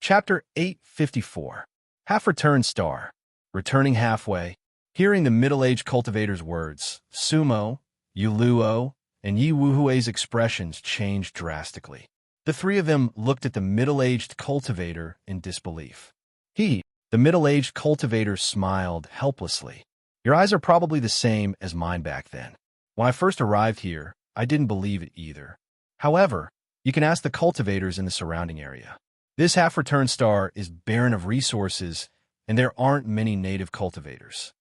Chapter 854. Half-Returned Star. Returning halfway. Hearing the middle-aged cultivator's words, Sumo, Yuluo, and Yi Wuhui's expressions changed drastically. The three of them looked at the middle-aged cultivator in disbelief. The middle-aged cultivator, smiled helplessly. Your eyes are probably the same as mine back then. When I first arrived here, I didn't believe it either. However, you can ask the cultivators in the surrounding area. This half-returned star is barren of resources, and there aren't many native cultivators.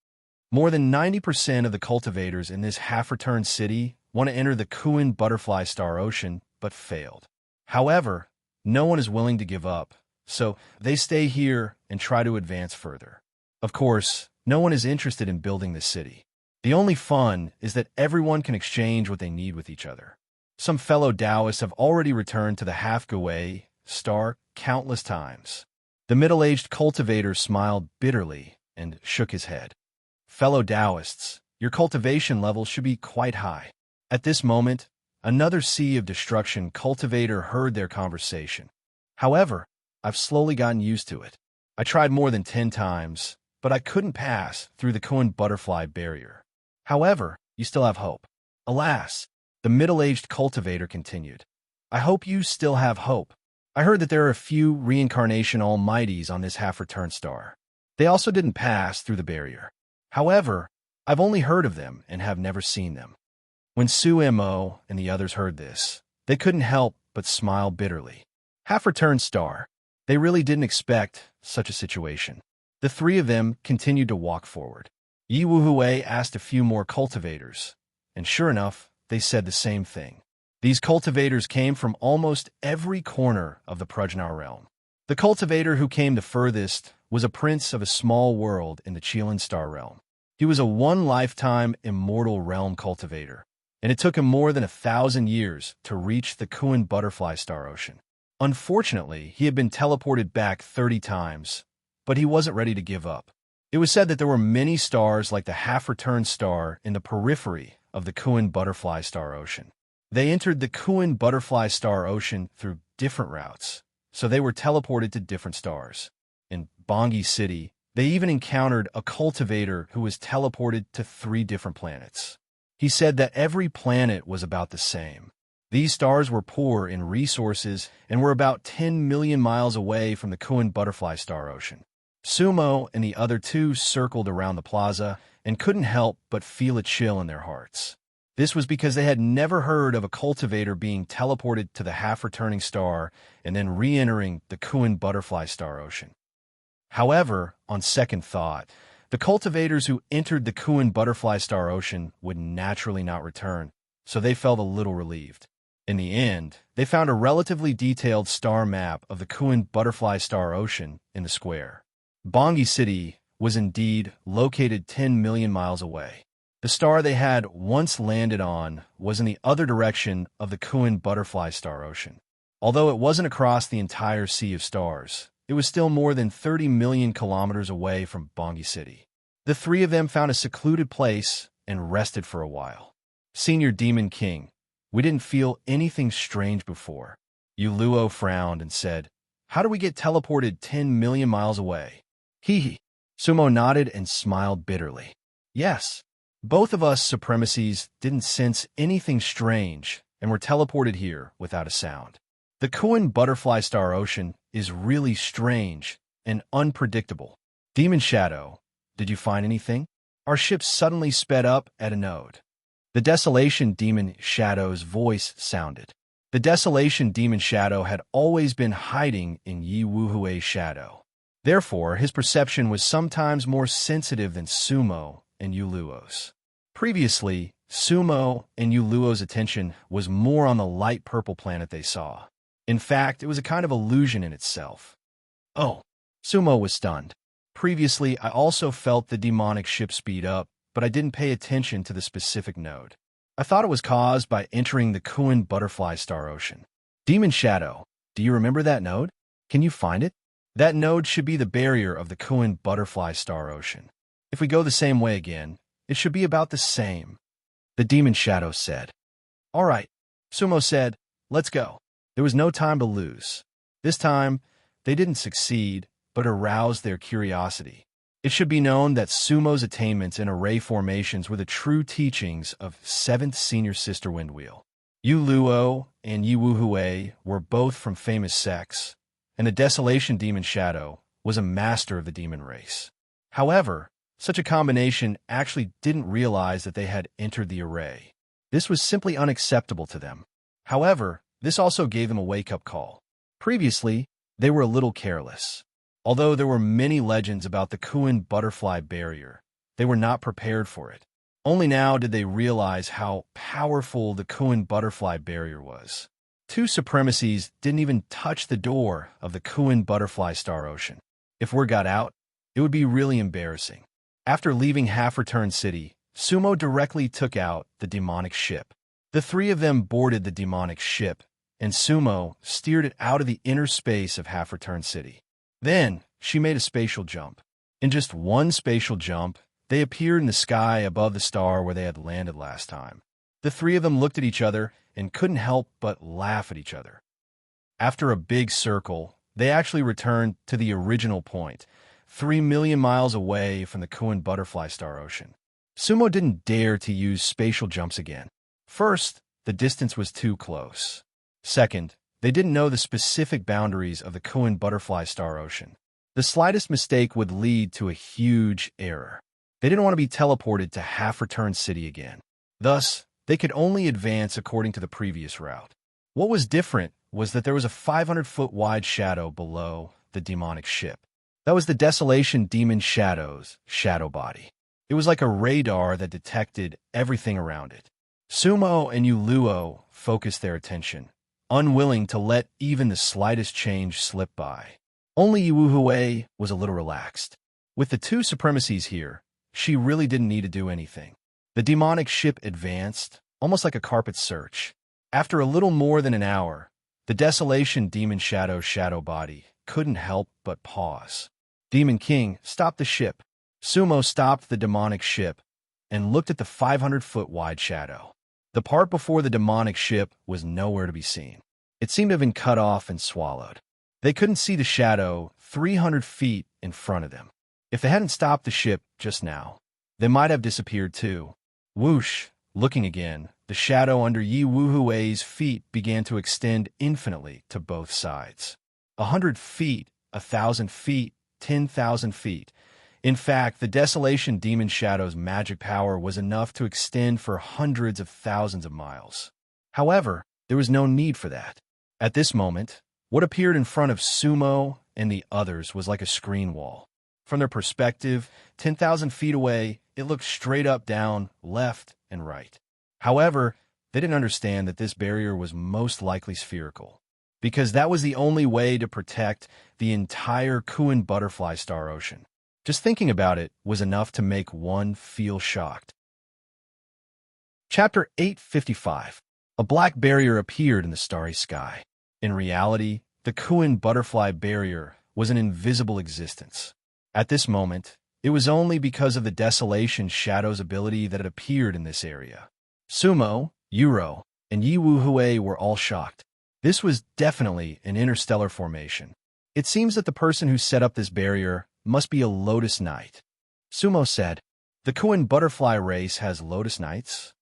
More than 90% of the cultivators in this half-returned city want to enter the Kuan butterfly star ocean, but failed. However, no one is willing to give up, so they stay here and try to advance further. Of course, no one is interested in building the city. The only fun is that everyone can exchange what they need with each other. Some fellow Taoists have already returned to the half-Gui star countless times. The middle-aged cultivator smiled bitterly and shook his head. Fellow Taoists, your cultivation level should be quite high. At this moment, another Sea of Destruction cultivator heard their conversation. However, I've slowly gotten used to it. I tried more than 10 times, but I couldn't pass through the Kuan butterfly barrier. However, you still have hope. Alas, the middle-aged cultivator continued. I hope you still have hope. I heard that there are a few reincarnation almighties on this half-returned star. They also didn't pass through the barrier. However, I've only heard of them and have never seen them. When Sumo and the others heard this, they couldn't help but smile bitterly. Half-returned star. They really didn't expect such a situation. The three of them continued to walk forward. Yi Wuhui asked a few more cultivators, and sure enough, they said the same thing. These cultivators came from almost every corner of the Prajna realm. The cultivator who came the furthest was a prince of a small world in the Chilan star realm. He was a one-lifetime immortal realm cultivator, and it took him more than 1,000 years to reach the Kuan butterfly star ocean. Unfortunately, he had been teleported back 30 times, but he wasn't ready to give up. It was said that there were many stars like the half-returned star in the periphery of the Kuan butterfly star ocean. They entered the Kuan butterfly star ocean through different routes, so they were teleported to different stars. In Bongi City, they even encountered a cultivator who was teleported to 3 different planets. He said that every planet was about the same. These stars were poor in resources and were about 10 million miles away from the Kuan butterfly star ocean. Sumo and the other 2 circled around the plaza and couldn't help but feel a chill in their hearts. This was because they had never heard of a cultivator being teleported to the half-returning star and then re-entering the Kuan butterfly star ocean. However, on second thought, the cultivators who entered the Kuan butterfly star ocean would naturally not return, so they felt a little relieved. In the end, they found a relatively detailed star map of the Kuan butterfly star ocean in the square. Bongi City was indeed located 10 million miles away. The star they had once landed on was in the other direction of the Kuan butterfly star ocean. Although it wasn't across the entire sea of stars, it was still more than 30 million kilometers away from Bongi City. The three of them found a secluded place and rested for a while. Senior Demon King, we didn't feel anything strange before. Yuluo frowned and said, how do we get teleported 10 million miles away? Sumo nodded and smiled bitterly. Yes. Both of us supremacies didn't sense anything strange and were teleported here without a sound. The Kuan butterfly star ocean is really strange and unpredictable. Demon Shadow, did you find anything? Our ship suddenly sped up at a node. The Desolation Demon Shadow's voice sounded. The Desolation Demon Shadow had always been hiding in Yi Wuhui's shadow. Therefore, his perception was sometimes more sensitive than Sumo and Yuluo's. Previously, Sumo and Yuluo's attention was more on the light purple planet they saw. In fact, it was a kind of illusion in itself. Oh, Sumo was stunned. Previously, I also felt the demonic ship speed up, but I didn't pay attention to the specific node. I thought it was caused by entering the Kuan butterfly star ocean. Demon Shadow, do you remember that node? Can you find it? That node should be the barrier of the Kuan butterfly star ocean. If we go the same way again, it should be about the same. The Demon Shadow said. All right, Sumo said, let's go. There was no time to lose. This time, they didn't succeed, but aroused their curiosity. It should be known that Sumo's attainments in array formations were the true teachings of 7th Senior Sister Windwheel. Yu Luo and Yi Wuhui were both from famous sects, and the Desolation Demon Shadow was a master of the demon race. However, such a combination actually didn't realize that they had entered the array. This was simply unacceptable to them. However, this also gave them a wake-up call. Previously, they were a little careless. Although there were many legends about the Kuan butterfly barrier, they were not prepared for it. Only now did they realize how powerful the Kuan butterfly barrier was. 2 supremacies didn't even touch the door of the Kuan butterfly star ocean. If word got out, it would be really embarrassing. After leaving Half-Return City, Sumo directly took out the demonic ship. The 3 of them boarded the demonic ship, and Sumo steered it out of the inner space of Half-Return City. Then, she made a spatial jump. In just one spatial jump, they appeared in the sky above the star where they had landed last time. The 3 of them looked at each other and couldn't help but laugh at each other. After a big circle, they actually returned to the original point, 3 million miles away from the Kuan butterfly star ocean. Sumo didn't dare to use spatial jumps again. First, the distance was too close. Second, they didn't know the specific boundaries of the Kuan butterfly star ocean. The slightest mistake would lead to a huge error. They didn't want to be teleported to Half-Return City again. Thus, they could only advance according to the previous route. What was different was that there was a 500-foot wide shadow below the demonic ship. That was the Desolation Demon Shadow's shadow body. It was like a radar that detected everything around it. Sumo and Yu Luo focused their attention, unwilling to let even the slightest change slip by. Only Yi Wuhui was a little relaxed. With the 2 supremacies here, she really didn't need to do anything. The demonic ship advanced, almost like a carpet search. After a little more than an hour, the Desolation Demon Shadow's shadow body couldn't help but pause. Demon King stopped the ship. Sumo stopped the demonic ship and looked at the 500-foot wide shadow. The part before the demonic ship was nowhere to be seen. It seemed to have been cut off and swallowed. They couldn't see the shadow 300 feet in front of them. If they hadn't stopped the ship just now, they might have disappeared too. Whoosh! Looking again, the shadow under Yi Wuhui's feet began to extend infinitely to both sides. 100 feet, 1,000 feet, 10,000 feet. In fact, the Desolation Demon Shadow's magic power was enough to extend for hundreds of thousands of miles. However, there was no need for that. At this moment, what appeared in front of Sumo and the others was like a screen wall. From their perspective, 10,000 feet away, it looked straight up, down, left, and right. However, they didn't understand that this barrier was most likely spherical, because that was the only way to protect the entire Kuan butterfly star ocean. Just thinking about it was enough to make one feel shocked. Chapter 855. A black barrier appeared in the starry sky. In reality, the Kuan butterfly barrier was an invisible existence. At this moment, it was only because of the Desolation Shadow's ability that it appeared in this area. Sumo, Yuro, and Yi Wuhui were all shocked. This was definitely an interstellar formation. It seems that the person who set up this barrier must be a Lotus Knight. Sumo said, "The Kuan butterfly race has Lotus Knights?"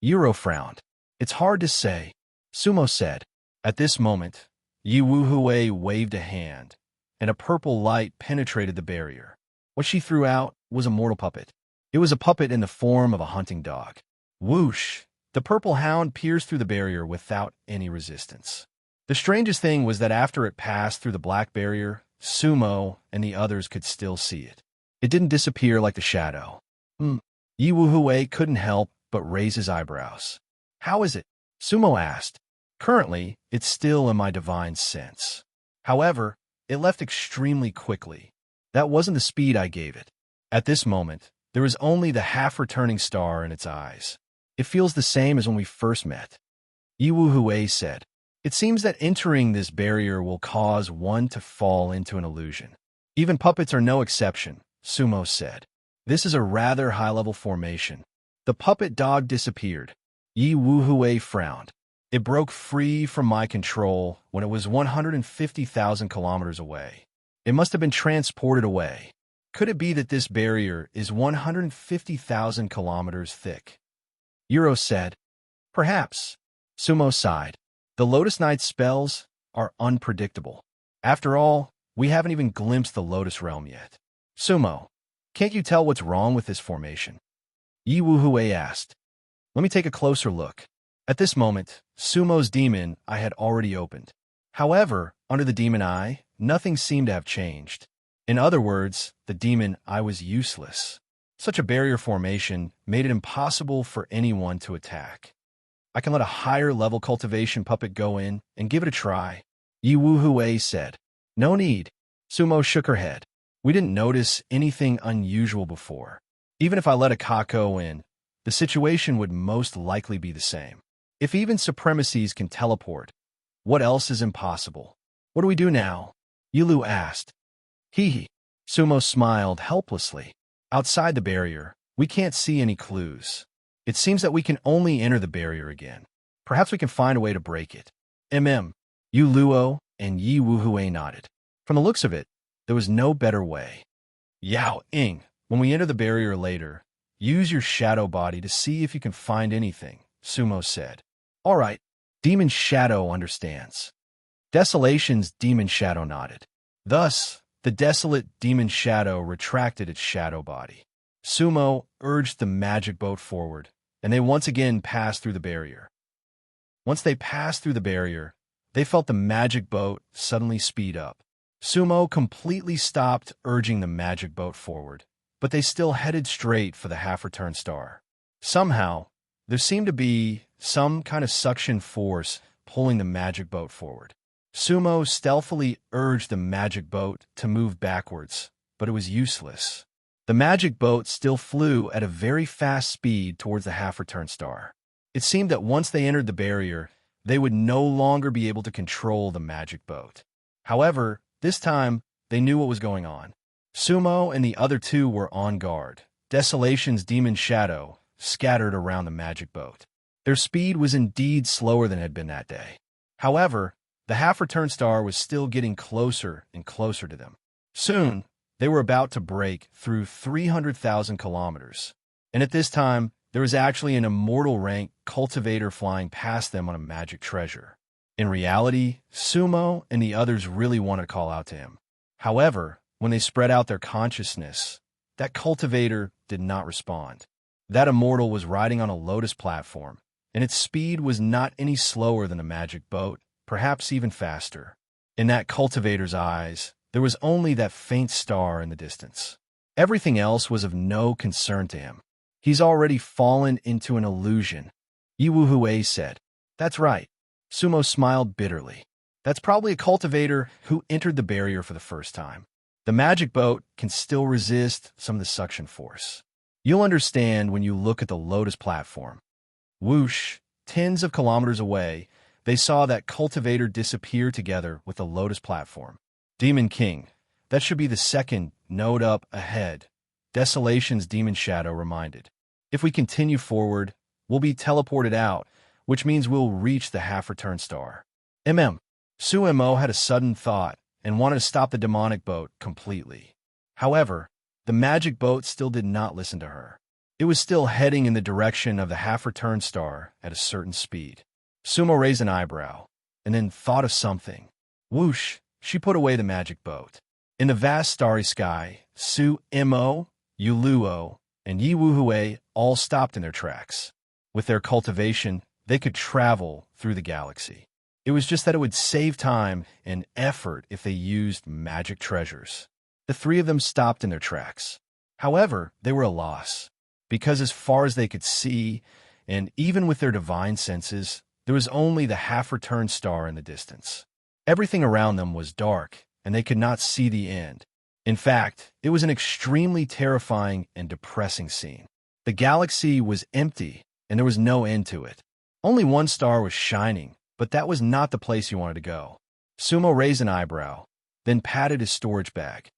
Yuro frowned. "It's hard to say," Sumo said. At this moment, Yi Wuhui waved a hand, and a purple light penetrated the barrier. What she threw out was a mortal puppet. It was a puppet in the form of a hunting dog. Whoosh! The purple hound pierced through the barrier without any resistance. The strangest thing was that after it passed through the black barrier, Sumo and the others could still see it. It didn't disappear like the shadow. Yi Wuhui couldn't help but raise his eyebrows. "How is it?" Sumo asked. "Currently, it's still in my divine sense. However, it left extremely quickly. That wasn't the speed I gave it. At this moment, there is only the half-returning star in its eyes. It feels the same as when we first met." Yi Wuhui said, "It seems that entering this barrier will cause one to fall into an illusion. Even puppets are no exception," Sumo said. "This is a rather high-level formation." The puppet dog disappeared. Yi Wuhui frowned. It broke free from my control when it was 150,000 kilometers away. It must have been transported away. Could it be that this barrier is 150,000 kilometers thick? Euro said. Perhaps. Sumo sighed. The Lotus Knight's spells are unpredictable. After all, we haven't even glimpsed the Lotus Realm yet. Sumo, can't you tell what's wrong with this formation? Yi Wuhui asked. Let me take a closer look. At this moment, Sumo's demon eye had already opened. However, under the demon eye, nothing seemed to have changed. In other words, the demon eye was useless. Such a barrier formation made it impossible for anyone to attack. I can let a higher-level cultivation puppet go in and give it a try, Yi Wuhui said. No need. Sumo shook her head. We didn't notice anything unusual before. Even if I let a Kako in, the situation would most likely be the same. If even supremacies can teleport, what else is impossible? What do we do now? Yilu asked. Hee. Sumo smiled helplessly. Outside the barrier, we can't see any clues. It seems that we can only enter the barrier again. Perhaps we can find a way to break it. Yu Luo and Yi Wuhui nodded. From the looks of it, there was no better way. Yao Ing, when we enter the barrier later, use your shadow body to see if you can find anything, Sumo said. All right, Demon Shadow understands. Desolation's Demon Shadow nodded. Thus, the desolate Demon Shadow retracted its shadow body. Sumo urged the magic boat forward, and they once again passed through the barrier. Once they passed through the barrier, they felt the magic boat suddenly speed up. Sumo completely stopped urging the magic boat forward, but they still headed straight for the half-return star. Somehow, there seemed to be some kind of suction force pulling the magic boat forward. Sumo stealthily urged the magic boat to move backwards, but it was useless. The magic boat still flew at a very fast speed towards the half-return star. It seemed that once they entered the barrier, they would no longer be able to control the magic boat. However, this time, they knew what was going on. Sumo and the other two were on guard. Desolation's Demon Shadow scattered around the magic boat. Their speed was indeed slower than it had been that day. However, the half-return star was still getting closer and closer to them. Soon, they were about to break through 300,000 kilometers. And at this time, there was actually an immortal rank cultivator flying past them on a magic treasure. In reality, Sumo and the others really wanted to call out to him. However, when they spread out their consciousness, that cultivator did not respond. That immortal was riding on a lotus platform, and its speed was not any slower than a magic boat, perhaps even faster. In that cultivator's eyes, there was only that faint star in the distance. Everything else was of no concern to him. He's already fallen into an illusion, Yi Wuhui said. That's right. Sumo smiled bitterly. That's probably a cultivator who entered the barrier for the first time. The magic boat can still resist some of the suction force. You'll understand when you look at the lotus platform. Whoosh, tens of kilometers away, they saw that cultivator disappear together with the lotus platform. Demon King, that should be the second node up ahead, Desolation's Demon Shadow reminded. If we continue forward, we'll be teleported out, which means we'll reach the half-return star. Sumo had a sudden thought and wanted to stop the demonic boat completely. However, the magic boat still did not listen to her. It was still heading in the direction of the half-return star at a certain speed. Sumo raised an eyebrow, and then thought of something. Whoosh, she put away the magic boat. In the vast starry sky, Sumo, Yuluo, and Yi Wuhui all stopped in their tracks. With their cultivation, they could travel through the galaxy. It was just that it would save time and effort if they used magic treasures. The three of them stopped in their tracks. However, they were a loss, because as far as they could see, and even with their divine senses, there was only the half-return star in the distance. Everything around them was dark, and they could not see the end. In fact, it was an extremely terrifying and depressing scene. The galaxy was empty, and there was no end to it. Only one star was shining, but that was not the place you wanted to go. Sumo raised an eyebrow, then patted his storage bag.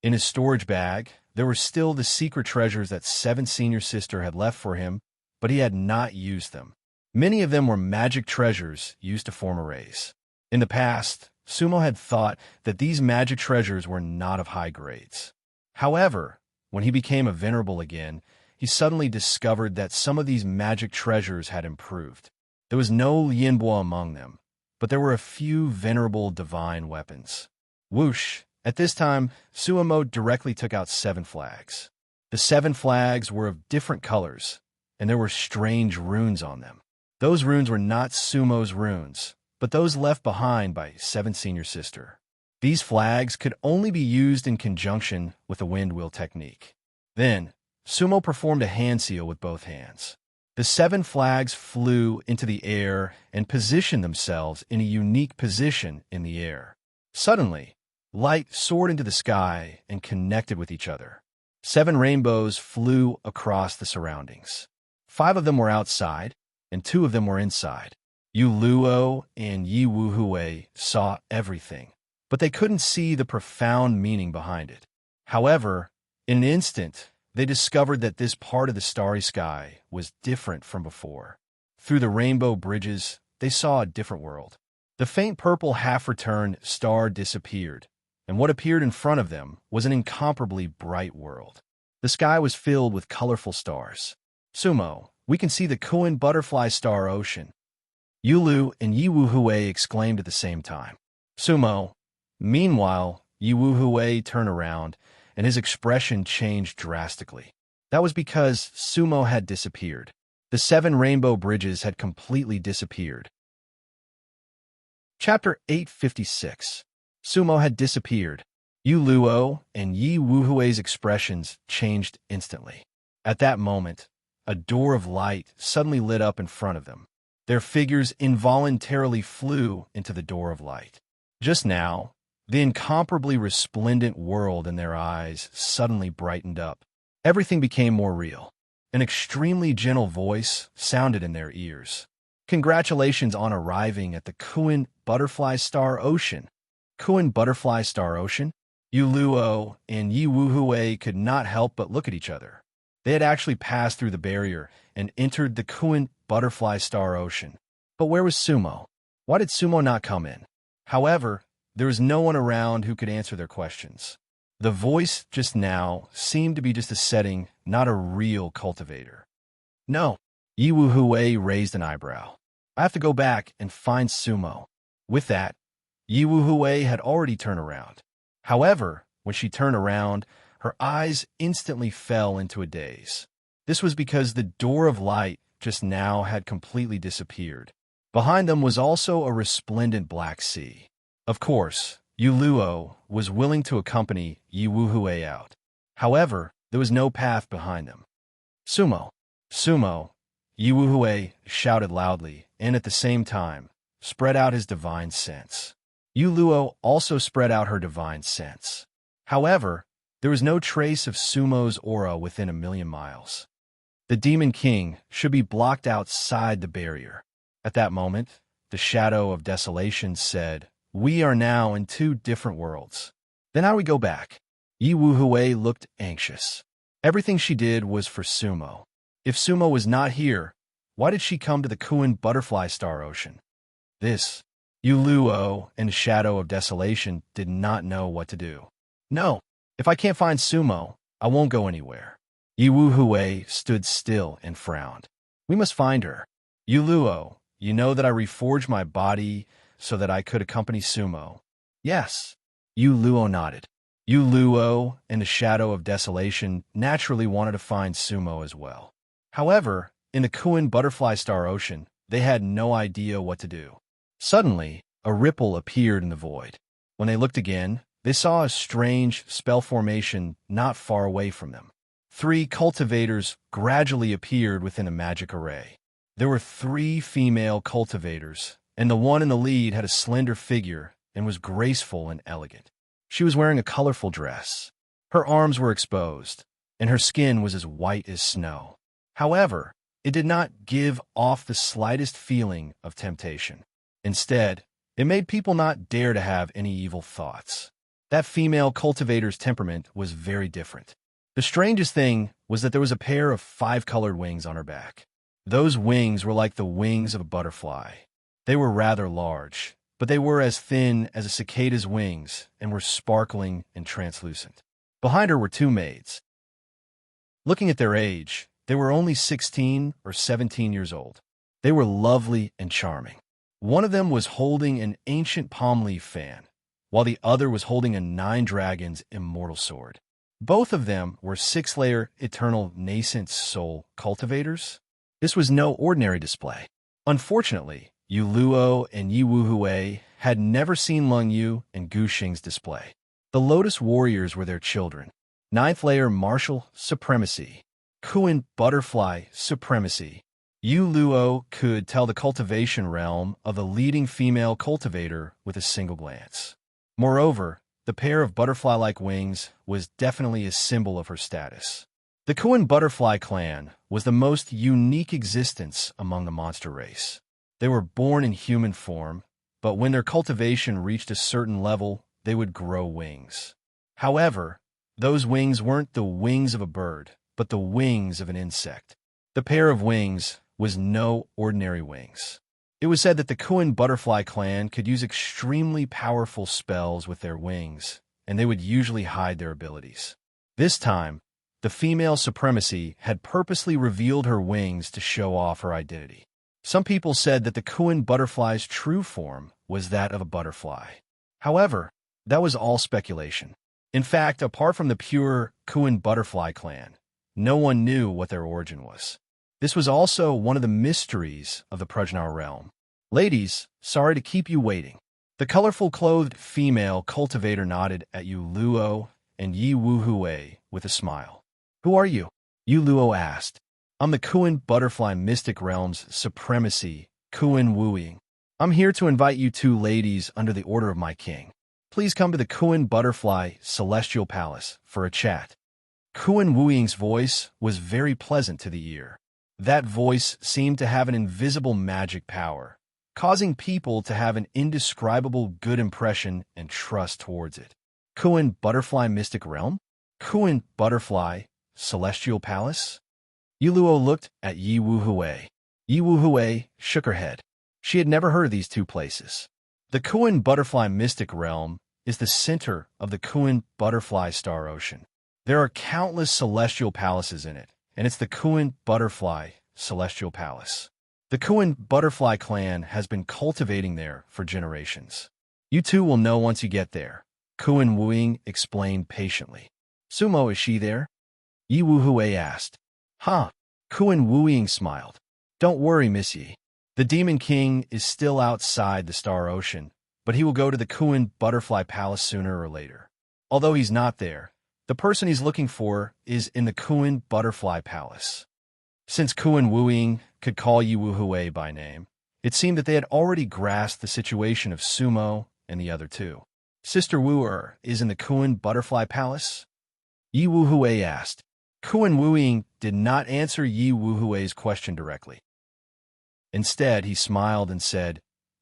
In his storage bag, there were still the secret treasures that Seventh Senior Sister had left for him, but he had not used them. Many of them were magic treasures used to form arrays. In the past, Sumo had thought that these magic treasures were not of high grades. However, when he became a venerable again, he suddenly discovered that some of these magic treasures had improved. There was no Yinbo among them, but there were a few venerable divine weapons. Whoosh! At this time, Sumo directly took out 7 flags. The 7 flags were of different colors, and there were strange runes on them. Those runes were not Sumo's runes, but those left behind by 7 senior sister. These flags could only be used in conjunction with the wind wheel technique. Then, Sumo performed a hand seal with both hands. The 7 flags flew into the air and positioned themselves in a unique position in the air. Suddenly, light soared into the sky and connected with each other. 7 rainbows flew across the surroundings. 5 of them were outside, and 2 of them were inside. Yu Luo and Yi Wuhui saw everything, but they couldn't see the profound meaning behind it. However, in an instant, they discovered that this part of the starry sky was different from before. Through the rainbow bridges, they saw a different world. The faint purple half-returned star disappeared, and what appeared in front of them was an incomparably bright world. The sky was filled with colorful stars. Sumo, we can see the Kuan butterfly star ocean. Yulu and Yi Wuhui exclaimed at the same time. Sumo. Meanwhile, Yi Wuhui turned around, and his expression changed drastically. That was because Sumo had disappeared. The 7 rainbow bridges had completely disappeared. Chapter 856. Sumo had disappeared. Yu Luo and Yi Wuhui's expressions changed instantly. At that moment, a door of light suddenly lit up in front of them. Their figures involuntarily flew into the door of light. Just now, the incomparably resplendent world in their eyes suddenly brightened up. Everything became more real. An extremely gentle voice sounded in their ears. Congratulations on arriving at the Kuan Butterfly Star Ocean. Kuan Butterfly Star Ocean? Yu Luo and Yi Wuhui could not help but look at each other. They had actually passed through the barrier and entered the Kuan Butterfly Star Ocean. But where was Sumo? Why did Sumo not come in? However, there was no one around who could answer their questions. The voice just now seemed to be just a setting, not a real cultivator. No. Yi Wuhui raised an eyebrow. I have to go back and find Sumo. With that, Yi Wuhui had already turned around. However, when she turned around, her eyes instantly fell into a daze. This was because the door of light just now had completely disappeared. Behind them was also a resplendent black sea. Of course, Yu Luo was willing to accompany Yi Wuhui out. However, there was no path behind them. Sumo! Sumo! Yi Wuhui shouted loudly, and at the same time, spread out his divine sense. Yu Luo also spread out her divine sense. However, there was no trace of Sumo's aura within 1,000,000 miles. The Demon King should be blocked outside the barrier. At that moment, the Shadow of Desolation said, "We are now in 2 different worlds. Then how do we go back?" Yi Wuhui looked anxious. Everything she did was for Sumo. If Sumo was not here, why did she come to the Kuan Butterfly Star Ocean? This, Yu Luo and the Shadow of Desolation did not know what to do. No, if I can't find Sumo, I won't go anywhere. Yi Wuhui stood still and frowned. We must find her. Yu Luo, you know that I reforged my body so that I could accompany Sumo. Yes. Yu Luo nodded. Yu Luo and the Shadow of Desolation naturally wanted to find Sumo as well. However, in the Kuan Butterfly Star Ocean, they had no idea what to do. Suddenly, a ripple appeared in the void. When they looked again, they saw a strange spell formation not far away from them. 3 cultivators gradually appeared within a magic array. There were 3 female cultivators, and the one in the lead had a slender figure and was graceful and elegant. She was wearing a colorful dress. Her arms were exposed, and her skin was as white as snow. However, it did not give off the slightest feeling of temptation. Instead, it made people not dare to have any evil thoughts. That female cultivator's temperament was very different. The strangest thing was that there was a pair of 5 colored wings on her back. Those wings were like the wings of a butterfly. They were rather large, but they were as thin as a cicada's wings and were sparkling and translucent. Behind her were two maids. Looking at their age, they were only 16 or 17 years old. They were lovely and charming. One of them was holding an ancient palm leaf fan, while the other was holding a nine dragons immortal sword. Both of them were six-layer eternal nascent soul cultivators. This was no ordinary display. Unfortunately, Yu Luo and Yi Wuhui had never seen Lung Yu and Gu Xing's display. The Lotus Warriors were their children. Ninth-layer martial supremacy. Kuan butterfly supremacy. Yu Luo could tell the cultivation realm of the leading female cultivator with a single glance. Moreover, the pair of butterfly-like wings was definitely a symbol of her status. The Kuan butterfly clan was the most unique existence among the monster race. They were born in human form, but when their cultivation reached a certain level, they would grow wings. However, those wings weren't the wings of a bird, but the wings of an insect. The pair of wings was no ordinary wings. It was said that the Kuan butterfly clan could use extremely powerful spells with their wings, and they would usually hide their abilities. This time, the female supremacy had purposely revealed her wings to show off her identity. Some people said that the Kuan butterfly's true form was that of a butterfly. However, that was all speculation. In fact, apart from the pure Kuan butterfly clan, no one knew what their origin was. This was also one of the mysteries of the Prajnar realm. Ladies, sorry to keep you waiting. The colorful-clothed female cultivator nodded at Yu Luo and Yi Wuhui with a smile. Who are you? Yu Luo asked. I'm the Kuan butterfly mystic realm's supremacy, Kuan Wuing. I'm here to invite you two ladies under the order of my king. Please come to the Kuan butterfly celestial palace for a chat. Kuan Wuing's voice was very pleasant to the ear. That voice seemed to have an invisible magic power, causing people to have an indescribable good impression and trust towards it. Kuan butterfly mystic realm? Kuan butterfly celestial palace? Yu Luo looked at Yi Wuhui. Yi Wuhui shook her head. She had never heard of these two places. The Kuan butterfly mystic realm is the center of the Kuan butterfly star ocean. There are countless celestial palaces in it, and it's the Kuan butterfly celestial palace. The Kuan butterfly clan has been cultivating there for generations. You two will know once you get there, Kuan Wuing explained patiently. Sumo, is she there? Yi Wuhui asked. Huh. Kuan Wuing smiled. Don't worry, Miss Yi. The Demon King is still outside the Star Ocean, but he will go to the Kuan butterfly palace sooner or later. Although he's not there, the person he's looking for is in the Kuan butterfly palace. Since Kuan Wuing could call Yi Wuhui by name, it seemed that they had already grasped the situation of Sumo and the other two. Sister Wu is in the Kuan butterfly palace? Yi Wuhui asked. Kuan Wuing did not answer Yi Wuhui's question directly. Instead, he smiled and said,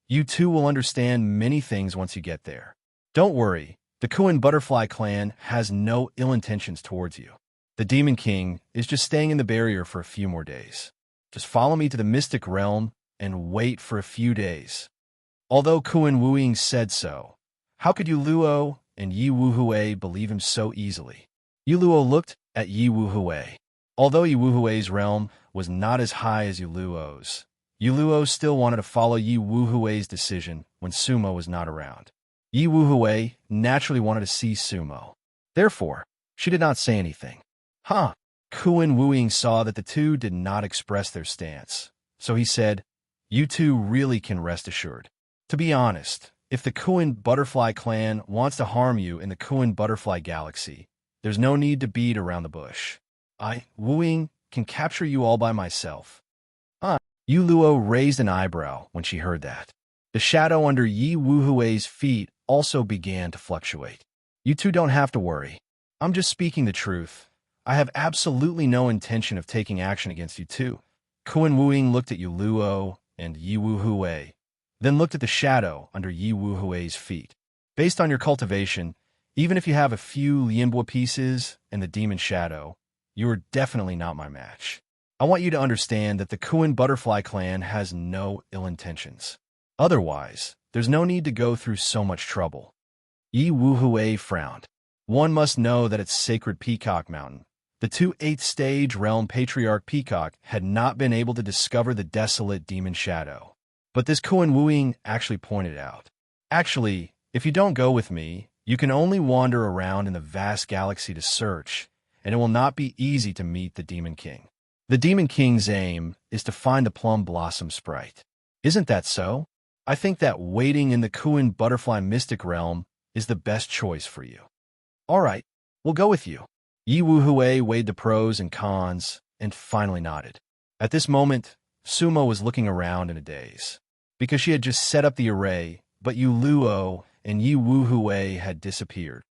You two will understand many things once you get there. Don't worry, the Kuan butterfly clan has no ill intentions towards you. The Demon King is just staying in the barrier for a few more days. Just follow me to the mystic realm and wait for a few days. Although Kuan Wuing said so, how could Yu Luo and Yi Wuhui believe him so easily? Yu Luo looked at Yi Wuhui. Although Yi Wuhui's realm was not as high as Yu Luo's, Yu Luo still wanted to follow Yi Wuhui's decision when Sumo was not around. Yi Wuhui naturally wanted to see Sumo. Therefore, she did not say anything. Huh. Kuan Wuing saw that the two did not express their stance, so he said, You two really can rest assured. To be honest, if the Kuan butterfly clan wants to harm you in the Kuan butterfly galaxy, there's no need to beat around the bush. I, Wuing, can capture you all by myself. Yu Luo raised an eyebrow when she heard that. The shadow under Yi Wuhui's feet also began to fluctuate. You two don't have to worry. I'm just speaking the truth. I have absolutely no intention of taking action against you two. Kuan Wuing looked at Yu Luo and Yi Wuhui, then looked at the shadow under Yi Wuhui's feet. Based on your cultivation, even if you have a few Lianbo pieces and the demon shadow, you are definitely not my match. I want you to understand that the Kuan butterfly clan has no ill intentions. Otherwise, there's no need to go through so much trouble. Yi Wuhui frowned. One must know that its sacred Peacock Mountain, the 8th stage realm patriarch Peacock, had not been able to discover the desolate demon shadow. But this Kuan Wuing actually pointed out. Actually, if you don't go with me, you can only wander around in the vast galaxy to search, and it will not be easy to meet the Demon King. The Demon King's aim is to find the Plum Blossom Sprite. Isn't that so? I think that waiting in the Kuan butterfly mystic realm is the best choice for you. All right, we'll go with you. Yi Wuhui weighed the pros and cons and finally nodded. At this moment, Sumo was looking around in a daze, because she had just set up the array, but Yu Luo and Yi Wuhui had disappeared.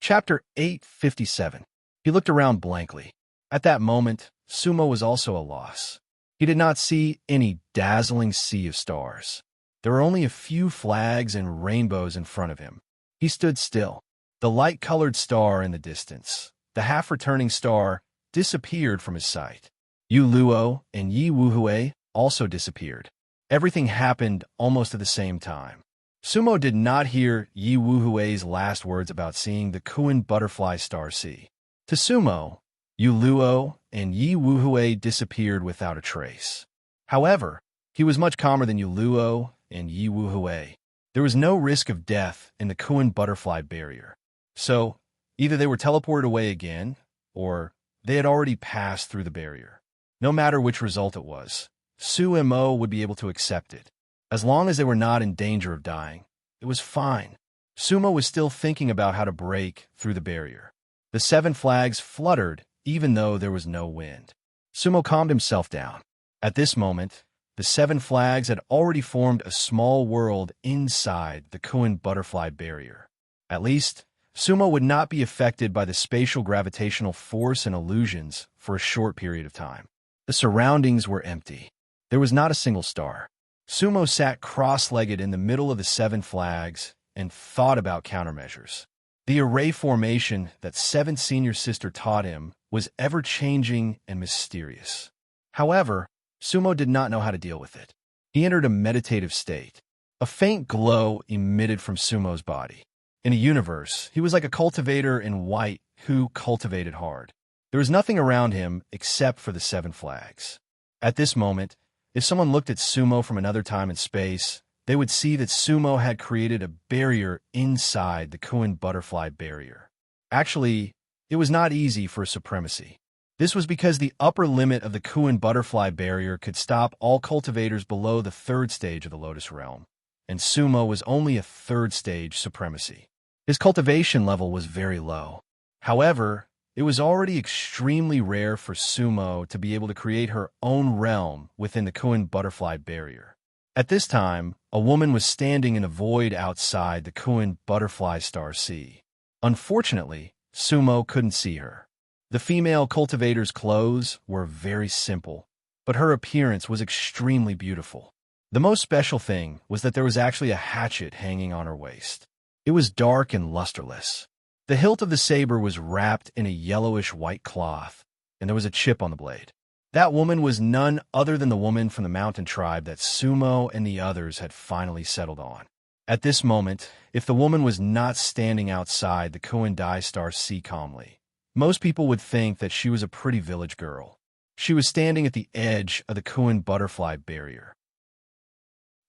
Chapter 857. He looked around blankly. At that moment, Sumo was also a loss. He did not see any dazzling sea of stars. There were only a few flags and rainbows in front of him. He stood still. The light-colored star in the distance, the half-returning star, disappeared from his sight. Yu Luo and Yi Wuhui also disappeared. Everything happened almost at the same time. Sumo did not hear Yi Wuhui's last words about seeing the Kuan butterfly star sea. To Sumo, Yu Luo and Yi Wuhui disappeared without a trace. However, he was much calmer than Yu Luo and Yi Wuhui. There was no risk of death in the Kuan butterfly barrier. So, either they were teleported away again, or they had already passed through the barrier. No matter which result it was, Sumo would be able to accept it. As long as they were not in danger of dying, it was fine. Sumo was still thinking about how to break through the barrier. The 7 flags fluttered even though there was no wind. Sumo calmed himself down. At this moment, the 7 flags had already formed a small world inside the Kuan butterfly barrier. At least, Sumo would not be affected by the spatial gravitational force and illusions for a short period of time. The surroundings were empty. There was not a single star. Sumo sat cross-legged in the middle of the 7 flags and thought about countermeasures. The array formation that 7th senior sister taught him was ever-changing and mysterious. However, Sumo did not know how to deal with it. He entered a meditative state. A faint glow emitted from Sumo's body. In a universe, he was like a cultivator in white who cultivated hard. There was nothing around him except for the 7 flags. At this moment, if someone looked at Sumo from another time and space, they would see that Sumo had created a barrier inside the Kuan butterfly barrier. Actually, it was not easy for supremacy. This was because the upper limit of the Kuan butterfly barrier could stop all cultivators below the 3rd stage of the Lotus Realm, and Sumo was only a 3rd stage supremacy. His cultivation level was very low. However, it was already extremely rare for Sumo to be able to create her own realm within the Kuan butterfly barrier. At this time, a woman was standing in a void outside the Kuan butterfly star sea. Unfortunately, Sumo couldn't see her. The female cultivator's clothes were very simple, but her appearance was extremely beautiful. The most special thing was that there was actually a hatchet hanging on her waist. It was dark and lusterless. The hilt of the saber was wrapped in a yellowish-white cloth, and there was a chip on the blade. That woman was none other than the woman from the mountain tribe that Sumo and the others had finally settled on. At this moment, if the woman was not standing outside the Kuan Dai Star Sea calmly, most people would think that she was a pretty village girl. She was standing at the edge of the Kuan butterfly barrier.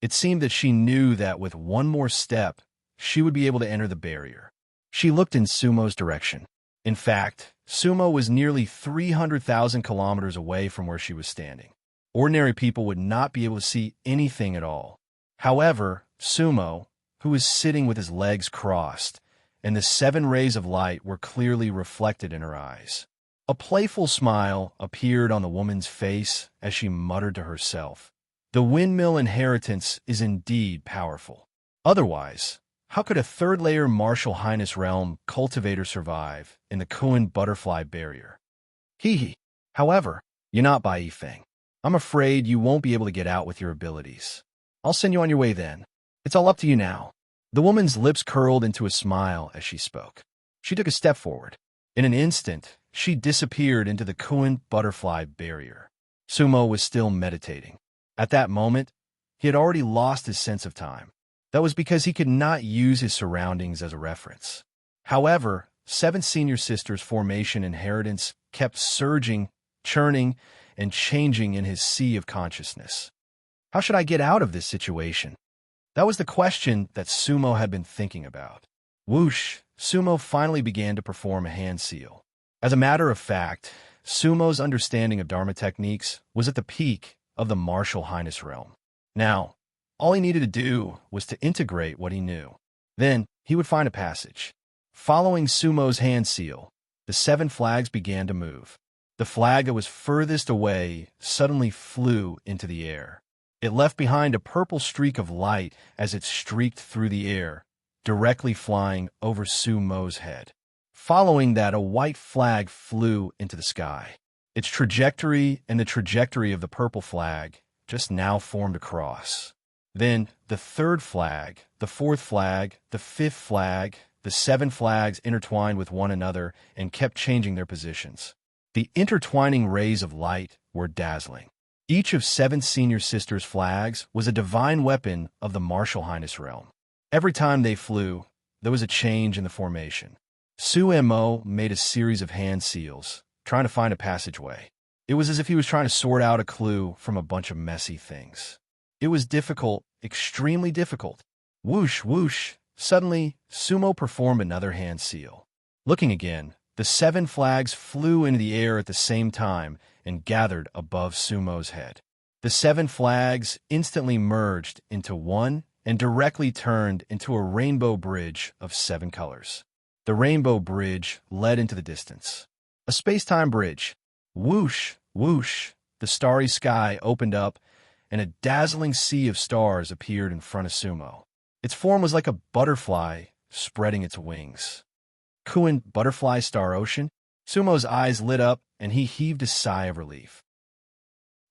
It seemed that she knew that with one more step, she would be able to enter the barrier. She looked in Sumo's direction. In fact, Sumo was nearly 300,000 kilometers away from where she was standing. Ordinary people would not be able to see anything at all. However, Sumo, who was sitting with his legs crossed, and the 7 rays of light were clearly reflected in her eyes. A playful smile appeared on the woman's face as she muttered to herself, "The windmill inheritance is indeed powerful. Otherwise, how could a 3rd-layer Martial Highness Realm cultivator survive in the Kuan butterfly barrier?" Hee. However, you're not Bai Yifeng. I'm afraid you won't be able to get out with your abilities. I'll send you on your way then. It's all up to you now. The woman's lips curled into a smile as she spoke. She took a step forward. In an instant, she disappeared into the Kuin butterfly barrier. Sumo was still meditating. At that moment, he had already lost his sense of time. That was because he could not use his surroundings as a reference. However, Seven Senior Sisters' formation inheritance kept surging, churning, and changing in his sea of consciousness. How should I get out of this situation? That was the question that Sumo had been thinking about. Whoosh! Sumo finally began to perform a hand seal. As a matter of fact, Sumo's understanding of Dharma techniques was at the peak of the martial highness realm. Now, all he needed to do was to integrate what he knew. Then, he would find a passage. Following Sumo's hand seal, the 7 flags began to move. The flag that was furthest away suddenly flew into the air. It left behind a purple streak of light as it streaked through the air, directly flying over Sumo's head. Following that, a white flag flew into the sky. Its trajectory and the trajectory of the purple flag just now formed a cross. Then, the 3rd flag, the 4th flag, the 5th flag, the 7 flags intertwined with one another and kept changing their positions. The intertwining rays of light were dazzling. Each of 7 Senior Sisters' flags was a divine weapon of the martial highness realm. Every time they flew, there was a change in the formation. Sumo made a series of hand seals, trying to find a passageway. It was as if he was trying to sort out a clue from a bunch of messy things. It was difficult, extremely difficult. Whoosh, whoosh. Suddenly, Sumo performed another hand seal. Looking again, the 7 flags flew into the air at the same time and gathered above Sumo's head. The 7 flags instantly merged into one and directly turned into a rainbow bridge of 7 colors. The rainbow bridge led into the distance. A space-time bridge. Whoosh, whoosh. The starry sky opened up, and a dazzling sea of stars appeared in front of Sumo. Its form was like a butterfly spreading its wings. Kuin butterfly star ocean? Sumo's eyes lit up, and he heaved a sigh of relief.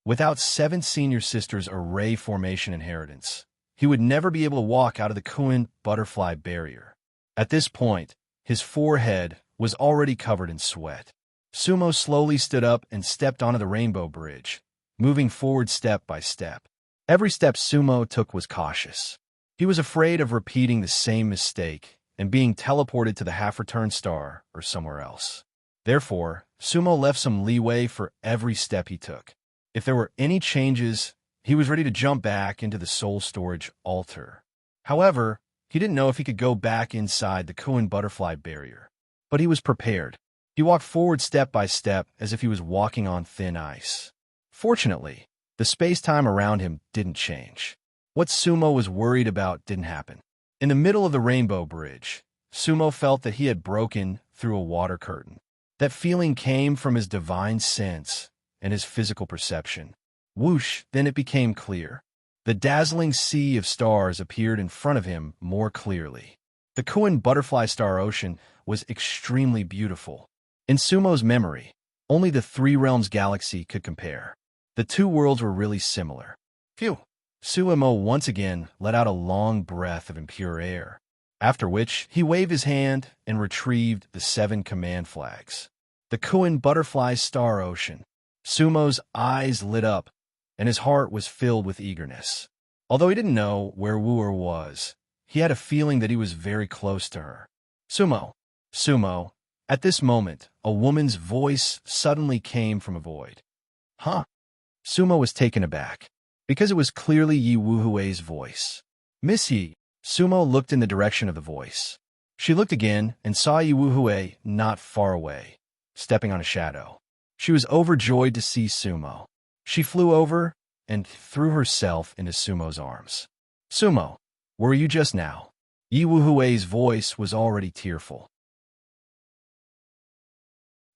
Without 7 Senior Sisters' array formation inheritance, he would never be able to walk out of the Kuin butterfly barrier. At this point, his forehead was already covered in sweat. Sumo slowly stood up and stepped onto the rainbow bridge, moving forward step by step. Every step Sumo took was cautious. He was afraid of repeating the same mistake and being teleported to the half-return star or somewhere else. Therefore, Sumo left some leeway for every step he took. If there were any changes, he was ready to jump back into the soul storage altar. However, he didn't know if he could go back inside the Kuin butterfly barrier. But he was prepared. He walked forward step by step as if he was walking on thin ice. Fortunately, the space-time around him didn't change. What Sumo was worried about didn't happen. In the middle of the rainbow bridge, Sumo felt that he had broken through a water curtain. That feeling came from his divine sense and his physical perception. Whoosh, then it became clear. The dazzling sea of stars appeared in front of him more clearly. The Kuin butterfly star ocean was extremely beautiful. In Sumo's memory, only the 3 realms galaxy could compare. The 2 worlds were really similar. Phew! Sumo once again let out a long breath of impure air, after which he waved his hand and retrieved the 7 command flags. The Kuin butterfly star ocean. Sumo's eyes lit up, and his heart was filled with eagerness. Although he didn't know where Wooer was, he had a feeling that he was very close to her. Sumo. Sumo. At this moment, a woman's voice suddenly came from a void. Huh? Sumo was taken aback, because it was clearly Yi Wuhui's voice. Miss Yi. Sumo looked in the direction of the voice. She looked again and saw Yi Wuhui not far away, stepping on a shadow. She was overjoyed to see Sumo. She flew over and threw herself into Sumo's arms. Sumo, where were you just now? Yi Wuhui's voice was already tearful.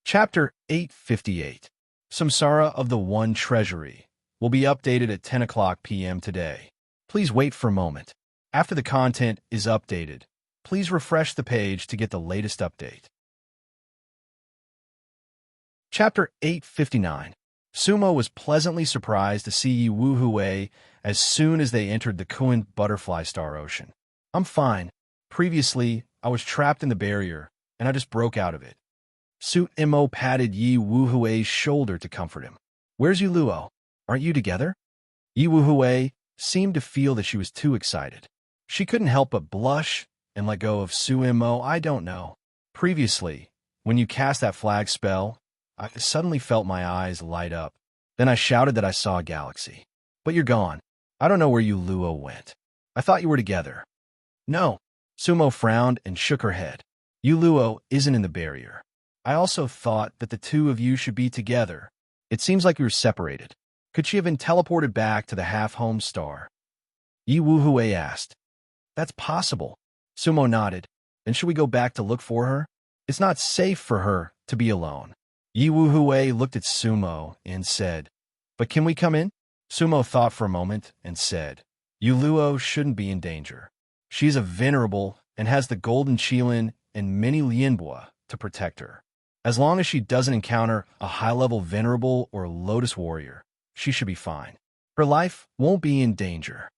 Chapter 858. Samsara of the One Treasury will be updated at 10 o'clock p.m. today. Please wait for a moment. After the content is updated, please refresh the page to get the latest update. Chapter 859. Sumo was pleasantly surprised to see Yi Wuhui as soon as they entered the Kuin butterfly star ocean. I'm fine. Previously, I was trapped in the barrier, and I just broke out of it. Sumo patted Yi Wuhui's shoulder to comfort him. Where's Yuluo? Aren't you together? Yi Wuhui seemed to feel that she was too excited. She couldn't help but blush and let go of Sumo. I don't know. Previously, when you cast that flag spell, I suddenly felt my eyes light up. Then I shouted that I saw a galaxy. But you're gone. I don't know where Yuluo went. I thought you were together. No. Sumo frowned and shook her head. Yuluo isn't in the barrier. I also thought that the two of you should be together. It seems like you were separated. Could she have been teleported back to the half-home star? Yi Wuhui asked. That's possible. Sumo nodded. Then should we go back to look for her? It's not safe for her to be alone. Yi Wuhui looked at Sumo and said, But can we come in? Sumo thought for a moment and said, Yuluo shouldn't be in danger. She's a venerable and has the golden Qilin and many Lianbua to protect her. As long as she doesn't encounter a high-level venerable or lotus warrior, she should be fine. Her life won't be in danger.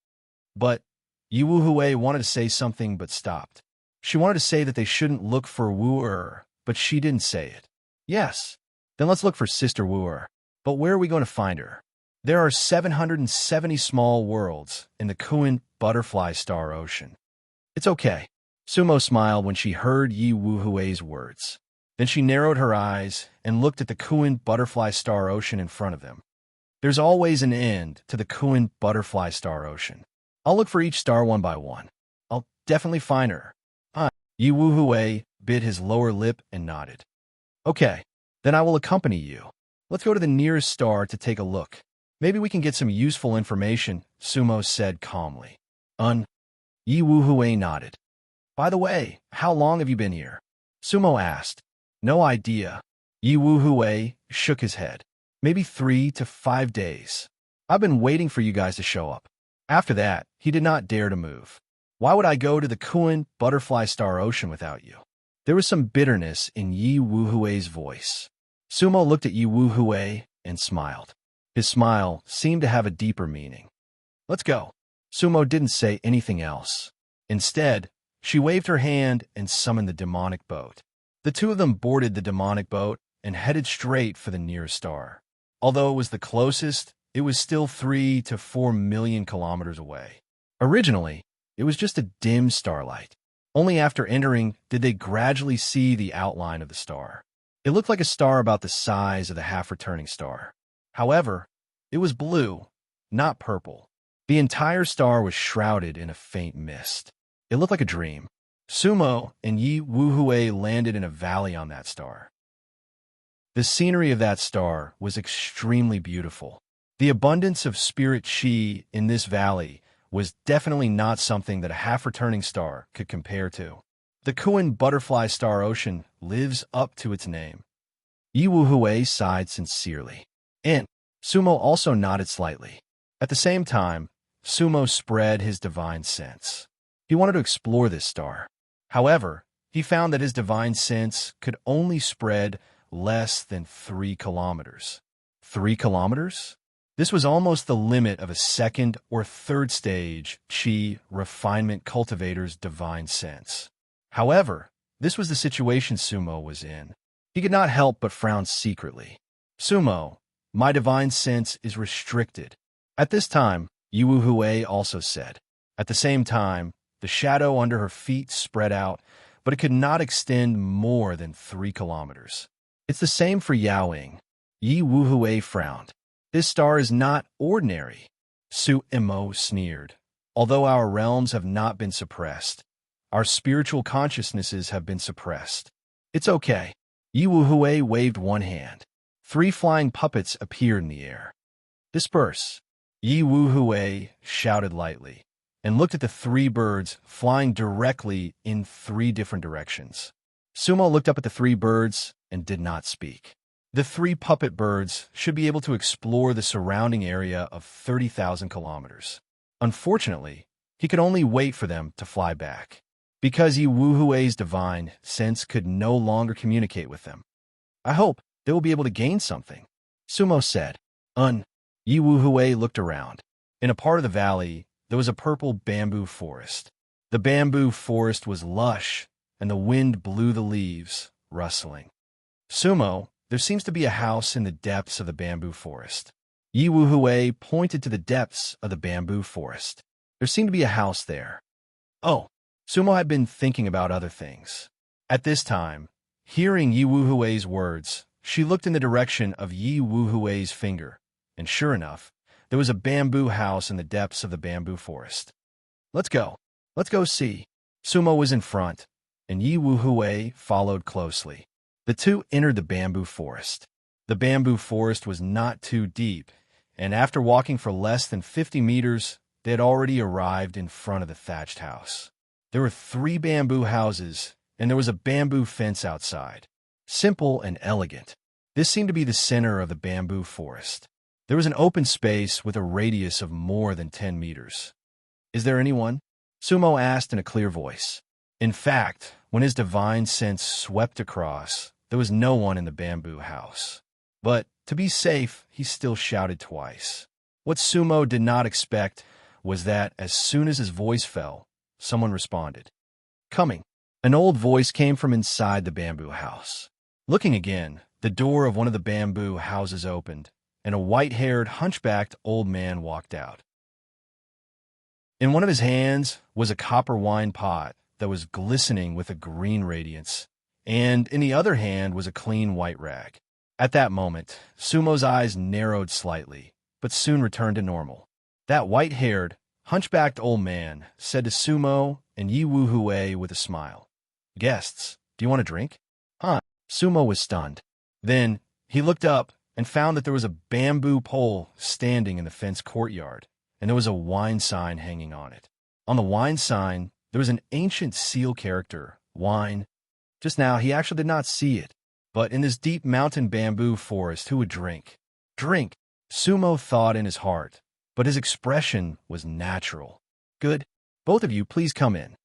But Yi Wuhui wanted to say something but stopped. She wanted to say that they shouldn't look for Wu-er, but she didn't say it. Yes, then let's look for Sister Wu-er. But where are we going to find her? There are 770 small worlds in the Kuan Butterfly Star Ocean. It's okay. Sumo smiled when she heard Yi Wuhui's words. Then she narrowed her eyes and looked at the Kuan Butterfly Star Ocean in front of them. There's always an end to the Kuan Butterfly Star Ocean. I'll look for each star one by one. I'll definitely find her. Yi Wuhui bit his lower lip and nodded. Okay, then I will accompany you. Let's go to the nearest star to take a look. Maybe we can get some useful information, Sumo said calmly. Yi Wuhui nodded. By the way, how long have you been here? Sumo asked. No idea. Yi Wuhui shook his head. Maybe 3 to 5 days. I've been waiting for you guys to show up. After that, he did not dare to move. Why would I go to the Kuan Butterfly Star Ocean without you? There was some bitterness in Yi Wuhui's voice. Sumo looked at Yi Wuhui and smiled. His smile seemed to have a deeper meaning. Let's go. Sumo didn't say anything else. Instead, she waved her hand and summoned the demonic boat. The two of them boarded the demonic boat and headed straight for the nearest star. Although it was the closest, it was still 3 to 4 million kilometers away. Originally, it was just a dim starlight. Only after entering did they gradually see the outline of the star. It looked like a star about the size of the half-returning star. However, it was blue, not purple. The entire star was shrouded in a faint mist. It looked like a dream. Sumo and Yi Wuhui landed in a valley on that star. The scenery of that star was extremely beautiful. The abundance of spirit chi in this valley was definitely not something that a half-returning star could compare to. The Kuan Butterfly Star Ocean lives up to its name. Yi Wuhui sighed sincerely. And Sumo also nodded slightly. At the same time, Sumo spread his divine sense. He wanted to explore this star. However, he found that his divine sense could only spread less than 3 kilometers. 3 kilometers? This was almost the limit of a second or third stage Qi refinement cultivator's divine sense. However, this was the situation Sumo was in. He could not help but frown secretly. Sumo, my divine sense is restricted. At this time, Yi Wuhui also said. At the same time, the shadow under her feet spread out, but it could not extend more than 3 kilometers. It's the same for Yaoying. Yi Wuhui frowned. This star is not ordinary. Sumo sneered. Although our realms have not been suppressed, our spiritual consciousnesses have been suppressed. It's okay. Yi Wuhui waved one hand. 3 flying puppets appeared in the air. Disperse. Yi Wuhui shouted lightly, and looked at the 3 birds flying directly in 3 different directions. Sumo looked up at the 3 birds and did not speak. The 3 puppet birds should be able to explore the surrounding area of 30,000 kilometers. Unfortunately, he could only wait for them to fly back, because Yi Wuhui's divine sense could no longer communicate with them. I hope they will be able to gain something, Sumo said. Yi Wuhui looked around. In a part of the valley, there was a purple bamboo forest. The bamboo forest was lush, and the wind blew the leaves, rustling. Sumo, there seems to be a house in the depths of the bamboo forest. Yi Wuhui pointed to the depths of the bamboo forest. There seemed to be a house there. Oh, Sumo had been thinking about other things. At this time, hearing Yi Wuhui's words, she looked in the direction of Yi Wuhui's finger, and sure enough, there was a bamboo house in the depths of the bamboo forest. Let's go. Let's go see. Sumo was in front, and Yi Wuhui followed closely. The two entered the bamboo forest. The bamboo forest was not too deep, and after walking for less than 50 meters, they had already arrived in front of the thatched house. There were 3 bamboo houses, and there was a bamboo fence outside. Simple and elegant. This seemed to be the center of the bamboo forest. There was an open space with a radius of more than 10 meters. Is there anyone? Sumo asked in a clear voice. In fact, when his divine sense swept across, there was no one in the bamboo house. But, to be safe, he still shouted twice. What Sumo did not expect was that, as soon as his voice fell, someone responded. Coming. An old voice came from inside the bamboo house. Looking again, the door of one of the bamboo houses opened, and a white-haired, hunchbacked old man walked out. In one of his hands was a copper wine pot that was glistening with a green radiance, and in the other hand was a clean white rag. At that moment, Sumo's eyes narrowed slightly, but soon returned to normal. That white-haired, hunchbacked old man said to Sumo and Yi Wuhui with a smile, Guests, do you want a drink? Huh? Sumo was stunned. Then he looked up and found that there was a bamboo pole standing in the fence courtyard, and there was a wine sign hanging on it. On the wine sign, there was an ancient seal character, wine. Just now, he actually did not see it, but in this deep mountain bamboo forest, who would drink? Drink, Sumo thought in his heart, but his expression was natural. Good. Both of you, please come in.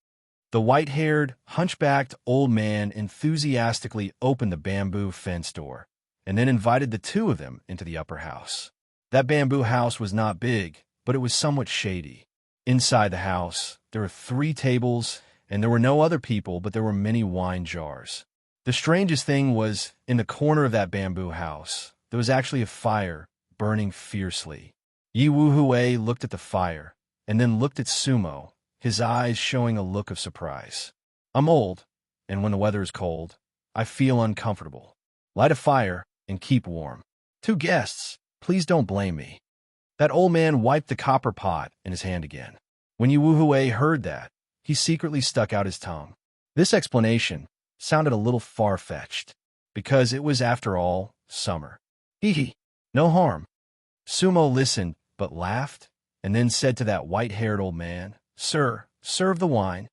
The white-haired, hunchbacked old man enthusiastically opened the bamboo fence door, and then invited the two of them into the upper house. That bamboo house was not big, but it was somewhat shady. Inside the house, there were 3 tables, and there were no other people, but there were many wine jars. The strangest thing was, in the corner of that bamboo house, there was actually a fire burning fiercely. Yi Wuhui looked at the fire, and then looked at Sumo, his eyes showing a look of surprise. I'm old, and when the weather is cold, I feel uncomfortable. Light a fire and keep warm. 2 guests, please don't blame me. That old man wiped the copper pot in his hand again. When Yi Wuhui heard that, he secretly stuck out his tongue. This explanation sounded a little far-fetched, because it was, after all, summer. Hee hee, no harm. Sumo listened, but laughed, and then said to that white-haired old man, Sir, serve the wine.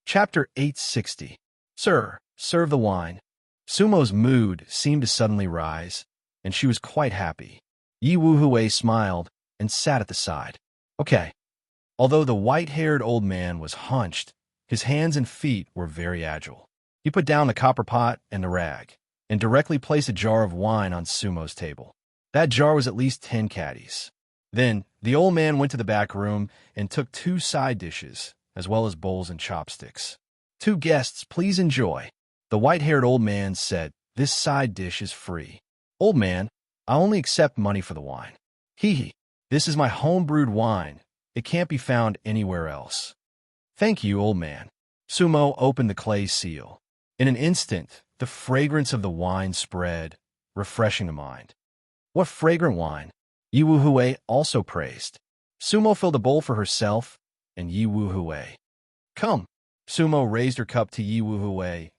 Chapter 860. Sir, serve the wine. Sumo's mood seemed to suddenly rise, and she was quite happy. Yi Wuhui smiled and sat at the side. Okay. Although the white-haired old man was hunched, his hands and feet were very agile. He put down the copper pot and the rag, and directly placed a jar of wine on Sumo's table. That jar was at least 10 caddies. Then, the old man went to the back room and took 2 side dishes, as well as bowls and chopsticks. 2 guests, please enjoy. The white-haired old man said, This side dish is free. Old man, I only accept money for the wine. Hee hee, this is my home-brewed wine. It can't be found anywhere else. Thank you, old man. Sumo opened the clay seal. In an instant, the fragrance of the wine spread, refreshing the mind. What fragrant wine! Yi Wuhui also praised. Sumo filled a bowl for herself and Yi Wuhui. Come. Sumo raised her cup to Yi Wuhui.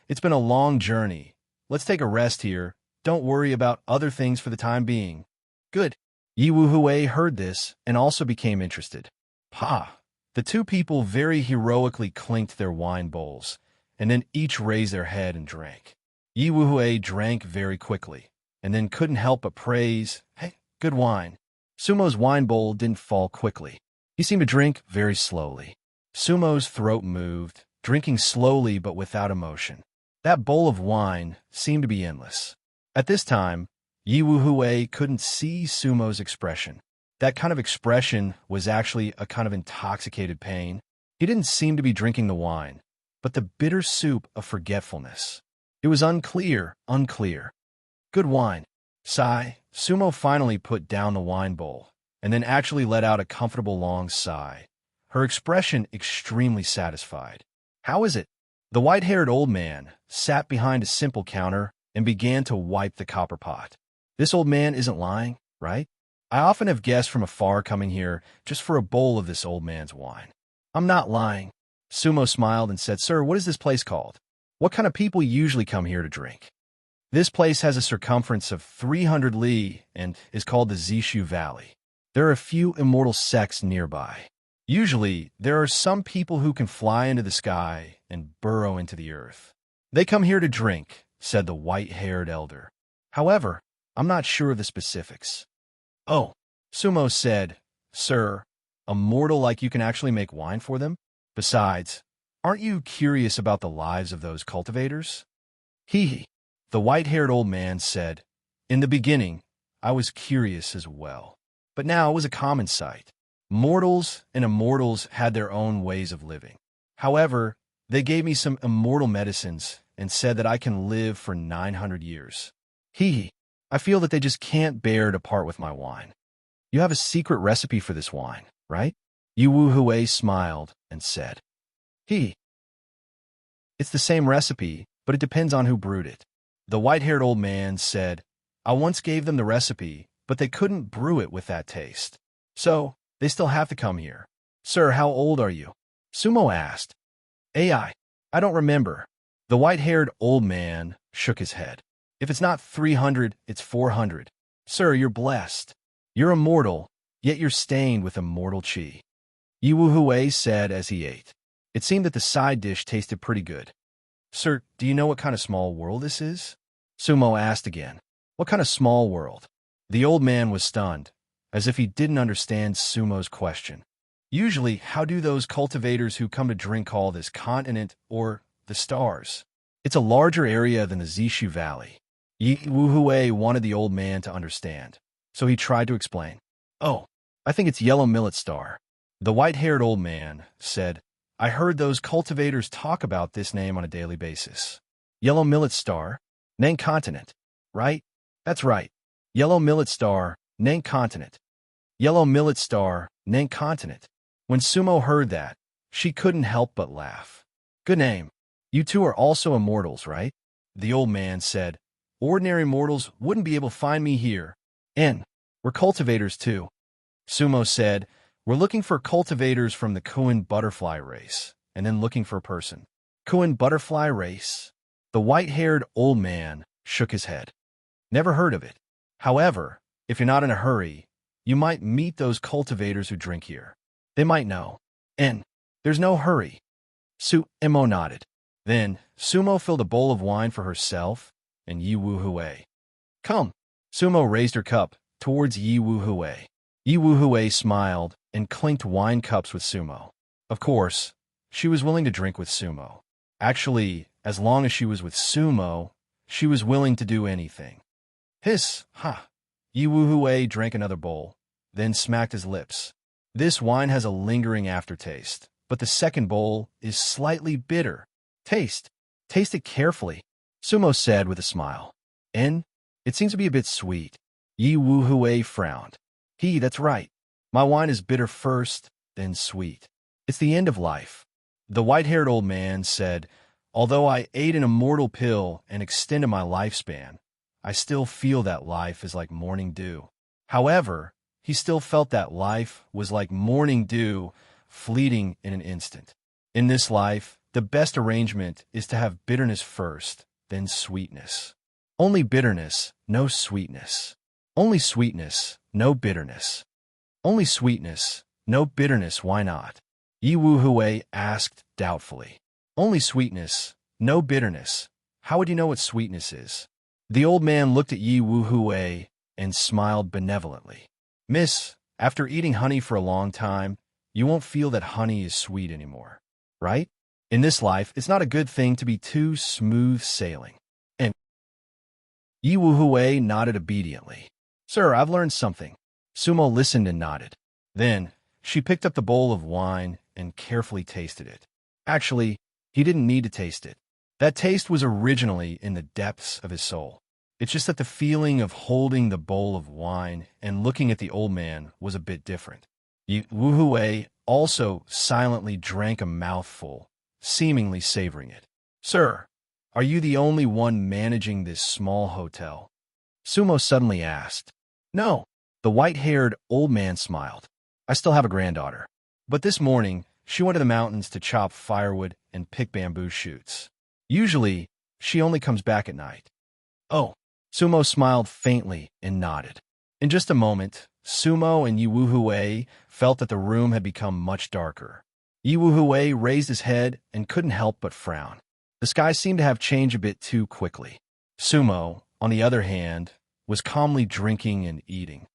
It's been a long journey. Let's take a rest here. Don't worry about other things for the time being. Good. Yi Wuhui heard this and also became interested. Ha! The 2 people very heroically clinked their wine bowls, and then each raised their head and drank. Yi Wuhui drank very quickly, and then couldn't help but praise, Hey, good wine. Sumo's wine bowl didn't fall quickly. He seemed to drink very slowly. Sumo's throat moved, drinking slowly but without emotion. That bowl of wine seemed to be endless. At this time, Yi Wuhui couldn't see Sumo's expression. That kind of expression was actually a kind of intoxicated pain. He didn't seem to be drinking the wine, but the bitter soup of forgetfulness. It was unclear. Good wine. Sigh. Sumo finally put down the wine bowl, and then actually let out a comfortable long sigh, her expression extremely satisfied. How is it? The white-haired old man sat behind a simple counter and began to wipe the copper pot. This old man isn't lying, right? I often have guests from afar coming here just for a bowl of this old man's wine. I'm not lying. Sumo smiled and said, Sir, what is this place called? What kind of people usually come here to drink? This place has a circumference of 300 li and is called the Zishu Valley. There are a few immortal sects nearby. Usually, there are some people who can fly into the sky and burrow into the earth. They come here to drink, said the white-haired elder. However, I'm not sure of the specifics. Oh, Sumo said, Sir, a mortal like you can actually make wine for them? Besides, aren't you curious about the lives of those cultivators? Hee. The white-haired old man said, In the beginning, I was curious as well. But now it was a common sight. Mortals and immortals had their own ways of living. However, they gave me some immortal medicines and said that I can live for 900 years. Hee. I feel that they just can't bear to part with my wine. You have a secret recipe for this wine, right? Yu Hui smiled and said, It's the same recipe, but it depends on who brewed it. The white-haired old man said, I once gave them the recipe, but they couldn't brew it with that taste. So, they still have to come here. Sir, how old are you? Sumo asked. I don't remember. The white-haired old man shook his head. If it's not 300, it's 400. Sir, you're blessed. You're immortal, yet you're stained with immortal chi. Yu Hui said as he ate. It seemed that the side dish tasted pretty good. Sir, do you know what kind of small world this is? Sumo asked again. What kind of small world? The old man was stunned, as if he didn't understand Sumo's question. Usually, how do those cultivators who come to drink call this continent or the stars? It's a larger area than the Zishu Valley. Yu Hui wanted the old man to understand, so he tried to explain. Oh, I think it's Yellow Millet Star. The white-haired old man said, I heard those cultivators talk about this name on a daily basis. Yellow Millet Star, Nang Continent, right? That's right. Yellow Millet Star, Nang Continent. Yellow Millet Star, Nang Continent. When Sumo heard that, she couldn't help but laugh. Good name. You two are also immortals, right? The old man said, Ordinary mortals wouldn't be able to find me here. And we're cultivators too. Sumo said, We're looking for cultivators from the Kuan butterfly race, and then looking for a person. Kuan butterfly race? The white-haired old man shook his head. Never heard of it. However, if you're not in a hurry, you might meet those cultivators who drink here. They might know. And there's no hurry. Sumo nodded. Then, Sumo filled a bowl of wine for herself and Yu Hui. Come. Sumo raised her cup towards Yu Hui. Yu Hui smiled and clinked wine cups with Sumo. Of course, she was willing to drink with Sumo. Actually, as long as she was with Sumo, she was willing to do anything. Yu Hui drank another bowl, then smacked his lips. This wine has a lingering aftertaste, but the second bowl is slightly bitter. Taste it carefully, Sumo said with a smile. And it seems to be a bit sweet. Yu Hui frowned. That's right. My wine is bitter first, then sweet. It's the end of life. The white-haired old man said, Although I ate an immortal pill and extended my lifespan, I still feel that life is like morning dew. However, he still felt that life was like morning dew, fleeting in an instant. In this life, the best arrangement is to have bitterness first, then sweetness. Only bitterness, no sweetness. Only sweetness, no bitterness. Only sweetness, no bitterness, why not? Yu Hui asked doubtfully. Only sweetness, no bitterness. How would you know what sweetness is? The old man looked at Yu Hui and smiled benevolently. Miss, after eating honey for a long time, you won't feel that honey is sweet anymore, right? In this life, it's not a good thing to be too smooth sailing. And Yu Hui nodded obediently. Sir, I've learned something. Sumo listened and nodded. Then, she picked up the bowl of wine and carefully tasted it. Actually, He didn't need to taste it. That taste was originally in the depths of his soul. It's just that the feeling of holding the bowl of wine and looking at the old man was a bit different. Wu Huwei also silently drank a mouthful, seemingly savoring it. "Sir, are you the only one managing this small hotel?" Sumo suddenly asked. "No." The white-haired old man smiled. "I still have a granddaughter. But this morning, she went to the mountains to chop firewood and pick bamboo shoots. Usually, she only comes back at night." "Oh." Sumo smiled faintly and nodded. In just a moment, Sumo and Yi Wuhui felt that the room had become much darker. Yi Wuhui raised his head and couldn't help but frown. The sky seemed to have changed a bit too quickly. Sumo, on the other hand, was calmly drinking and eating.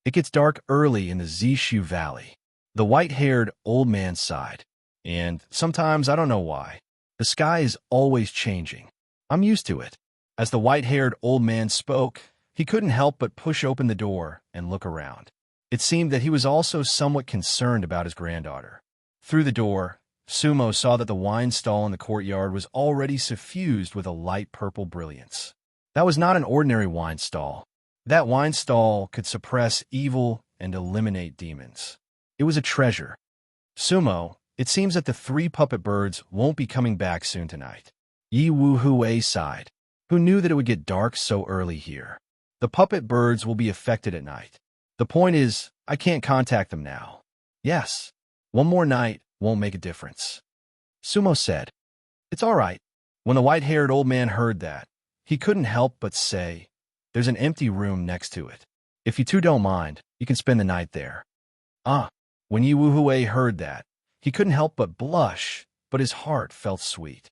"It gets dark early in the Zishu Valley." The white-haired old man sighed. "And sometimes I don't know why. The sky is always changing. I'm used to it." As the white-haired old man spoke, he couldn't help but push open the door and look around. It seemed that he was also somewhat concerned about his granddaughter. Through the door, Sumo saw that the wine stall in the courtyard was already suffused with a light purple brilliance. That was not an ordinary wine stall. That wine stall could suppress evil and eliminate demons. It was a treasure. "Sumo, it seems that the 3 puppet birds won't be coming back soon tonight." Yi Wuhui sighed. Who knew that it would get dark so early here? "The puppet birds will be affected at night. The point is, I can't contact them now." "Yes, one more night won't make a difference," Sumo said. "It's all right." When the white-haired old man heard that, he couldn't help but say, "There's an empty room next to it. If you two don't mind, you can spend the night there." Ah, when Yi Wuhui heard that, he couldn't help but blush, but his heart felt sweet.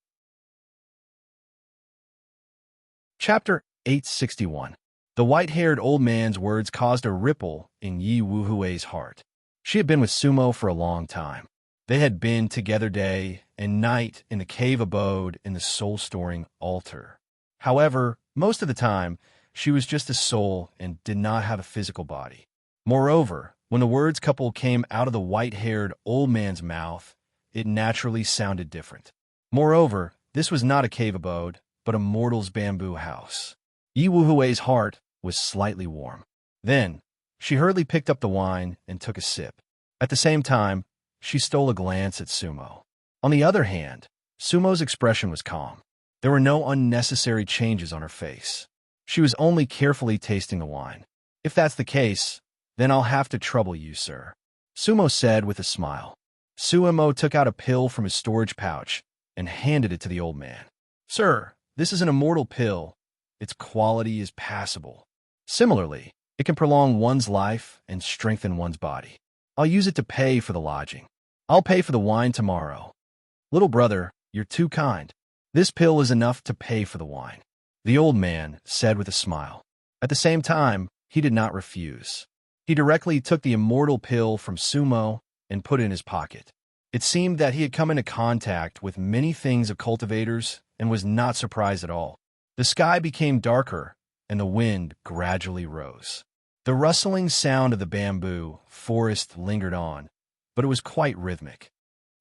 Chapter 861. The white-haired old man's words caused a ripple in Yi Wuhui's heart. She had been with Sumo for a long time. They had been together day and night in the cave abode in the soul-storing altar. However, most of the time, she was just a soul and did not have a physical body. Moreover, when the words couple came out of the white-haired old man's mouth, it naturally sounded different. Moreover, this was not a cave abode, but a mortal's bamboo house. Yi Wuhui's heart was slightly warm. Then, she hurriedly picked up the wine and took a sip. At the same time, she stole a glance at Sumo. On the other hand, Sumo's expression was calm. There were no unnecessary changes on her face. She was only carefully tasting the wine. "If that's the case, then I'll have to trouble you, sir," Sumo said with a smile. Sumo took out a pill from his storage pouch and handed it to the old man. "Sir, this is an immortal pill. Its quality is passable. Similarly, it can prolong one's life and strengthen one's body. I'll use it to pay for the lodging. I'll pay for the wine tomorrow." "Little brother, you're too kind. This pill is enough to pay for the wine," the old man said with a smile. At the same time, he did not refuse. He directly took the immortal pill from Sumo and put it in his pocket. It seemed that he had come into contact with many things of cultivators and was not surprised at all. The sky became darker, and the wind gradually rose. The rustling sound of the bamboo forest lingered on, but it was quite rhythmic.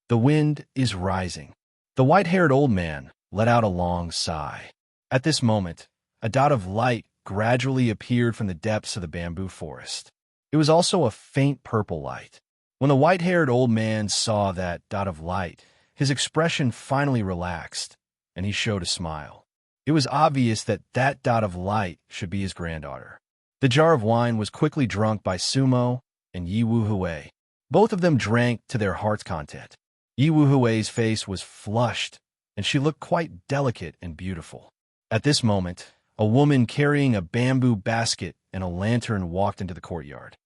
"The wind is rising." The white-haired old man let out a long sigh. At this moment, a dot of light gradually appeared from the depths of the bamboo forest. It was also a faint purple light. When the white-haired old man saw that dot of light, his expression finally relaxed, and he showed a smile. It was obvious that that dot of light should be his granddaughter. The jar of wine was quickly drunk by Sumo and Yi Wuhui. Both of them drank to their heart's content. Yi Wuhui's face was flushed, and she looked quite delicate and beautiful. At this moment, a woman carrying a bamboo basket and a lantern walked into the courtyard.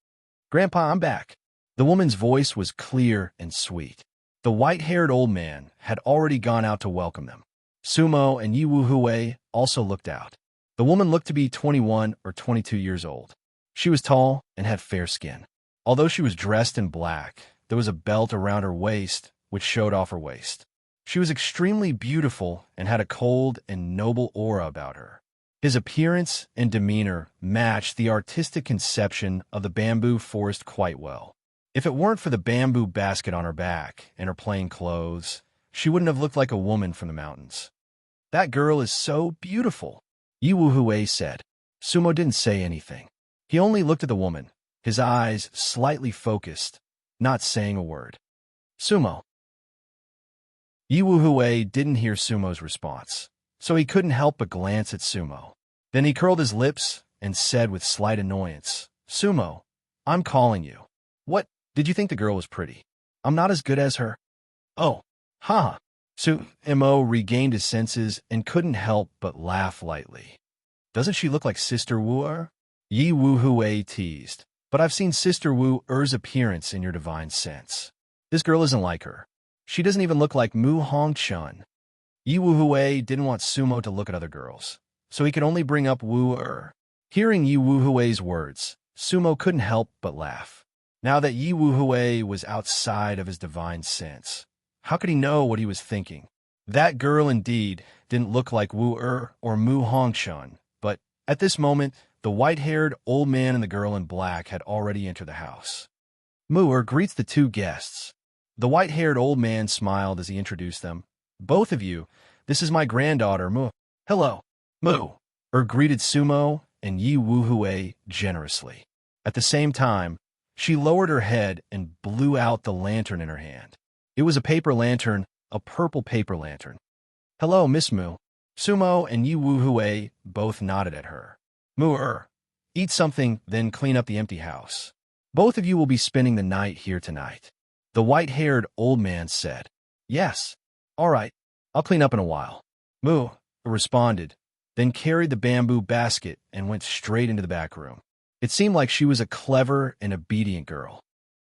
"Grandpa, I'm back." The woman's voice was clear and sweet. The white-haired old man had already gone out to welcome them. Sumo and Yi Wuhui also looked out. The woman looked to be 21 or 22 years old. She was tall and had fair skin. Although she was dressed in black, there was a belt around her waist which showed off her waist. She was extremely beautiful and had a cold and noble aura about her. His appearance and demeanor matched the artistic conception of the bamboo forest quite well. If it weren't for the bamboo basket on her back and her plain clothes, she wouldn't have looked like a woman from the mountains. That girl is so beautiful, Yi Wuhui said. Sumo didn't say anything. He only looked at the woman, his eyes slightly focused, not saying a word. Sumo. Yi Wuhui didn't hear Sumo's response, so he couldn't help but glance at Sumo. Then he curled his lips and said with slight annoyance, Sumo, I'm calling you. What, did you think the girl was pretty? I'm not as good as her. Oh, ha. Sumo regained his senses and couldn't help but laugh lightly. Doesn't she look like Sister Wu-er? Yi Wuhui teased. But I've seen Sister Wu-er's appearance in your divine sense. This girl isn't like her. She doesn't even look like Mu Hongchun. Yi Wuhui didn't want Sumo to look at other girls, so he could only bring up Wu-er. Hearing Yi Wuhui's words, Sumo couldn't help but laugh. Now that Yi Wuhui was outside of his divine sense, how could he know what he was thinking? That girl indeed didn't look like Wu-er or Mu Hongchun, but at this moment, the white-haired old man and the girl in black had already entered the house. Mu-er greets the two guests. The white-haired old man smiled as he introduced them. Both of you, this is my granddaughter, Mu. Hello, Mu-er greeted Sumo and Yi Wuhui generously. At the same time, she lowered her head and blew out the lantern in her hand. It was a paper lantern, a purple paper lantern. Hello, Miss Mu. Sumo and Yi Wuhui both nodded at her. Mu-er, eat something, then clean up the empty house. Both of you will be spending the night here tonight. The white-haired old man said. Yes. All right, I'll clean up in a while. Mu responded, then carried the bamboo basket and went straight into the back room. It seemed like she was a clever and obedient girl.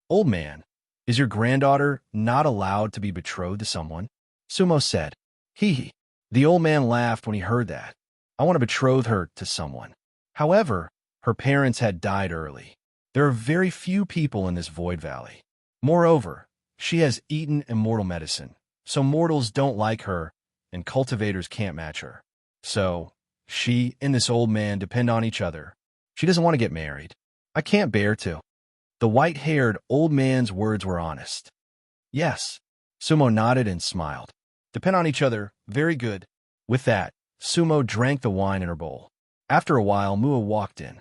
Old man, is your granddaughter not allowed to be betrothed to someone? Sumo said. Hee. The old man laughed when he heard that. I want to betroth her to someone. However, her parents had died early. There are very few people in this void valley. Moreover, she has eaten immortal medicine, so mortals don't like her, and cultivators can't match her. So, she and this old man depend on each other. She doesn't want to get married. I can't bear to. The white-haired old man's words were honest. Yes. Sumo nodded and smiled. Depend on each other. Very good. With that, Sumo drank the wine in her bowl. After a while, Mua walked in.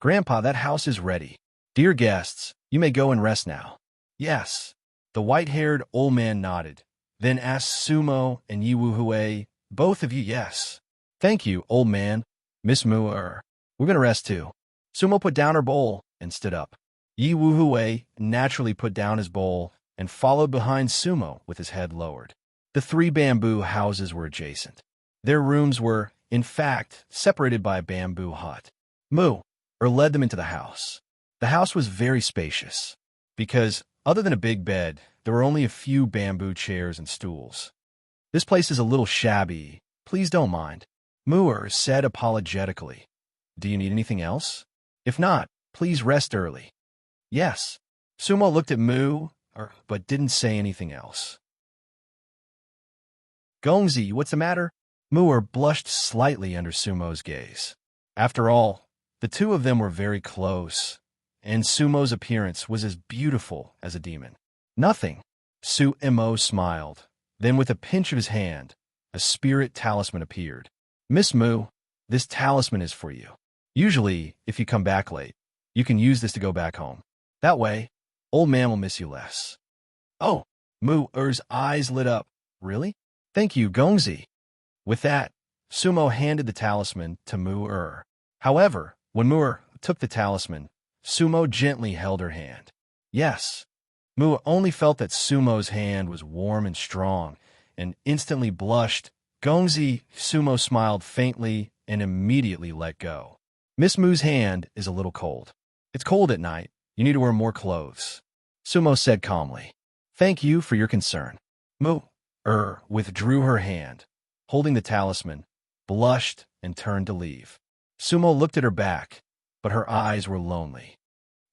Grandpa, that house is ready. Dear guests, you may go and rest now. Yes. The white-haired old man nodded, then asked Sumo and Yi Wuhui, both of you, yes. Thank you, old man. Miss Mu-er. We're going to rest too. Sumo put down her bowl and stood up. Yi Wuhui naturally put down his bowl and followed behind Sumo with his head lowered. The three bamboo houses were adjacent. Their rooms were, in fact, separated by a bamboo hut. Mu-er led them into the house. The house was very spacious, because, other than a big bed, there were only a few bamboo chairs and stools. This place is a little shabby. Please don't mind. Mu-er said apologetically. Do you need anything else? If not, please rest early. Yes. Sumo looked at Mu-er, but didn't say anything else. Gongzi, what's the matter? Mu-er blushed slightly under Sumo's gaze. After all, the two of them were very close, and Sumo's appearance was as beautiful as a demon. Nothing. Sumo smiled. Then with a pinch of his hand, a spirit talisman appeared. Miss Mu, this talisman is for you. Usually, if you come back late, you can use this to go back home. That way, old man will miss you less. Oh, Mu-er's eyes lit up. Really? Thank you, Gongzi. With that, Sumo handed the talisman to Mu-er. However, when Mu-er took the talisman, Sumo gently held her hand. Yes. Mu only felt that Sumo's hand was warm and strong, and instantly blushed. Gongzi, Sumo smiled faintly and immediately let go. Miss Mu's hand is a little cold. It's cold at night. You need to wear more clothes. Sumo said calmly. Thank you for your concern. Mu-er withdrew her hand, holding the talisman, blushed, and turned to leave. Sumo looked at her back, but her eyes were lonely.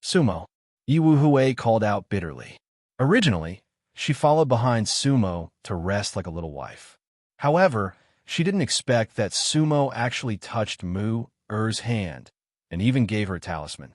Sumo, Yi Wuhui called out bitterly. Originally, she followed behind Sumo to rest like a little wife. However, she didn't expect that Sumo actually touched Mu-er's hand and even gave her a talisman.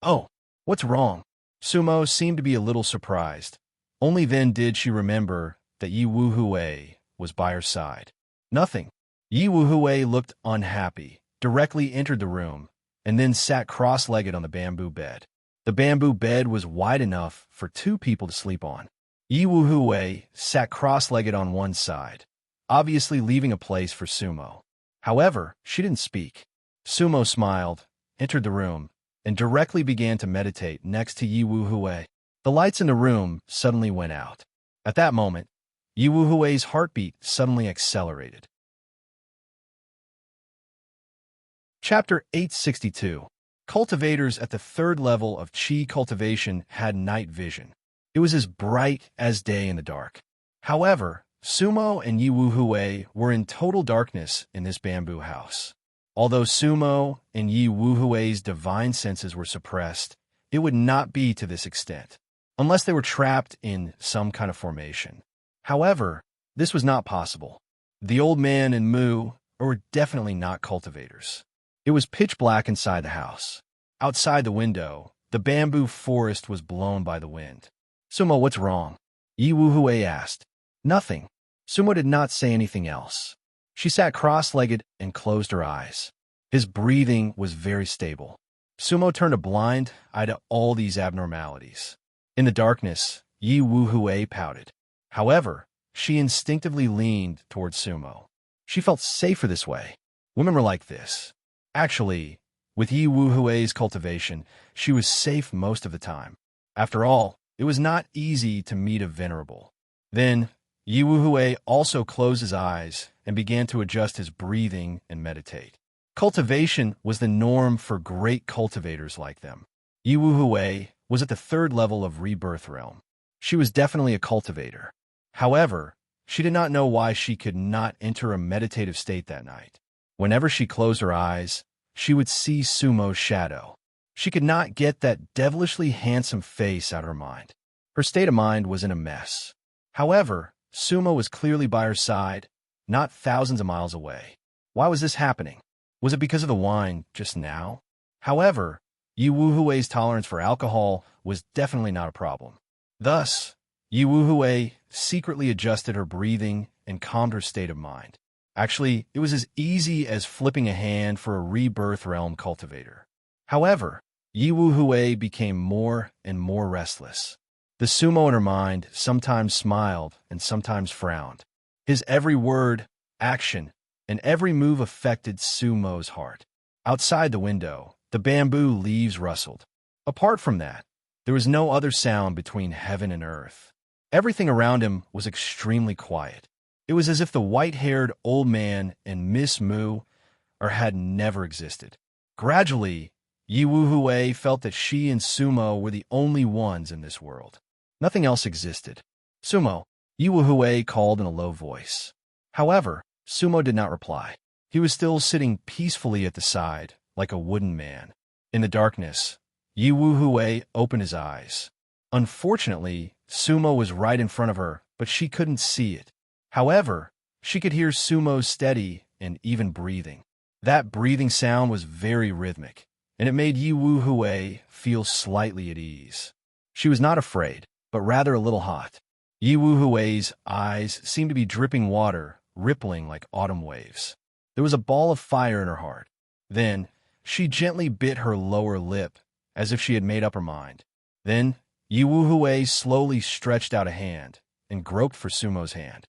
Oh, what's wrong? Sumo seemed to be a little surprised. Only then did she remember that Yi Wuhui was by her side. Nothing. Yi Wuhui looked unhappy, directly entered the room, and then sat cross-legged on the bamboo bed. The bamboo bed was wide enough for 2 people to sleep on. Yi Wuhui sat cross-legged on one side, obviously leaving a place for Sumo. However, she didn't speak. Sumo smiled, entered the room, and directly began to meditate next to Yi Wuhui. The lights in the room suddenly went out. At that moment, Yi Wuhui's heartbeat suddenly accelerated. Chapter 862. Cultivators at the 3rd level of Qi cultivation had night vision. It was as bright as day in the dark. However, Sumo and Yi Wuhui were in total darkness in this bamboo house. Although Sumo and Yi Wuhui's divine senses were suppressed, it would not be to this extent, unless they were trapped in some kind of formation. However, this was not possible. The old man and Mu were definitely not cultivators. It was pitch black inside the house. Outside the window, the bamboo forest was blown by the wind. Sumo, what's wrong? Yi Wuhui asked. Nothing. Sumo did not say anything else. She sat cross-legged and closed her eyes. His breathing was very stable. Sumo turned a blind eye to all these abnormalities. In the darkness, Yi Wuhui pouted. However, she instinctively leaned towards Sumo. She felt safer this way. Women were like this. Actually, with Yi Wuhui's cultivation, she was safe most of the time. After all, it was not easy to meet a venerable. Then, Yi Wuhui also closed his eyes and began to adjust his breathing and meditate. Cultivation was the norm for great cultivators like them. Yi Wuhui was at the 3rd level of rebirth realm. She was definitely a cultivator. However, she did not know why she could not enter a meditative state that night. Whenever she closed her eyes, she would see Sumo's shadow. She could not get that devilishly handsome face out of her mind. Her state of mind was in a mess. However, Sumo was clearly by her side, not thousands of miles away. Why was this happening? Was it because of the wine just now? However, Yi Wuhui's tolerance for alcohol was definitely not a problem. Thus, Yi Wuhui secretly adjusted her breathing and calmed her state of mind. Actually, it was as easy as flipping a hand for a rebirth realm cultivator. However, Yi Wuhui became more and more restless. The Sumo in her mind sometimes smiled and sometimes frowned. His every word, action, and every move affected Sumo's heart. Outside the window, the bamboo leaves rustled. Apart from that, there was no other sound between heaven and earth. Everything around him was extremely quiet. It was as if the white-haired old man and Miss Mu had never existed. Gradually, Yi Wuhui felt that she and Sumo were the only ones in this world. Nothing else existed. Sumo, Yi Wuhui called in a low voice. However, Sumo did not reply. He was still sitting peacefully at the side, like a wooden man. In the darkness, Yi Wuhui opened his eyes. Unfortunately, Sumo was right in front of her, but she couldn't see it. However, she could hear Sumo's steady and even breathing. That breathing sound was very rhythmic, and it made Yi Wuhui feel slightly at ease. She was not afraid, but rather a little hot. Yi Wuhui's eyes seemed to be dripping water, rippling like autumn waves. There was a ball of fire in her heart. Then, she gently bit her lower lip, as if she had made up her mind. Then, Yi Wuhui slowly stretched out a hand and groped for Sumo's hand.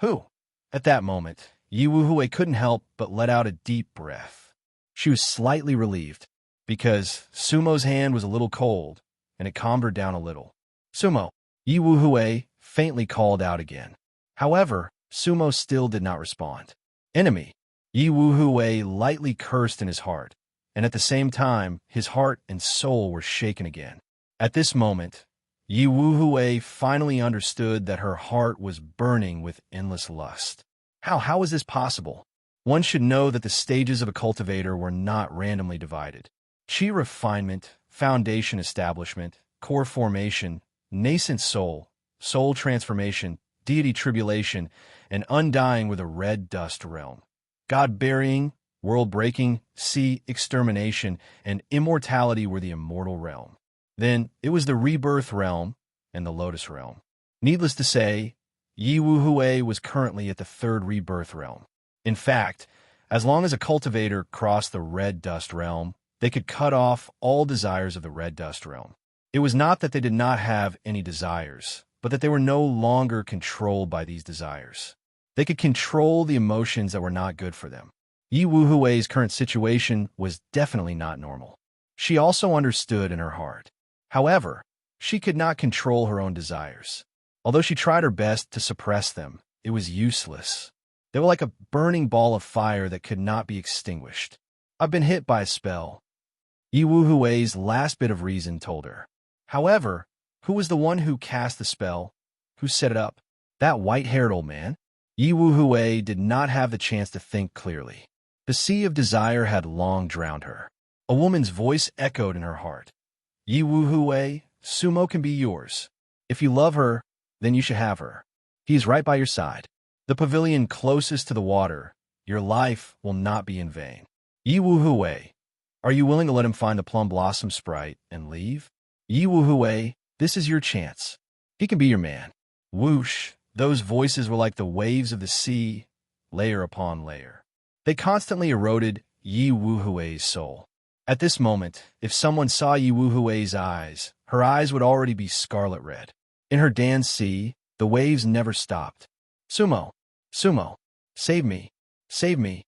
Who? At that moment, Yi Wuhui couldn't help but let out a deep breath. She was slightly relieved, because Sumo's hand was a little cold, and it calmed her down a little. Sumo, Yi Wuhui faintly called out again. However, Sumo still did not respond. Enemy, Yi Wuhui lightly cursed in his heart, and at the same time, his heart and soul were shaken again. At this moment, Yi Wuhui finally understood that her heart was burning with endless lust. How is this possible? One should know that the stages of a cultivator were not randomly divided. Qi refinement, foundation establishment, core formation, nascent soul, soul transformation, deity tribulation, and undying were the red dust realm. God burying, world breaking, sea extermination, and immortality were the immortal realm. Then it was the rebirth realm and the lotus realm. Needless to say, Yi Wuhui was currently at the third rebirth realm. In fact, as long as a cultivator crossed the red dust realm, they could cut off all desires of the red dust realm. It was not that they did not have any desires, but that they were no longer controlled by these desires. They could control the emotions that were not good for them. Yi Wuhui's current situation was definitely not normal. She also understood in her heart. However, she could not control her own desires. Although she tried her best to suppress them, it was useless. They were like a burning ball of fire that could not be extinguished. I've been hit by a spell, Yi Wuhui's last bit of reason told her. However, who was the one who cast the spell? Who set it up? That white-haired old man? Yi Wuhui did not have the chance to think clearly. The sea of desire had long drowned her. A woman's voice echoed in her heart. Yi Wuhui, Sumo can be yours. If you love her, then you should have her. He is right by your side. The pavilion closest to the water. Your life will not be in vain. Yi Wuhui, are you willing to let him find the plum blossom sprite and leave? Yi Wuhui, this is your chance. He can be your man. Whoosh, those voices were like the waves of the sea, layer upon layer. They constantly eroded Yi Wuhui's soul. At this moment, if someone saw Yi Wuhui's eyes, her eyes would already be scarlet red. In her dance sea, the waves never stopped. Sumo, Sumo, save me, save me.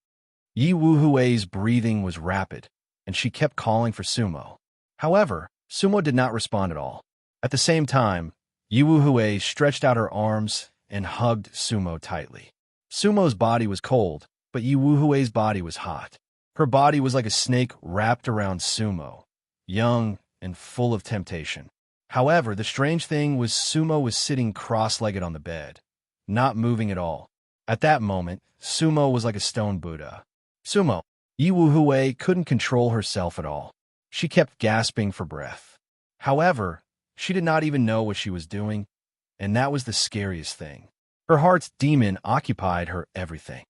Yi Wuhui's breathing was rapid, and she kept calling for Sumo. However, Sumo did not respond at all. At the same time, Yi Wuhui stretched out her arms and hugged Sumo tightly. Sumo's body was cold, but Yi Wuhui's body was hot. Her body was like a snake wrapped around Sumo, young and full of temptation. However, the strange thing was Sumo was sitting cross-legged on the bed, not moving at all. At that moment, Sumo was like a stone Buddha. Sumo, Yi Wuhui couldn't control herself at all. She kept gasping for breath. However, she did not even know what she was doing, and that was the scariest thing. Her heart's demon occupied her everything.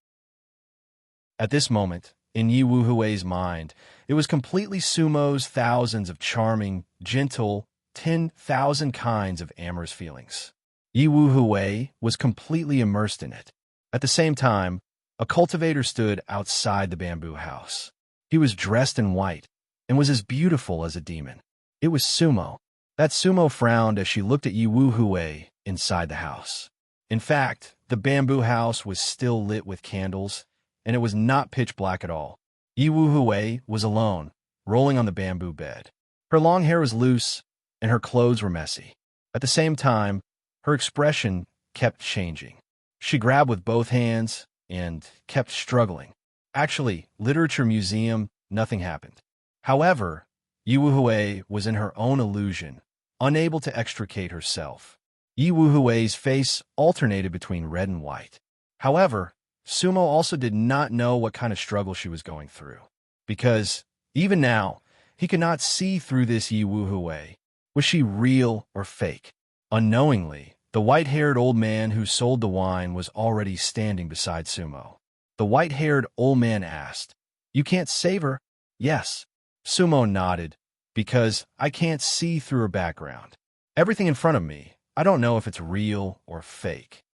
At this moment, in Yi Wuhui's mind, it was completely Sumo's thousands of charming, gentle, 10,000 kinds of amorous feelings. Yi Wuhui was completely immersed in it. At the same time, a cultivator stood outside the bamboo house. He was dressed in white and was as beautiful as a demon. It was Sumo. That Sumo frowned as she looked at Yi Wuhui inside the house. In fact, the bamboo house was still lit with candles, and it was not pitch black at all. Yi Wuhui was alone, rolling on the bamboo bed. Her long hair was loose, and her clothes were messy. At the same time, her expression kept changing. She grabbed with both hands and kept struggling. Actually, Literature Museum, nothing happened. However, Yi Wuhui was in her own illusion, unable to extricate herself. Yi Wuhui's face alternated between red and white. However, Sumo also did not know what kind of struggle she was going through, because, even now, he could not see through this Yi Wuhui. Was she real or fake? Unknowingly, the white-haired old man who sold the wine was already standing beside Sumo. The white-haired old man asked, "You can't save her?" "Yes." Sumo nodded, "Because I can't see through her background. Everything in front of me, I don't know if it's real or fake."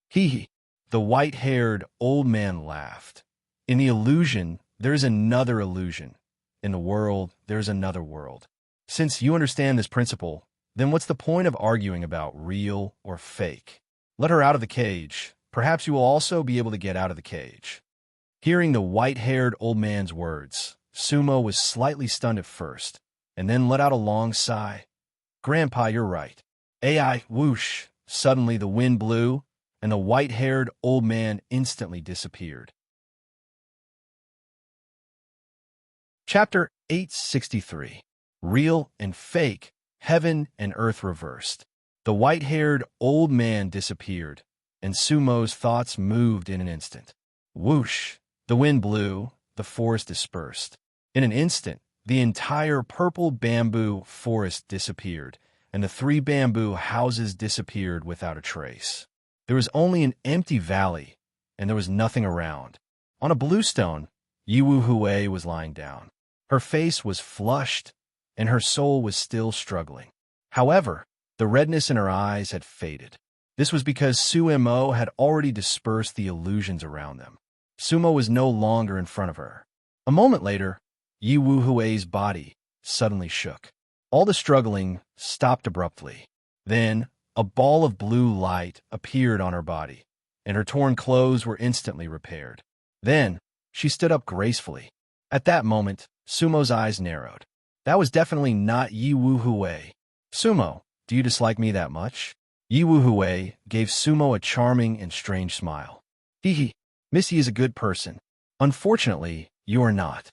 Hee. The white-haired old man laughed. In the illusion, there is another illusion. In the world, there is another world. Since you understand this principle, then what's the point of arguing about real or fake? Let her out of the cage. Perhaps you will also be able to get out of the cage. Hearing the white-haired old man's words, Sumo was slightly stunned at first, and then let out a long sigh. "Grandpa, you're right." AI, whoosh. Suddenly the wind blew, and the white-haired old man instantly disappeared. Chapter 863. Real and Fake, Heaven and Earth Reversed. The white-haired old man disappeared, and Sumo's thoughts moved in an instant. Whoosh! The wind blew, the forest dispersed. In an instant, the entire purple bamboo forest disappeared, and the 3 bamboo houses disappeared without a trace. There was only an empty valley, and there was nothing around. On a bluestone, Yi Wuhui was lying down. Her face was flushed, and her soul was still struggling. However, the redness in her eyes had faded. This was because Sumo had already dispersed the illusions around them. Sumo was no longer in front of her. A moment later, Yi Wuhui's body suddenly shook. All the struggling stopped abruptly. Then, a ball of blue light appeared on her body, and her torn clothes were instantly repaired. Then, she stood up gracefully. At that moment, Sumo's eyes narrowed. That was definitely not Yi Wuhui. Sumo, do you dislike me that much? Yi Wuhui gave Sumo a charming and strange smile. Hee, Missy is a good person. Unfortunately, you are not.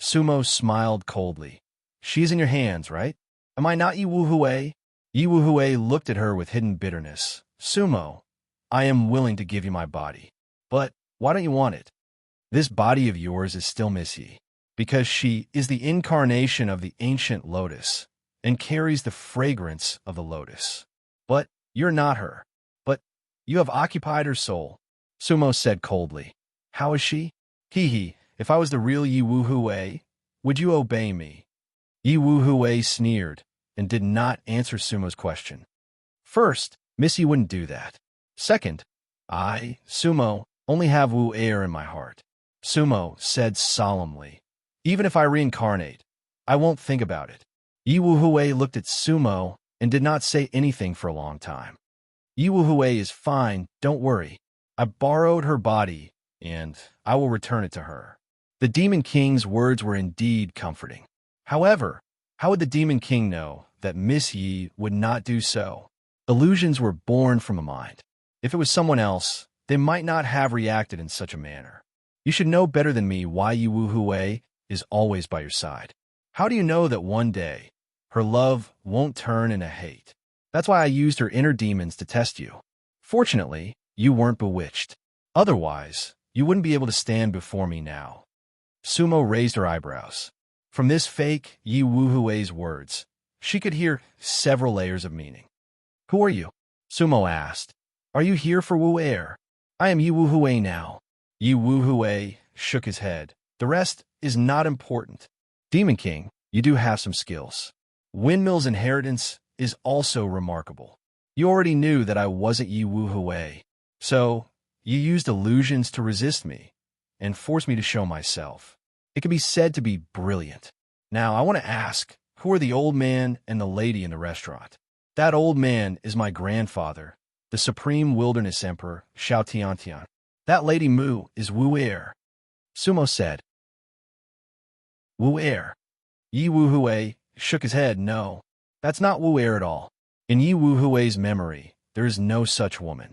Sumo smiled coldly. She is in your hands, right? Am I not Yi Wuhui? Yi Wuhui looked at her with hidden bitterness. Sumo, I am willing to give you my body. But why don't you want it? This body of yours is still Missy, because she is the incarnation of the ancient lotus and carries the fragrance of the lotus. But you're not her. But you have occupied her soul. Sumo said coldly. How is she? Hee, if I was the real Yi Wuhui, would you obey me? Yi Wuhui sneered and did not answer Sumo's question. First, Missy wouldn't do that. Second, I, Sumo, only have Wu air in my heart. Sumo said solemnly. Even if I reincarnate, I won't think about it. Yi Wuhui looked at Sumo and did not say anything for a long time. Yi Wuhui is fine, don't worry. I borrowed her body, and I will return it to her. The Demon King's words were indeed comforting. However, how would the Demon King know that Miss Yi would not do so? Illusions were born from the mind. If it was someone else, they might not have reacted in such a manner. You should know better than me why Yi Wuhui is always by your side. How do you know that one day, her love won't turn into hate? That's why I used her inner demons to test you. Fortunately, you weren't bewitched. Otherwise, you wouldn't be able to stand before me now. Sumo raised her eyebrows. From this fake Yi Wuhui's words, she could hear several layers of meaning. Who are you? Sumo asked. Are you here for Wu Air? I am Yi Wuhui now. Yi Wuhui shook his head. The rest is not important. Demon King, you do have some skills. Windmill's inheritance is also remarkable. You already knew that I wasn't Yi Wuhui, so you used illusions to resist me and force me to show myself. It can be said to be brilliant. Now, I want to ask, who are the old man and the lady in the restaurant? That old man is my grandfather, the Supreme Wilderness Emperor, Xiao Tiantian. That lady Mu is Wu Air. Sumo said. Wu Air. Yi Wuhui shook his head. No, that's not Wu Air at all. In Yi Wuhui's memory, there is no such woman.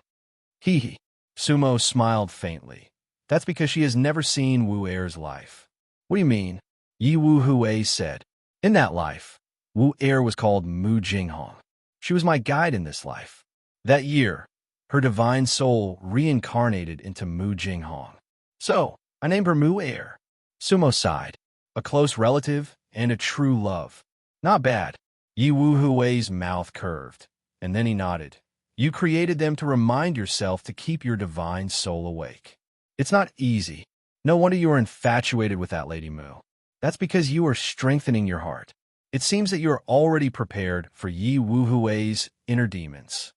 Hee. Sumo smiled faintly. That's because she has never seen Wu Air's life. What do you mean? Yi Wuhui said. In that life, Wu Air was called Mu Jinghong. She was my guide in this life. That year, her divine soul reincarnated into Mu Jinghong. So, I named her Mu Air. Sumo sighed. A close relative and a true love. Not bad. Yi Wuhui's mouth curved, and then he nodded. You created them to remind yourself to keep your divine soul awake. It's not easy. No wonder you are infatuated with that Lady Mu. That's because you are strengthening your heart. It seems that you are already prepared for Yi Wuhui's inner demons.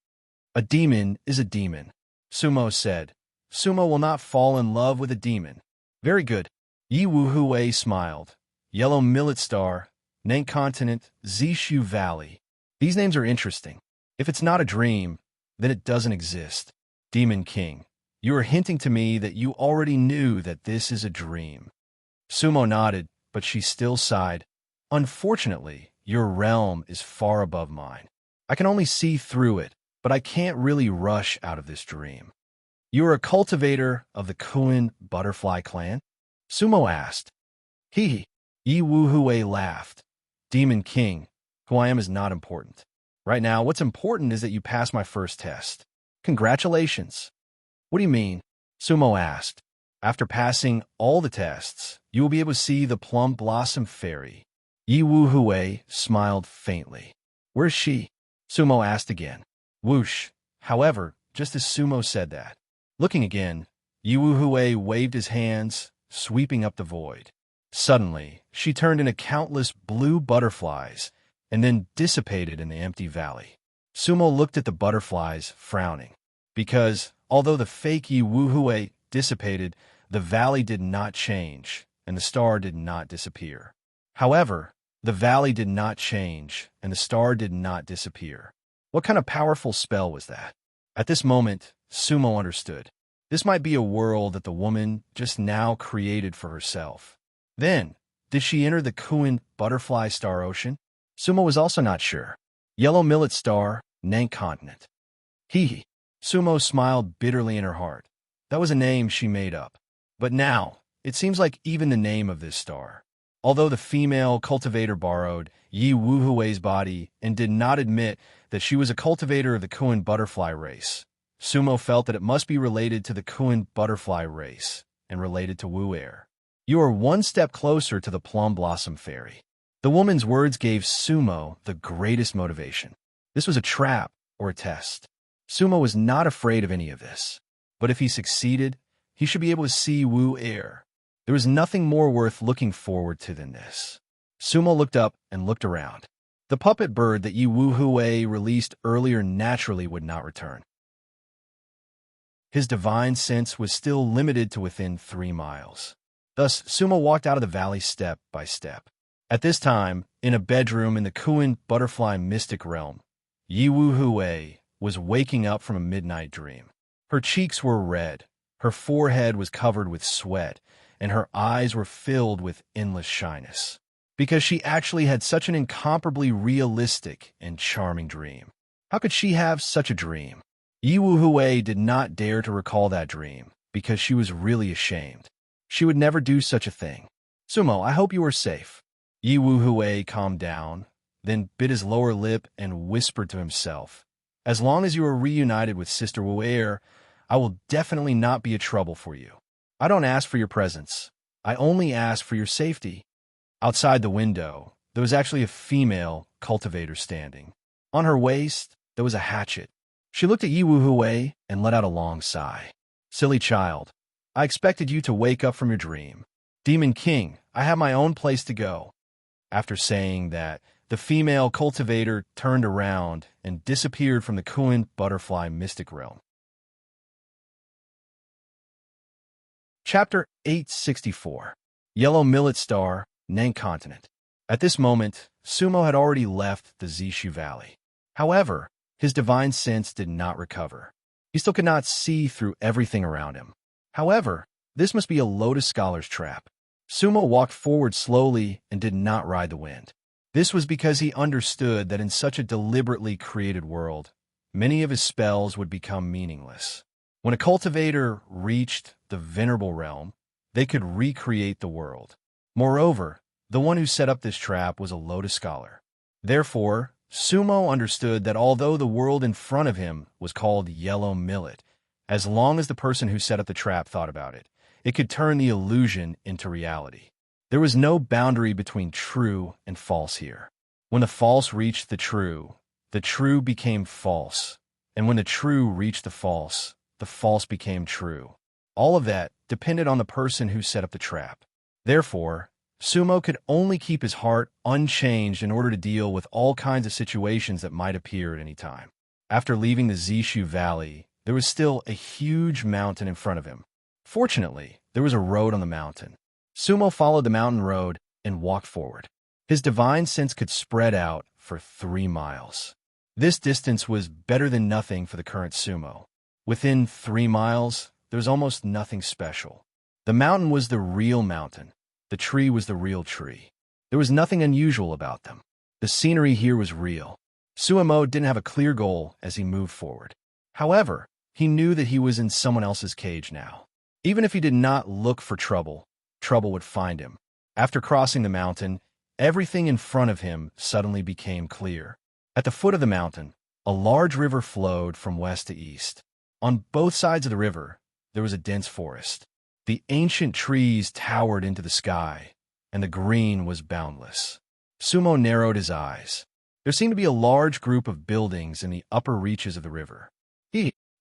A demon is a demon, Sumo said. Sumo will not fall in love with a demon. Very good. Yi Wuhui smiled. Yellow Millet Star, Nank Continent, Zishu Valley. These names are interesting. If it's not a dream, then it doesn't exist. Demon King, you are hinting to me that you already knew that this is a dream. Sumo nodded, but she still sighed. Unfortunately, your realm is far above mine. I can only see through it, but I can't really rush out of this dream. You are a cultivator of the Kuan butterfly clan? Sumo asked. Hee. Yi Wuhui laughed. Demon King, who I am is not important. Right now, what's important is that you passed my first test. Congratulations. What do you mean? Sumo asked. After passing all the tests, you will be able to see the Plum Blossom Fairy. Yi Wuhui smiled faintly. Where's she? Sumo asked again. Whoosh. However, just as Sumo said that, looking again, Yi Wuhui waved his hands, sweeping up the void. Suddenly, she turned into countless blue butterflies and then dissipated in the empty valley. Sumo looked at the butterflies, frowning. Because, although the fake Yiwuhue dissipated, the valley did not change, and the star did not disappear. However, the valley did not change, and the star did not disappear. What kind of powerful spell was that? At this moment, Sumo understood. This might be a world that the woman just now created for herself. Then, did she enter the Kuin butterfly star ocean? Sumo was also not sure. Yellow millet star, enchantment. Hee. Sumo smiled bitterly in her heart. That was a name she made up. But now, it seems like even the name of this star. Although the female cultivator borrowed Yi Wuhui's body and did not admit that she was a cultivator of the Kuin butterfly race, Sumo felt that it must be related to the Kuin butterfly race and related to Wu Air. You are one step closer to the plum blossom fairy. The woman's words gave Sumo the greatest motivation. This was a trap or a test. Sumo was not afraid of any of this. But if he succeeded, he should be able to see Wu Air. There was nothing more worth looking forward to than this. Sumo looked up and looked around. The puppet bird that Yi Wuhue released earlier naturally would not return. His divine sense was still limited to within 3 miles. Thus, Sumo walked out of the valley step by step. At this time, in a bedroom in the Kuin butterfly mystic realm, Yi Wuhue was waking up from a midnight dream. Her cheeks were red, her forehead was covered with sweat, and her eyes were filled with endless shyness. Because she actually had such an incomparably realistic and charming dream. How could she have such a dream? Yi Wuhue did not dare to recall that dream, because she was really ashamed. She would never do such a thing. Sumo, I hope you are safe. Yi Wuhue calmed down, then bit his lower lip and whispered to himself, as long as you are reunited with Sister Wu Air, I will definitely not be a trouble for you. I don't ask for your presence. I only ask for your safety. Outside the window, there was actually a female cultivator standing. On her waist, there was a hatchet. She looked at Yi Wuhue and let out a long sigh. Silly child, I expected you to wake up from your dream. Demon King, I have my own place to go. After saying that, the female cultivator turned around and disappeared from the Kuin butterfly mystic realm. Chapter 864. Yellow Millet Star, Enchantment. At this moment, Sumo had already left the Zishu Valley. However, his divine sense did not recover. He still could not see through everything around him. However, this must be a Lotus Scholar's trap. Sumo walked forward slowly and did not ride the wind. This was because he understood that in such a deliberately created world, many of his spells would become meaningless. When a cultivator reached the venerable realm, they could recreate the world. Moreover, the one who set up this trap was a Lotus Scholar. Therefore, Sumo understood that although the world in front of him was called Yellow Millet, as long as the person who set up the trap thought about it, it could turn the illusion into reality. There was no boundary between true and false here. When the false reached the true became false. And when the true reached the false became true. All of that depended on the person who set up the trap. Therefore, Sumo could only keep his heart unchanged in order to deal with all kinds of situations that might appear at any time. After leaving the Zishu Valley, there was still a huge mountain in front of him. Fortunately, there was a road on the mountain. Sumo followed the mountain road and walked forward. His divine sense could spread out for 3 miles. This distance was better than nothing for the current Sumo. Within 3 miles, there was almost nothing special. The mountain was the real mountain. The tree was the real tree. There was nothing unusual about them. The scenery here was real. Sumo didn't have a clear goal as he moved forward. However, he knew that he was in someone else's cage now. Even if he did not look for trouble, trouble would find him. After crossing the mountain, everything in front of him suddenly became clear. At the foot of the mountain, a large river flowed from west to east. On both sides of the river, there was a dense forest. The ancient trees towered into the sky, and the green was boundless. Sumo narrowed his eyes. There seemed to be a large group of buildings in the upper reaches of the river.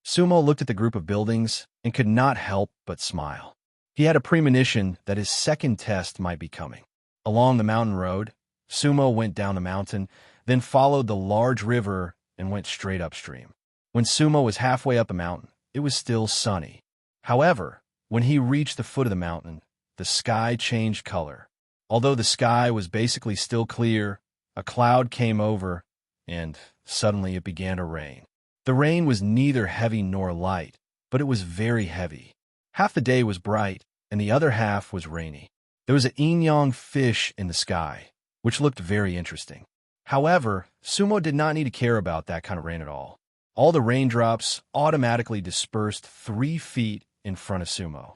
Sumo looked at the group of buildings and could not help but smile. He had a premonition that his second test might be coming. Along the mountain road, Sumo went down the mountain, then followed the large river and went straight upstream. When Sumo was halfway up the mountain, it was still sunny. However, when he reached the foot of the mountain, the sky changed color. Although the sky was basically still clear, a cloud came over, and suddenly it began to rain. The rain was neither heavy nor light, but it was very heavy. Half the day was bright, and the other half was rainy. There was an yin-yang fish in the sky, which looked very interesting. However, Sumo did not need to care about that kind of rain at all. All the raindrops automatically dispersed 3 feet in front of Sumo.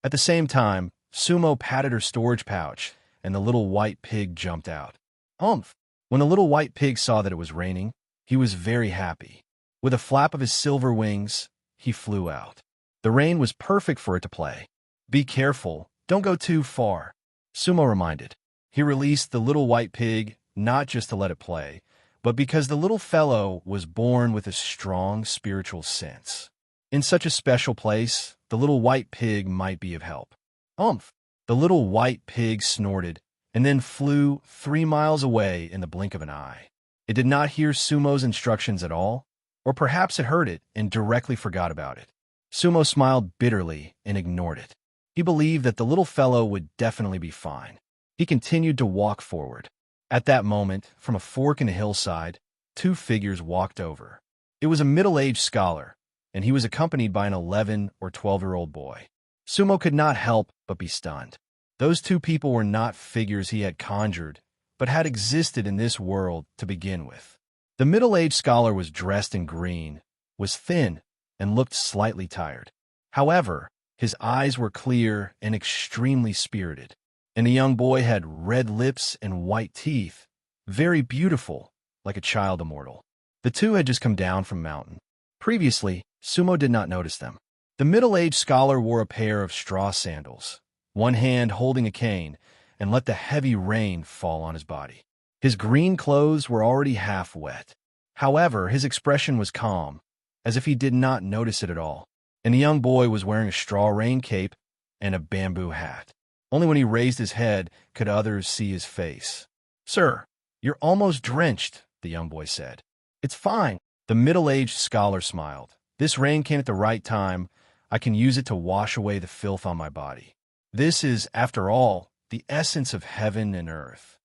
At the same time, Sumo patted her storage pouch, and the little white pig jumped out. Humph! When the little white pig saw that it was raining, he was very happy. With a flap of his silver wings, he flew out. The rain was perfect for it to play. Be careful, don't go too far, Sumo reminded. He released the little white pig, not just to let it play, but because the little fellow was born with a strong spiritual sense. In such a special place, the little white pig might be of help. Humph! The little white pig snorted, and then flew 3 miles away in the blink of an eye. It did not hear Sumo's instructions at all, or perhaps it heard it and directly forgot about it. Sumo smiled bitterly and ignored it. He believed that the little fellow would definitely be fine. He continued to walk forward. At that moment, from a fork in the hillside, 2 figures walked over. It was a middle-aged scholar, and he was accompanied by an 11 or 12-year-old boy. Sumo could not help but be stunned. Those 2 people were not figures he had conjured, but had existed in this world to begin with. The middle-aged scholar was dressed in green, was thin, and looked slightly tired. However, his eyes were clear and extremely spirited, and the young boy had red lips and white teeth, very beautiful, like a child immortal. The 2 had just come down from mountain. Previously, Sumo did not notice them. The middle-aged scholar wore a pair of straw sandals, one hand holding a cane, and let the heavy rain fall on his body. His green clothes were already half wet. However, his expression was calm, as if he did not notice it at all. And the young boy was wearing a straw rain cape and a bamboo hat. Only when he raised his head could others see his face. "Sir, you're almost drenched," the young boy said. "It's fine." The middle-aged scholar smiled. "This rain came at the right time. I can use it to wash away the filth on my body. This is, after all, the essence of heaven and earth."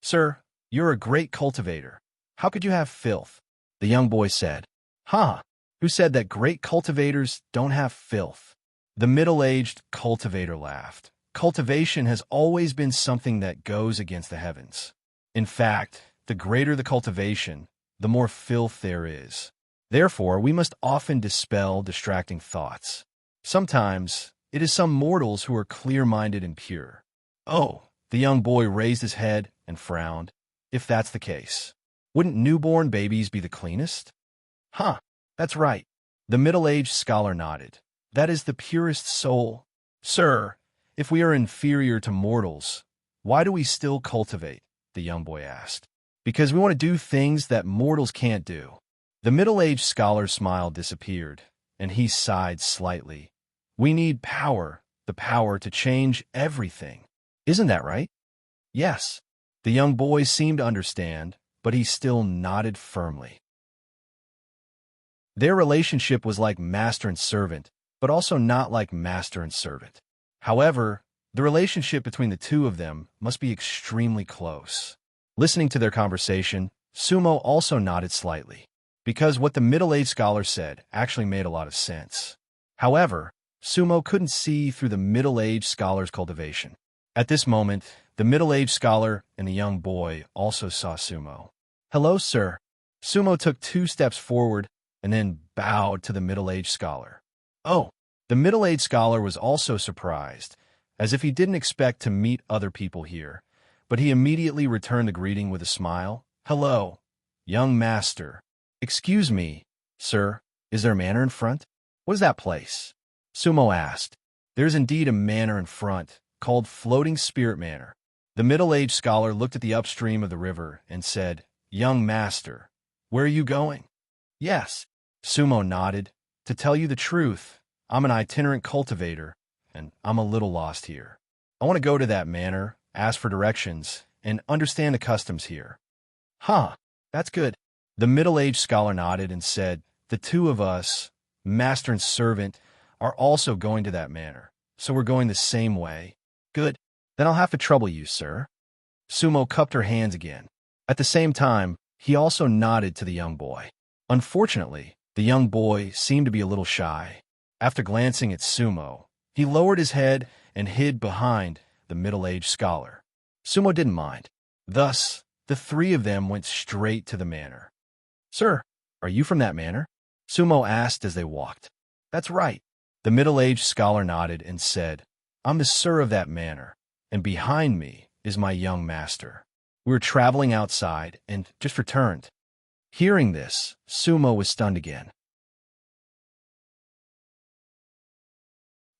"Sir, you're a great cultivator. How could you have filth?" the young boy said. "Huh? Who said that great cultivators don't have filth?" The middle-aged cultivator laughed. "Cultivation has always been something that goes against the heavens. In fact, the greater the cultivation, the more filth there is. Therefore, we must often dispel distracting thoughts. Sometimes, it is some mortals who are clear-minded and pure." "Oh," the young boy raised his head and frowned. "If that's the case, wouldn't newborn babies be the cleanest?" "Huh, that's right." The middle-aged scholar nodded. "That is the purest soul." "Sir, if we are inferior to mortals, why do we still cultivate?" the young boy asked. "Because we want to do things that mortals can't do." The middle-aged scholar's smile disappeared, and he sighed slightly. "We need power, the power to change everything. Isn't that right?" "Yes." The young boy seemed to understand, but he still nodded firmly. Their relationship was like master and servant, but also not like master and servant. However, the relationship between the 2 of them must be extremely close. Listening to their conversation, Sumo also nodded slightly, because what the middle-aged scholar said actually made a lot of sense. However, Sumo couldn't see through the middle-aged scholar's cultivation. At this moment, the middle-aged scholar and the young boy also saw Sumo. "Hello, sir." Sumo took 2 steps forward and then bowed to the middle-aged scholar. "Oh." The middle-aged scholar was also surprised, as if he didn't expect to meet other people here, but he immediately returned the greeting with a smile. "Hello, young master." "Excuse me, sir, is there a manor in front?" "What is that place?" Sumo asked. "There's indeed a manor in front, called Floating Spirit Manor." The middle-aged scholar looked at the upstream of the river and said, "Young master, where are you going?" "Yes." Sumo nodded. "To tell you the truth, I'm an itinerant cultivator, and I'm a little lost here. I want to go to that manor, ask for directions, and understand the customs here." "Huh, that's good." The middle-aged scholar nodded and said, "The two of us, master and servant, are also going to that manor, so we're going the same way." "Good. Then I'll have to trouble you, sir." Sumo cupped her hands again. At the same time, he also nodded to the young boy. Unfortunately, the young boy seemed to be a little shy. After glancing at Sumo, he lowered his head and hid behind the middle-aged scholar. Sumo didn't mind. Thus, the three of them went straight to the manor. "Sir, are you from that manor?" Sumo asked as they walked. "That's right." The middle-aged scholar nodded and said, "I'm the sir of that manor, and behind me is my young master. We were traveling outside and just returned." Hearing this, Sumo was stunned again.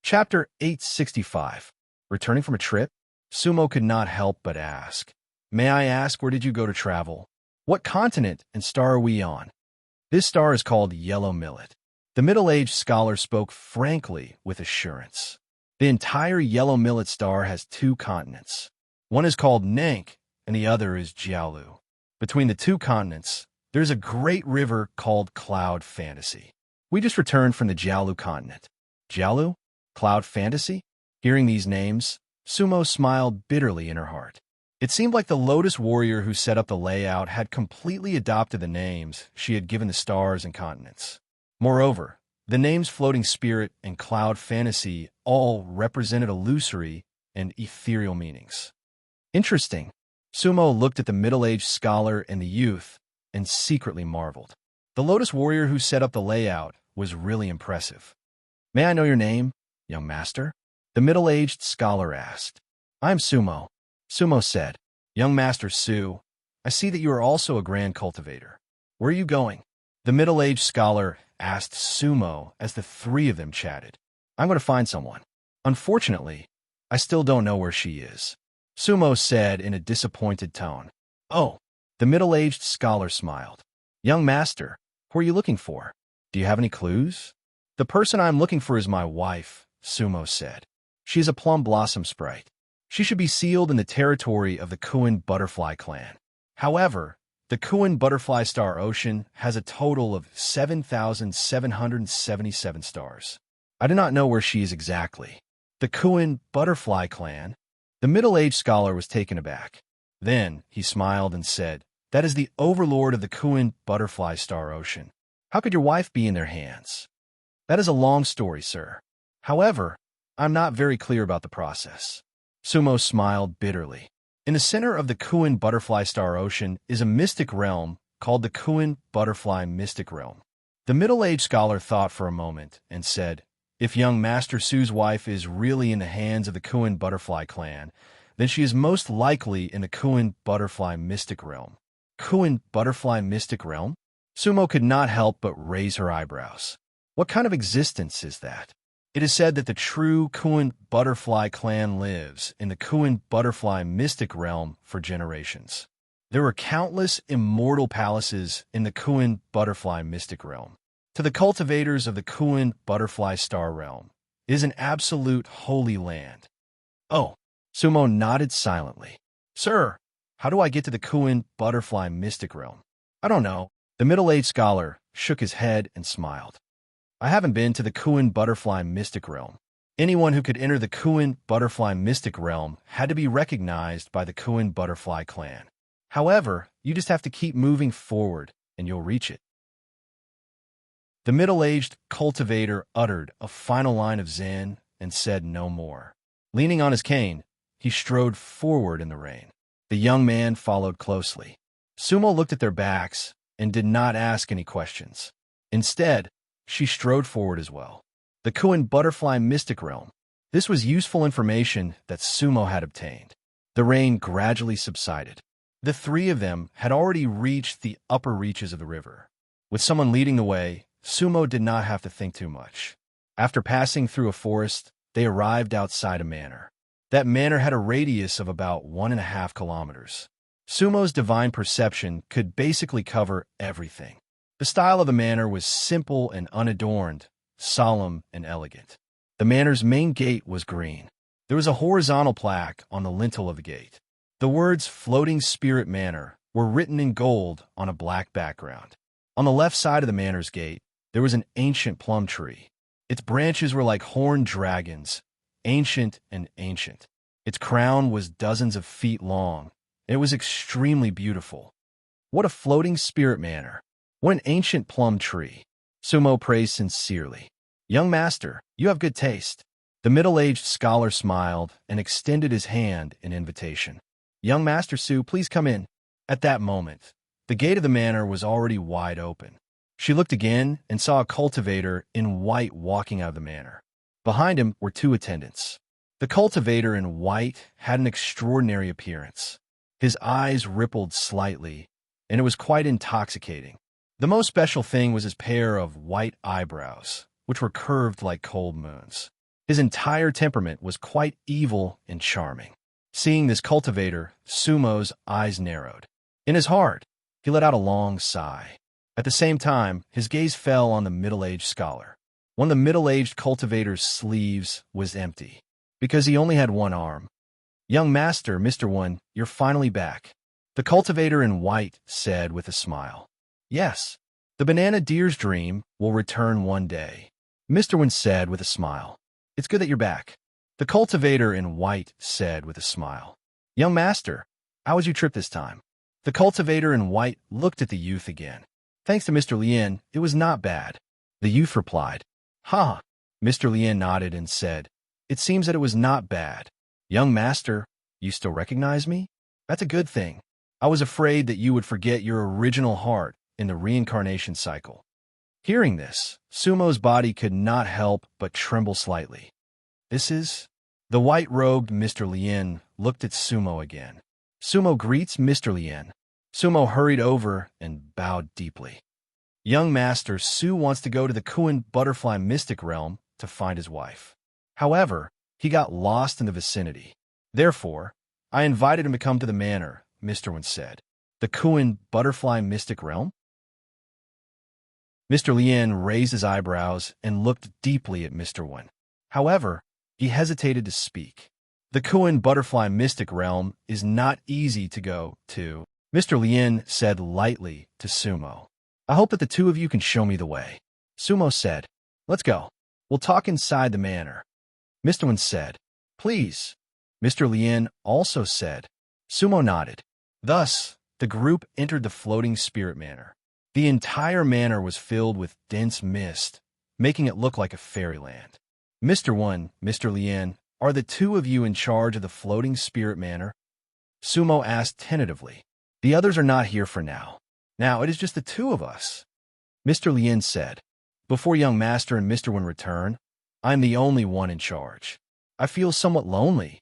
Chapter 865. Returning from a trip? Sumo could not help but ask, "May I ask, where did you go to travel? What continent and star are we on?" "This star is called Yellow Millet." The middle-aged scholar spoke frankly with assurance. "The entire Yellow Millet star has two continents. One is called Nank, and the other is Jiaolu. Between the two continents, there's a great river called Cloud Fantasy. We just returned from the Jiaolu continent." "Jiaolu? Cloud Fantasy?" Hearing these names, Sumo smiled bitterly in her heart. It seemed like the Lotus Warrior who set up the layout had completely adopted the names she had given the stars and continents. Moreover, the names Floating Spirit and Cloud Fantasy all represented illusory and ethereal meanings. Interesting. Sumo looked at the middle-aged scholar and the youth and secretly marveled. The Lotus Warrior who set up the layout was really impressive. "May I know your name, young master?" the middle-aged scholar asked. "I'm Sumo," Sumo said. "Young Master Su, I see that you are also a grand cultivator. Where are you going?" the middle-aged scholar asked Sumo as the three of them chatted. "I'm going to find someone. Unfortunately, I still don't know where she is," Sumo said in a disappointed tone. "Oh," the middle-aged scholar smiled. "Young master, who are you looking for? Do you have any clues?" "The person I'm looking for is my wife," Sumo said. "She is a plum blossom sprite. She should be sealed in the territory of the Kuan butterfly clan. However, the Kuan butterfly star ocean has a total of 7,777 stars. I do not know where she is exactly." "The Kuan butterfly clan?" The middle-aged scholar was taken aback. Then he smiled and said, "That is the overlord of the Kuan butterfly star ocean. How could your wife be in their hands?" "That is a long story, sir. However, I'm not very clear about the process." Sumo smiled bitterly. In the center of the Kuan butterfly star ocean is a mystic realm called the Kuan butterfly mystic realm. The middle-aged scholar thought for a moment and said, "If young Master Su's wife is really in the hands of the Kuan butterfly clan, then she is most likely in the Kuan butterfly mystic realm." "Kuan butterfly mystic realm?" Sumo could not help but raise her eyebrows. "What kind of existence is that?" "It is said that the true Kuan butterfly clan lives in the Kuan butterfly mystic realm for generations. There are countless immortal palaces in the Kuan butterfly mystic realm. To the cultivators of the Kuan butterfly star realm, it is an absolute holy land." "Oh," Sumo nodded silently. "Sir, how do I get to the Kuan butterfly mystic realm?" "I don't know." The middle-aged scholar shook his head and smiled. "I haven't been to the Kuan butterfly mystic realm. Anyone who could enter the Kuan butterfly mystic realm had to be recognized by the Kuan butterfly clan. However, you just have to keep moving forward and you'll reach it." The middle-aged cultivator uttered a final line of Zen and said no more. Leaning on his cane, he strode forward in the rain. The young man followed closely. Sumo looked at their backs and did not ask any questions. Instead, she strode forward as well. The Kuan butterfly mystic realm. This was useful information that Sumo had obtained. The rain gradually subsided. The three of them had already reached the upper reaches of the river. With someone leading the way, Sumo did not have to think too much. After passing through a forest, they arrived outside a manor. That manor had a radius of about 1.5 kilometers. Sumo's divine perception could basically cover everything. The style of the manor was simple and unadorned, solemn and elegant. The manor's main gate was green. There was a horizontal plaque on the lintel of the gate. The words "Floating Spirit Manor" were written in gold on a black background. On the left side of the manor's gate, there was an ancient plum tree. Its branches were like horned dragons, ancient and ancient. Its crown was dozens of feet long, and it was extremely beautiful. What a floating spirit manor! What an ancient plum tree! Sumo praised sincerely. Young master, you have good taste. The middle-aged scholar smiled and extended his hand in invitation. Young Master Su, please come in. At that moment, the gate of the manor was already wide open. She looked again and saw a cultivator in white walking out of the manor. Behind him were two attendants. The cultivator in white had an extraordinary appearance. His eyes rippled slightly, and it was quite intoxicating. The most special thing was his pair of white eyebrows, which were curved like cold moons. His entire temperament was quite evil and charming. Seeing this cultivator, Sumo's eyes narrowed. In his heart, he let out a long sigh. At the same time, his gaze fell on the middle-aged scholar. One of the middle-aged cultivator's sleeves was empty, because he only had one arm. Young master, Mr. One, you're finally back. The cultivator in white said with a smile. Yes, the banana deer's dream will return one day, Mr. One said with a smile. It's good that you're back. The cultivator in white said with a smile. Young master, how was your trip this time? The cultivator in white looked at the youth again. Thanks to Mr. Lien, it was not bad. The youth replied. Ha! Mr. Lien nodded and said, It seems that it was not bad. Young master, you still recognize me? That's a good thing. I was afraid that you would forget your original heart in the reincarnation cycle. Hearing this, Sumo's body could not help but tremble slightly. This is... The white-robed Mr. Lien looked at Sumo again. Sumo greets Mr. Lien. Sumo hurried over and bowed deeply. Young Master Su wants to go to the Kuan butterfly mystic realm to find his wife. However, he got lost in the vicinity. Therefore, I invited him to come to the manor, Mr. Wen said. The Kuan butterfly mystic realm? Mr. Lien raised his eyebrows and looked deeply at Mr. Wen. However, he hesitated to speak. The Kuan butterfly mystic realm is not easy to go to, Mr. Lien said lightly to Sumo. I hope that the two of you can show me the way. Sumo said, Let's go. We'll talk inside the manor. Mr. Wen said, Please. Mr. Lien also said. Sumo nodded. Thus, the group entered the floating spirit manor. The entire manor was filled with dense mist, making it look like a fairyland. Mr. Wen, Mr. Lien, are the two of you in charge of the floating spirit manor? Sumo asked tentatively. The others are not here for now. Now it is just the two of us. Mr. Lien said, Before young master and Mr. Wen return, I'm the only one in charge. I feel somewhat lonely.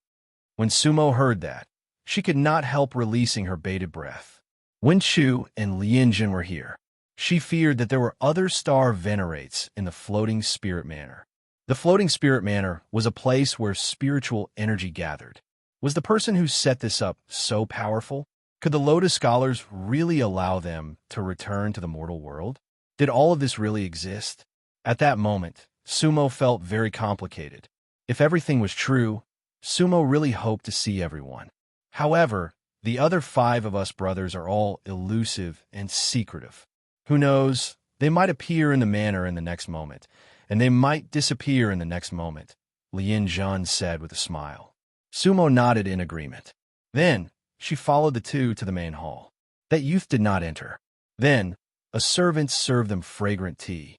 When Sumo heard that, she could not help releasing her bated breath. When Chu and Lien Jin were here, she feared that there were other star venerates in the floating spirit manor. The floating spirit manor was a place where spiritual energy gathered. Was the person who set this up so powerful? Could the Lotus Scholars really allow them to return to the mortal world? Did all of this really exist? At that moment, Sumo felt very complicated. If everything was true, Sumo really hoped to see everyone. However, the other 5 of us brothers are all elusive and secretive. Who knows, they might appear in the manor in the next moment, and they might disappear in the next moment, Lien Zhan said with a smile. Sumo nodded in agreement. Then, she followed the two to the main hall. That youth did not enter. Then, a servant served them fragrant tea.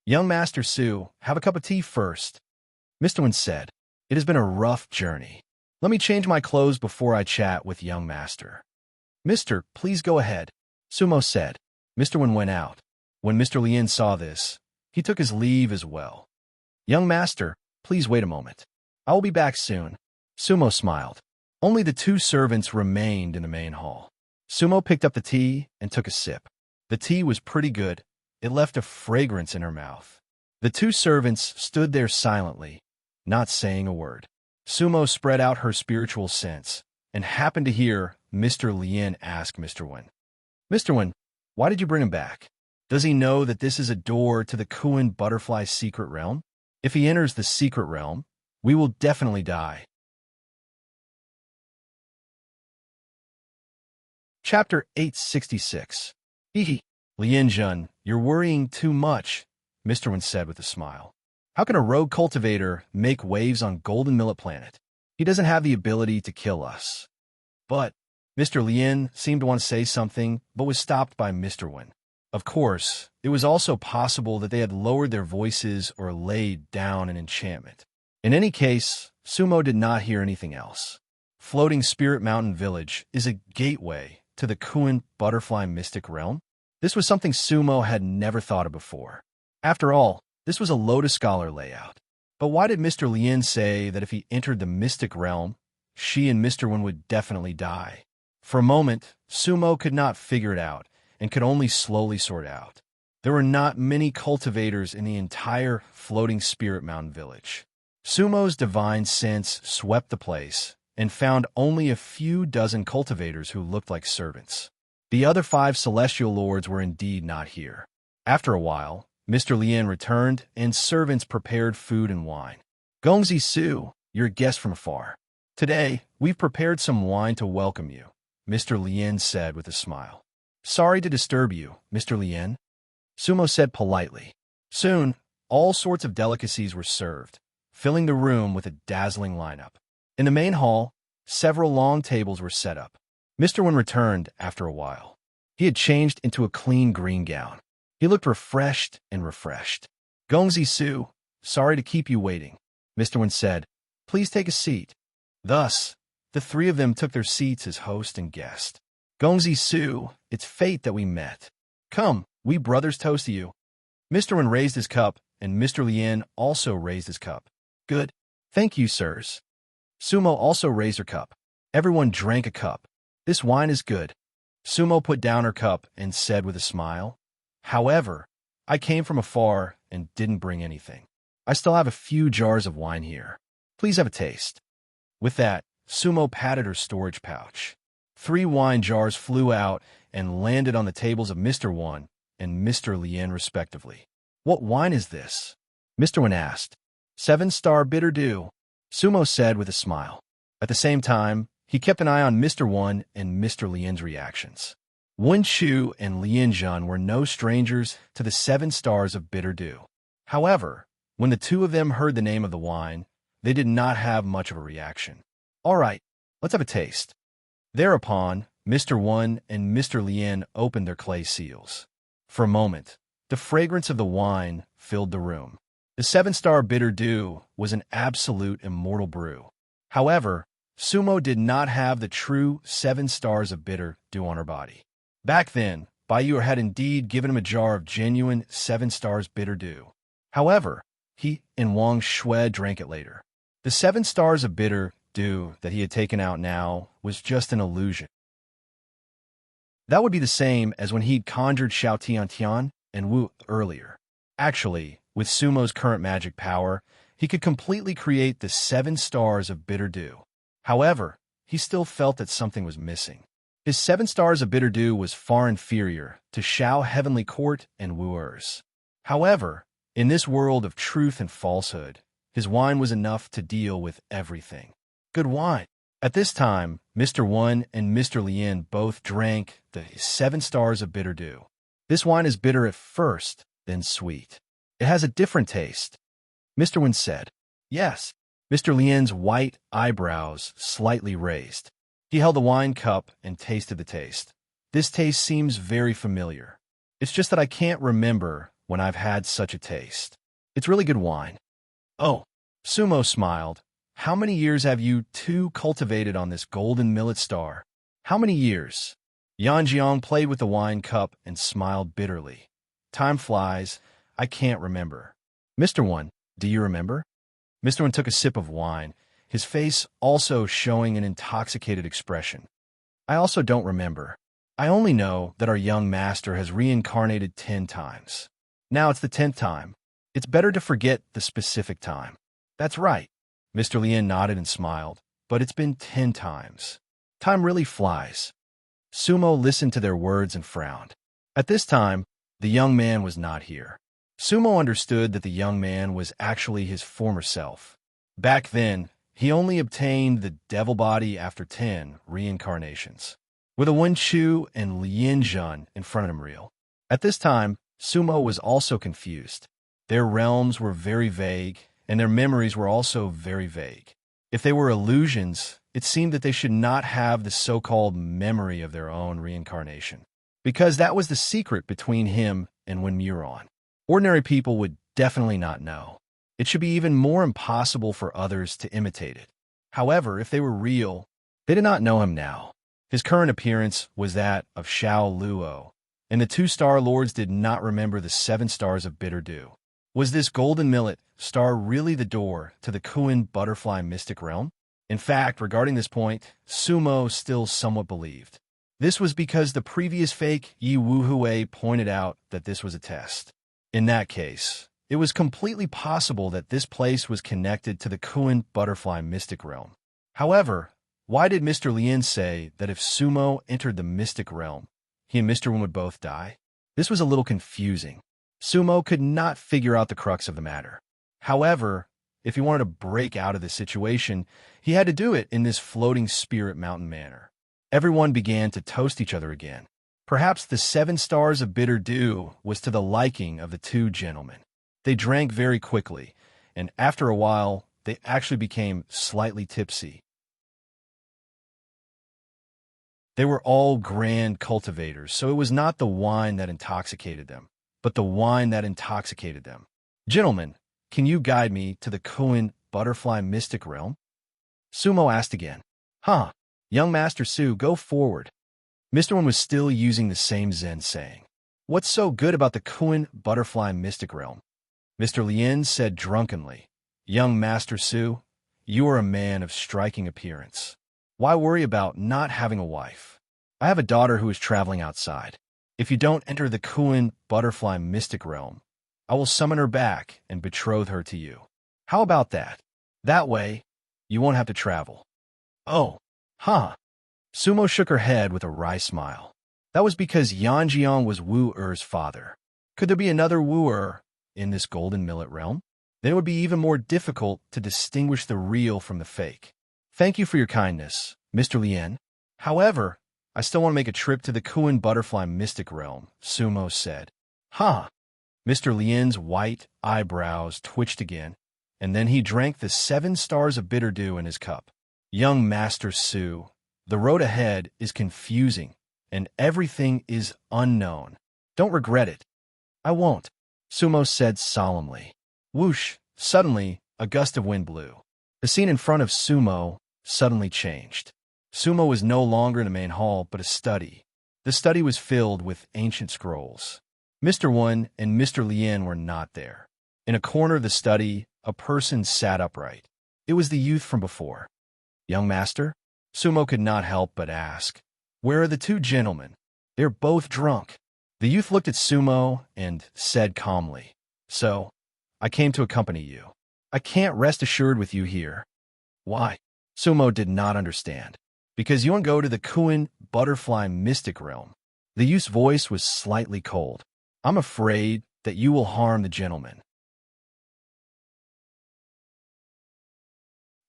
Young Master Su, have a cup of tea first. Mr. Wen said, It has been a rough journey. Let me change my clothes before I chat with young master. Mister, please go ahead, Sumo said. Mr. Wen went out. When Mr. Lien saw this, he took his leave as well. Young master, please wait a moment. I will be back soon. Sumo smiled. Only the 2 servants remained in the main hall. Sumo picked up the tea and took a sip. The tea was pretty good. It left a fragrance in her mouth. The 2 servants stood there silently, not saying a word. Sumo spread out her spiritual sense and happened to hear Mr. Lien ask Mr. Wen, Mr. Wen, why did you bring him back? Does he know that this is a door to the Kuan butterfly secret realm? If he enters the secret realm, we will definitely die. Chapter 866. Hehe. Lianjun, you're worrying too much, Mr. Wen said with a smile. How can a rogue cultivator make waves on Golden Millet Planet? He doesn't have the ability to kill us. But Mr. Lien seemed to want to say something, but was stopped by Mr. Wen. Of course, it was also possible that they had lowered their voices or laid down an enchantment. In any case, Sumo did not hear anything else. Floating Spirit Mountain Village is a gateway to the Kuan Butterfly Mystic Realm. This was something Sumo had never thought of before. After all, this was a Lotus Scholar layout. But why did Mr. Lien say that if he entered the Mystic Realm, she and Mr. Wen would definitely die? For a moment, Sumo could not figure it out and could only slowly sort out. There were not many cultivators in the entire Floating Spirit Mountain Village. Sumo's divine sense swept the place and found only a few dozen cultivators who looked like servants. The other 5 celestial lords were indeed not here. After a while, Mr. Lien returned, and servants prepared food and wine. Gongzi Su, you're a guest from afar. Today, we've prepared some wine to welcome you, Mr. Lien said with a smile. Sorry to disturb you, Mr. Lien, Sumo said politely. Soon, all sorts of delicacies were served, filling the room with a dazzling lineup. In the main hall, several long tables were set up. Mr. Wen returned after a while. He had changed into a clean green gown. He looked refreshed and refreshed. Gongzi Su, sorry to keep you waiting, Mr. Wen said. Please take a seat. Thus, the 3 of them took their seats as host and guest. Gongzi Su, it's fate that we met. Come, we brothers toast to you. Mr. Wen raised his cup, and Mr. Lien also raised his cup. Good. Thank you, sirs. Sumo also raised her cup. Everyone drank a cup. This wine is good. Sumo put down her cup and said with a smile, However, I came from afar and didn't bring anything. I still have a few jars of wine here. Please have a taste. With that, Sumo patted her storage pouch. 3 wine jars flew out and landed on the tables of Mr. Wen and Mr. Lien respectively. What wine is this? Mr. Wen asked. 7-star bitter dew, Sumo said with a smile. At the same time, he kept an eye on Mr. Wen and Mr. Lien's reactions. Wen Shu and Lianjun were no strangers to the 7 stars of bitter dew. However, when the 2 of them heard the name of the wine, they did not have much of a reaction. All right, let's have a taste. Thereupon, Mr. Wen and Mr. Lien opened their clay seals. For a moment, the fragrance of the wine filled the room. The 7-star bitter dew was an absolute immortal brew. However, Sumo did not have the true 7 stars of bitter dew on her body. Back then, Baiyu had indeed given him a jar of genuine 7 stars bitter dew. However, he and Wang Shui drank it later. The 7 stars of bitter dew that he had taken out now was just an illusion. That would be the same as when he'd conjured Xiao Tiantian and Wu earlier. Actually, with Sumo's current magic power, he could completely create the 7 stars of bitter dew. However, he still felt that something was missing. His 7 stars of bitter dew was far inferior to Xiao Heavenly Court and Wu Er's. However, in this world of truth and falsehood, his wine was enough to deal with everything. Good wine. At this time, Mr. Wen and Mr. Lien both drank the 7 stars of bitter dew. This wine is bitter at first, then sweet. It has a different taste, Mr. Wen said. Yes. Mr. Lien's white eyebrows slightly raised. He held the wine cup and tasted the taste. This taste seems very familiar. It's just that I can't remember when I've had such a taste. It's really good wine. Oh, Sumo smiled. How many years have you 2 cultivated on this golden millet star? How many years? Yanjiang played with the wine cup and smiled bitterly. Time flies. I can't remember. Mr. Wen, do you remember? Mr. Wen took a sip of wine, his face also showing an intoxicated expression. I also don't remember. I only know that our young master has reincarnated 10 times. Now it's the 10th time. It's better to forget the specific time. That's right. Mr. Lien nodded and smiled, but it's been 10 times. Time really flies. Sumo listened to their words and frowned. At this time, the young man was not here. Sumo understood that the young man was actually his former self. Back then, he only obtained the devil body after 10 reincarnations. with a Wen Chu and Lin Jun in front of him real. At this time, Sumo was also confused. Their realms were very vague, and their memories were also very vague. If they were illusions, it seemed that they should not have the so-called memory of their own reincarnation, because that was the secret between him and Wen Muron. Ordinary people would definitely not know. It should be even more impossible for others to imitate it. However, if they were real, they did not know him now. His current appearance was that of Xiao Luo, and the two Star Lords did not remember the 7 stars of bitter dew. Was this golden millet star really the door to the Kuan butterfly mystic realm? In fact, regarding this point, Sumo still somewhat believed. This was because the previous fake Yi Wuhui pointed out that this was a test. In that case, it was completely possible that this place was connected to the Kuan butterfly mystic realm. However, why did Mr. Lin say that if Sumo entered the mystic realm, he and Mr. Wen would both die? This was a little confusing. Sumo could not figure out the crux of the matter. However, if he wanted to break out of the situation, he had to do it in this floating spirit mountain manner. Everyone began to toast each other again. Perhaps the 7 stars of bitter dew was to the liking of the two gentlemen. They drank very quickly, and after a while, they actually became slightly tipsy. They were all grand cultivators, so it was not the wine that intoxicated them, but the wine that intoxicated them. Gentlemen, can you guide me to the Kuan butterfly mystic realm? Sumo asked again. Huh. Young Master Su, go forward. Mr. Wen was still using the same Zen saying. What's so good about the Kuan butterfly mystic realm? Mr. Lin said drunkenly. Young Master Su, you are a man of striking appearance. Why worry about not having a wife? I have a daughter who is traveling outside. If you don't enter the Kuan butterfly mystic realm, I will summon her back and betroth her to you. How about that? That way, you won't have to travel. Oh, huh. Sumo shook her head with a wry smile. That was because Yan Jiang was Wu Er's father. Could there be another Wu Er in this golden millet realm? Then it would be even more difficult to distinguish the real from the fake. Thank you for your kindness, Mr. Lin. However, I still want to make a trip to the Kuan butterfly mystic realm, Sumo said. Huh. Mr. Lin's white eyebrows twitched again, and then he drank the 7 stars of bitter dew in his cup. Young Master Su, the road ahead is confusing, and everything is unknown. Don't regret it. I won't, Sumo said solemnly. Whoosh! Suddenly, a gust of wind blew. The scene in front of Sumo suddenly changed. Sumo was no longer in the main hall, but a study. The study was filled with ancient scrolls. Mr. Wen and Mr. Lin were not there. In a corner of the study, a person sat upright. It was the youth from before. Young master? Sumo could not help but ask. Where are the two gentlemen? They're both drunk. The youth looked at Sumo and said calmly, So, I came to accompany you. I can't rest assured with you here. Why? Sumo did not understand. Because you want to go to the Kuan butterfly mystic realm. The youth's voice was slightly cold. I'm afraid that you will harm the gentleman.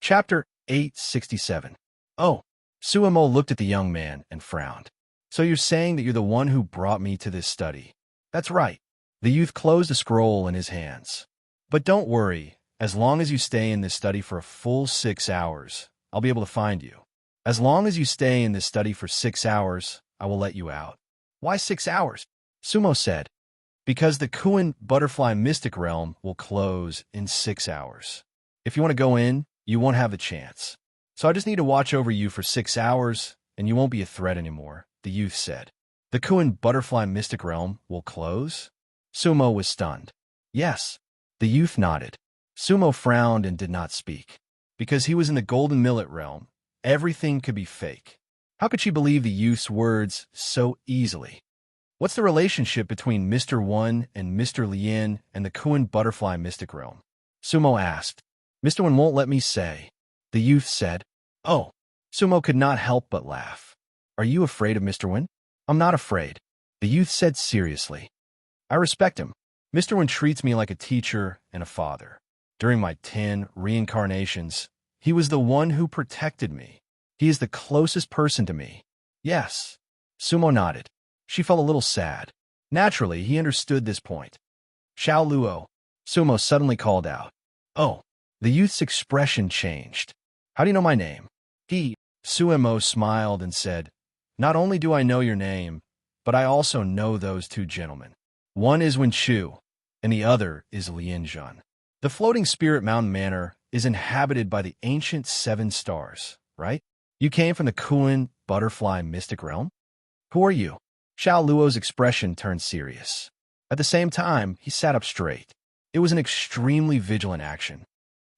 Chapter 867. Oh, Sumo looked at the young man and frowned. So you're saying that you're the one who brought me to this study? That's right. The youth closed a scroll in his hands. But don't worry, as long as you stay in this study for a full 6 hours, I'll be able to find you. As long as you stay in this study for 6 hours, I will let you out. Why 6 hours? Sumo said. Because the Kuan butterfly mystic realm will close in 6 hours. If you want to go in, you won't have the chance. So I just need to watch over you for 6 hours, and you won't be a threat anymore, the youth said. The Kuan butterfly mystic realm will close? Sumo was stunned. Yes. The youth nodded. Sumo frowned and did not speak. Because he was in the golden millet realm, everything could be fake. How could she believe the youth's words so easily? What's the relationship between Mr. Wen and Mr. Lin and the Kuan butterfly mystic realm? Sumo asked. Mr. Wen won't let me say. The youth said. Oh. Sumo could not help but laugh. Are you afraid of Mr. Wen? I'm not afraid. The youth said seriously. I respect him. Mr. Wen treats me like a teacher and a father. During my 10 reincarnations, he was the one who protected me. He is the closest person to me. Yes. Sumo nodded. She felt a little sad. Naturally, he understood this point. Xiao Luo, Sumo suddenly called out. Oh, the youth's expression changed. How do you know my name? Suemo smiled and said, Not only do I know your name, but I also know those two gentlemen. One is Wen Chu, and the other is Lianjun. The floating spirit mountain manor is inhabited by the ancient 7 stars, right? You came from the Kuan butterfly mystic realm? Who are you? Xiao Luo's expression turned serious. At the same time, he sat up straight. It was an extremely vigilant action.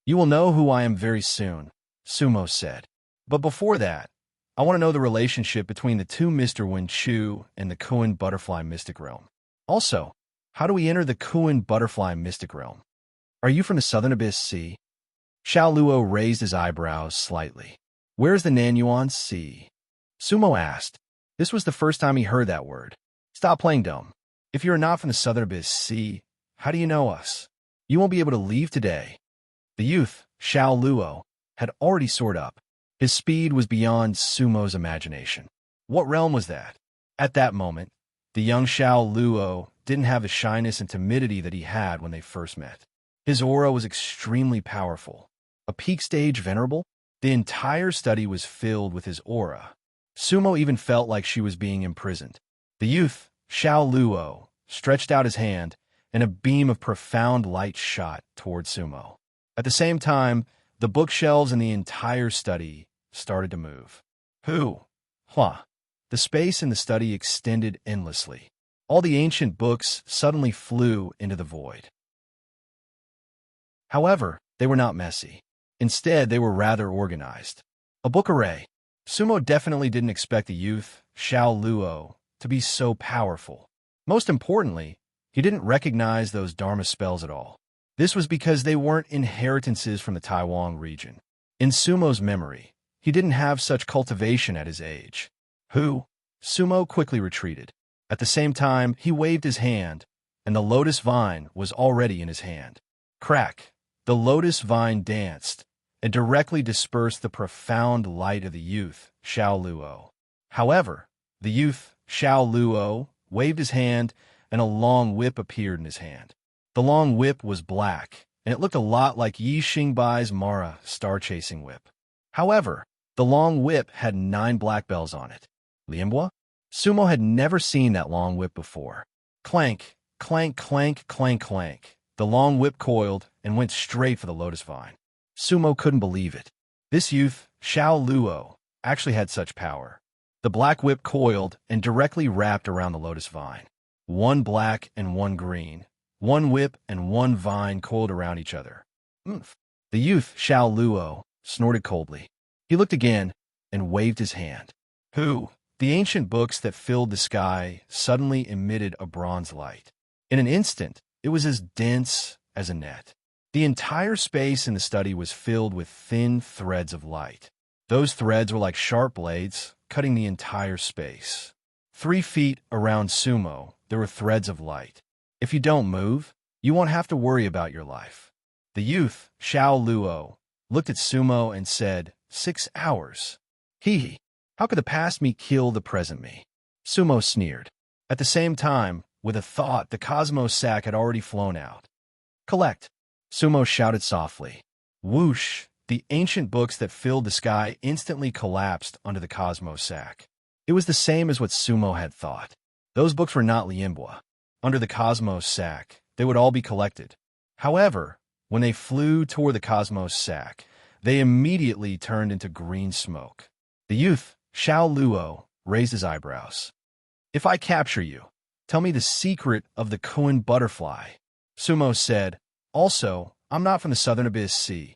You will know who I am very soon, Sumo said. But before that, I want to know the relationship between the two Mr. Wen Chu and the Kuan butterfly mystic realm. Also, how do we enter the Kuan butterfly mystic realm? Are you from the southern abyss sea? Xiao Luo raised his eyebrows slightly. Where is the Nanyuan Sea? Sumo asked. This was the first time he heard that word. Stop playing dumb. If you are not from the southern abyss sea, how do you know us? You won't be able to leave today. The youth, Xiao Luo, had already soared up. His speed was beyond Sumo's imagination. What realm was that? At that moment, the young Xiao Luo didn't have the shyness and timidity that he had when they first met. His aura was extremely powerful. A peak stage venerable? The entire study was filled with his aura. Sumo even felt like she was being imprisoned. The youth, Xiao Luo, stretched out his hand, and a beam of profound light shot toward Sumo. At the same time, the bookshelves in the entire study started to move. Hua. The space in the study extended endlessly. All the ancient books suddenly flew into the void. However, they were not messy. Instead, they were rather organized. A book array. Sumo definitely didn't expect the youth, Xiao Luo, to be so powerful. Most importantly, he didn't recognize those Dharma spells at all. This was because they weren't inheritances from the Taiwan region. In Sumo's memory, he didn't have such cultivation at his age. Sumo quickly retreated. At the same time, he waved his hand, and the lotus vine was already in his hand. Crack! The lotus vine danced, and directly dispersed the profound light of the youth, Xiao Luo. However, the youth, Xiao Luo, waved his hand, and a long whip appeared in his hand. The long whip was black, and it looked a lot like Yi Xingbai's Mara star-chasing whip. However, the long whip had 9 black bells on it. Lianbua? Sumo had never seen that long whip before. Clank, clank, clank, clank, clank. The long whip coiled and went straight for the lotus vine. Sumo couldn't believe it. This youth, Xiao Luo, actually had such power. The black whip coiled and directly wrapped around the lotus vine. 1 black and 1 green. 1 whip and 1 vine coiled around each other. The youth, Xiao Luo, snorted coldly. He looked again and waved his hand. The ancient books that filled the sky suddenly emitted a bronze light. In an instant, it was as dense as a net. The entire space in the study was filled with thin threads of light. Those threads were like sharp blades, cutting the entire space. 3 feet around Sumo, there were threads of light. If you don't move, you won't have to worry about your life. The youth, Xiao Luo, looked at Sumo and said, 6 hours. How could the past me kill the present me? Sumo sneered. At the same time, with a thought, the cosmos sack had already flown out. Collect. Sumo shouted softly. Whoosh! The ancient books that filled the sky instantly collapsed under the cosmos sack. It was the same as what Sumo had thought. Those books were not Lianbua. Under the cosmos sack, they would all be collected. However, when they flew toward the cosmos sack, they immediately turned into green smoke. The youth, Xiao Luo, raised his eyebrows. If I capture you, tell me the secret of the Kuan butterfly. Sumo said, Also, I'm not from the southern abyss sea.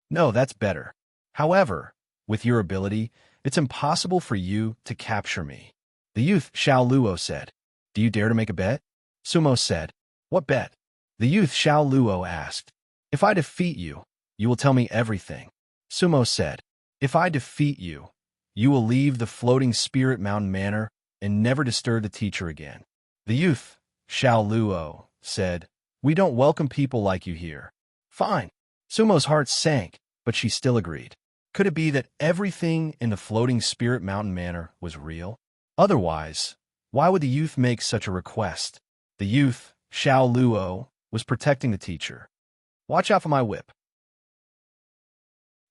No, that's better. However, with your ability, it's impossible for you to capture me. The youth, Xiao Luo, said, Do you dare to make a bet? Sumo said, What bet? The youth, Xiao Luo, asked. If I defeat you, you will tell me everything. Sumo said, If I defeat you, you will leave the floating spirit mountain manor and never disturb the teacher again. The youth, Xiao Luo, said, We don't welcome people like you here. Fine. Sumo's heart sank, but she still agreed. Could it be that everything in the floating spirit mountain manor was real? Otherwise, why would the youth make such a request? The youth, Xiao Luo, was protecting the teacher. Watch out for my whip.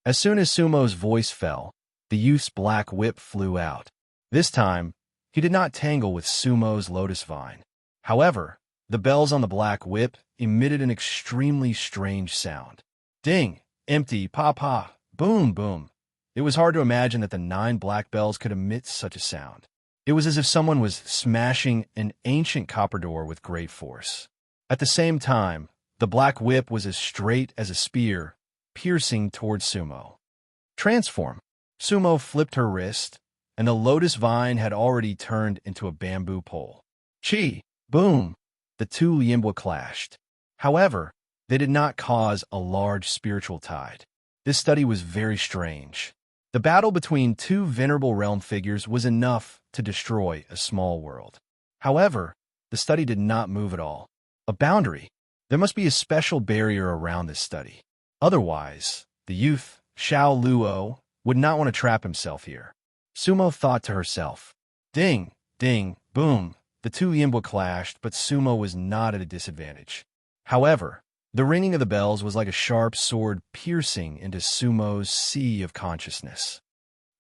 As soon as Sumo's voice fell, the youth's black whip flew out. This time, he did not tangle with Sumo's lotus vine. However, the bells on the black whip emitted an extremely strange sound. Ding, empty, pa-pa, boom, boom. It was hard to imagine that the 9 black bells could emit such a sound. It was as if someone was smashing an ancient copper door with great force. At the same time, the black whip was as straight as a spear, piercing towards Sumo. Transform. Sumo flipped her wrist, and the lotus vine had already turned into a bamboo pole. Chi! Boom! The 2 Lianbua clashed. However, they did not cause a large spiritual tide. This study was very strange. The battle between 2 venerable realm figures was enough to destroy a small world. However, the study did not move at all. A boundary. There must be a special barrier around this study. Otherwise, the youth, Xiao Luo, would not want to trap himself here. Sumo thought to herself. Ding, ding, boom. The 2 Lianbua clashed, but Sumo was not at a disadvantage. However, the ringing of the bells was like a sharp sword piercing into Sumo's sea of consciousness.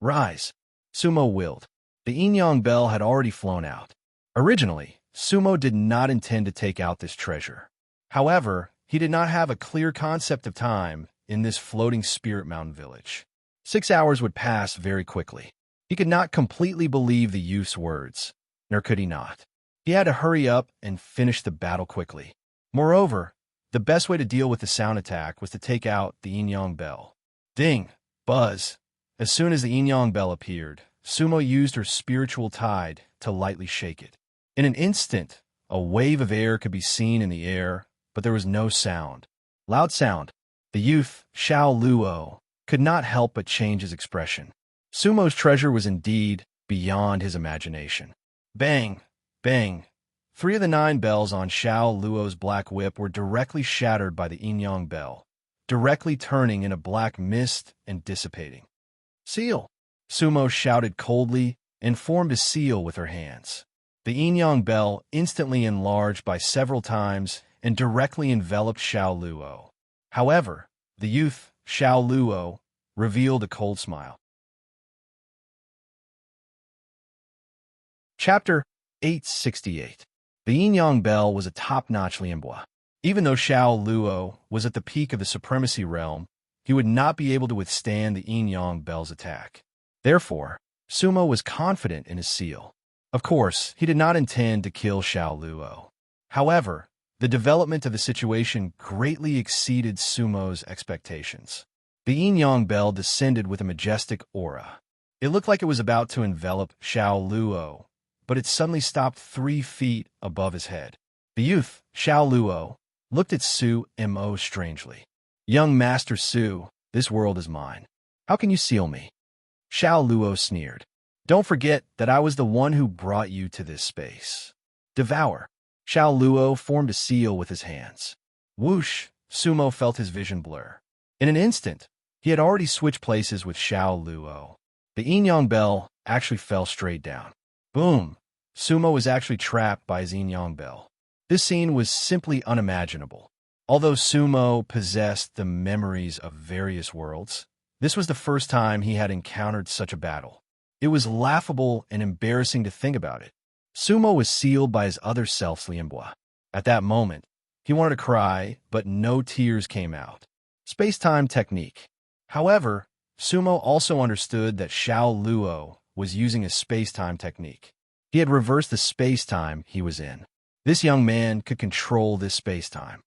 Rise! Sumo willed. The yin-yang bell had already flown out. Originally, Sumo did not intend to take out this treasure. However, he did not have a clear concept of time in this floating spirit mountain village. 6 hours would pass very quickly. He could not completely believe the youth's words, nor could he not. He had to hurry up and finish the battle quickly. Moreover, the best way to deal with the sound attack was to take out the yin-yang bell. Ding! Buzz! As soon as the yin-yang bell appeared, Sumo used her spiritual tide to lightly shake it. In an instant, a wave of air could be seen in the air, but there was no sound. Loud sound. The youth, Xiao Luo, could not help but change his expression. Sumo's treasure was indeed beyond his imagination. Bang! Bang! 3 of the 9 bells on Xiao Luo's black whip were directly shattered by the yin-yang bell, directly turning into black mist and dissipating. Seal! Sumo shouted coldly and formed a seal with her hands. The yin-yang bell instantly enlarged by several times and directly enveloped Xiao Luo. However, the youth, Xiao Luo, revealed a cold smile. Chapter 868. The yin-yang bell was a top-notch Lianbua. Even though Xiao Luo was at the peak of the supremacy realm, he would not be able to withstand the yin-yang bell's attack. Therefore, Sumo was confident in his seal. Of course, he did not intend to kill Xiao Luo. However, the development of the situation greatly exceeded Sumo's expectations. The yin-yang bell descended with a majestic aura. It looked like it was about to envelop Xiao Luo, but it suddenly stopped 3 feet above his head. The youth, Xiao Luo, looked at Su Mo strangely. Young Master Su, this world is mine. How can you seal me? Xiao Luo sneered. Don't forget that I was the one who brought you to this space. Devour. Xiao Luo formed a seal with his hands. Whoosh! Sumo felt his vision blur. In an instant, he had already switched places with Xiao Luo. The yin-yang bell actually fell straight down. Boom! Sumo was actually trapped by his yin-yang bell. This scene was simply unimaginable. Although Sumo possessed the memories of various worlds, this was the first time he had encountered such a battle. It was laughable and embarrassing to think about it. Sumo was sealed by his other self's Lianbua. At that moment, he wanted to cry, but no tears came out. Space-time technique. However, Sumo also understood that Xiao Luo was using a space-time technique. He had reversed the space-time he was in. This young man could control this space-time.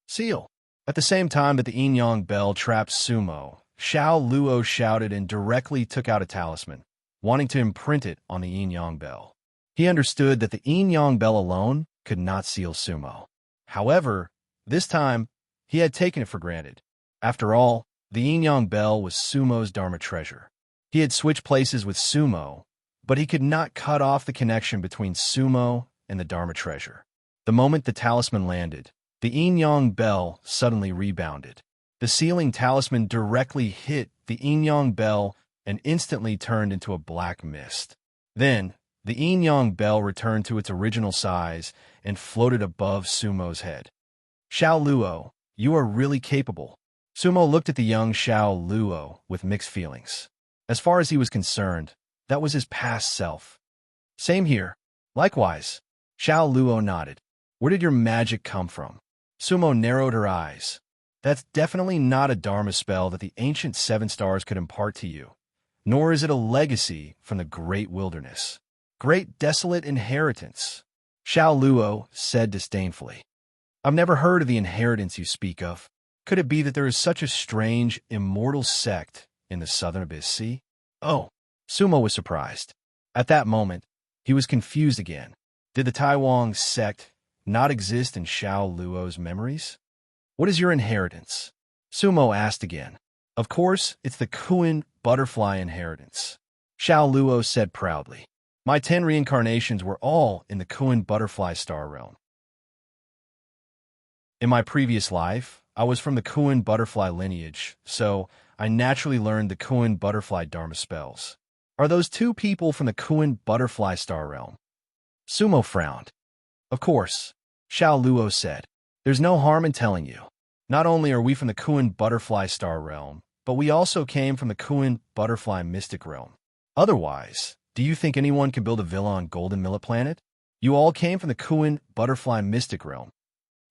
Seal. At the same time that the yin-yang bell trapped Sumo, Xiao Luo shouted and directly took out a talisman, wanting to imprint it on the yin-yang bell. He understood that the yin-yang bell alone could not seal Sumo. However, this time, he had taken it for granted. After all, the yin-yang bell was Sumo's Dharma treasure. He had switched places with Sumo, but he could not cut off the connection between Sumo and the Dharma treasure. The moment the talisman landed, the yin-yang bell suddenly rebounded. The sealing talisman directly hit the yin-yang bell and instantly turned into a black mist. Then, the yin-yang bell returned to its original size and floated above Sumo's head. Xiao Luo, you are really capable. Sumo looked at the young Xiao Luo with mixed feelings. As far as he was concerned, that was his past self. Same here. Likewise. Xiao Luo nodded. Where did your magic come from? Sumo narrowed her eyes. That's definitely not a Dharma spell that the ancient seven stars could impart to you, nor is it a legacy from the great wilderness. Great desolate inheritance, Xiao Luo said disdainfully. I've never heard of the inheritance you speak of. Could it be that there is such a strange, immortal sect in the southern abyss sea? Oh, Sumo was surprised. At that moment, he was confused again. Did the Taiwan sect not exist in Xiao Luo's memories? What is your inheritance? Sumo asked again. Of course, it's the Kuan butterfly inheritance, Xiao Luo said proudly. My 10 reincarnations were all in the Kuan butterfly star realm. In my previous life, I was from the Kuan butterfly lineage, so I naturally learned the Kuan butterfly Dharma spells. Are those two people from the Kuan butterfly star realm? Sumo frowned. Of course, Xiao Luo said. There's no harm in telling you. Not only are we from the Kuan butterfly star realm, but we also came from the Kuan butterfly mystic realm. Otherwise, do you think anyone could build a villa on Golden Millet Planet? You all came from the Kuan butterfly mystic realm.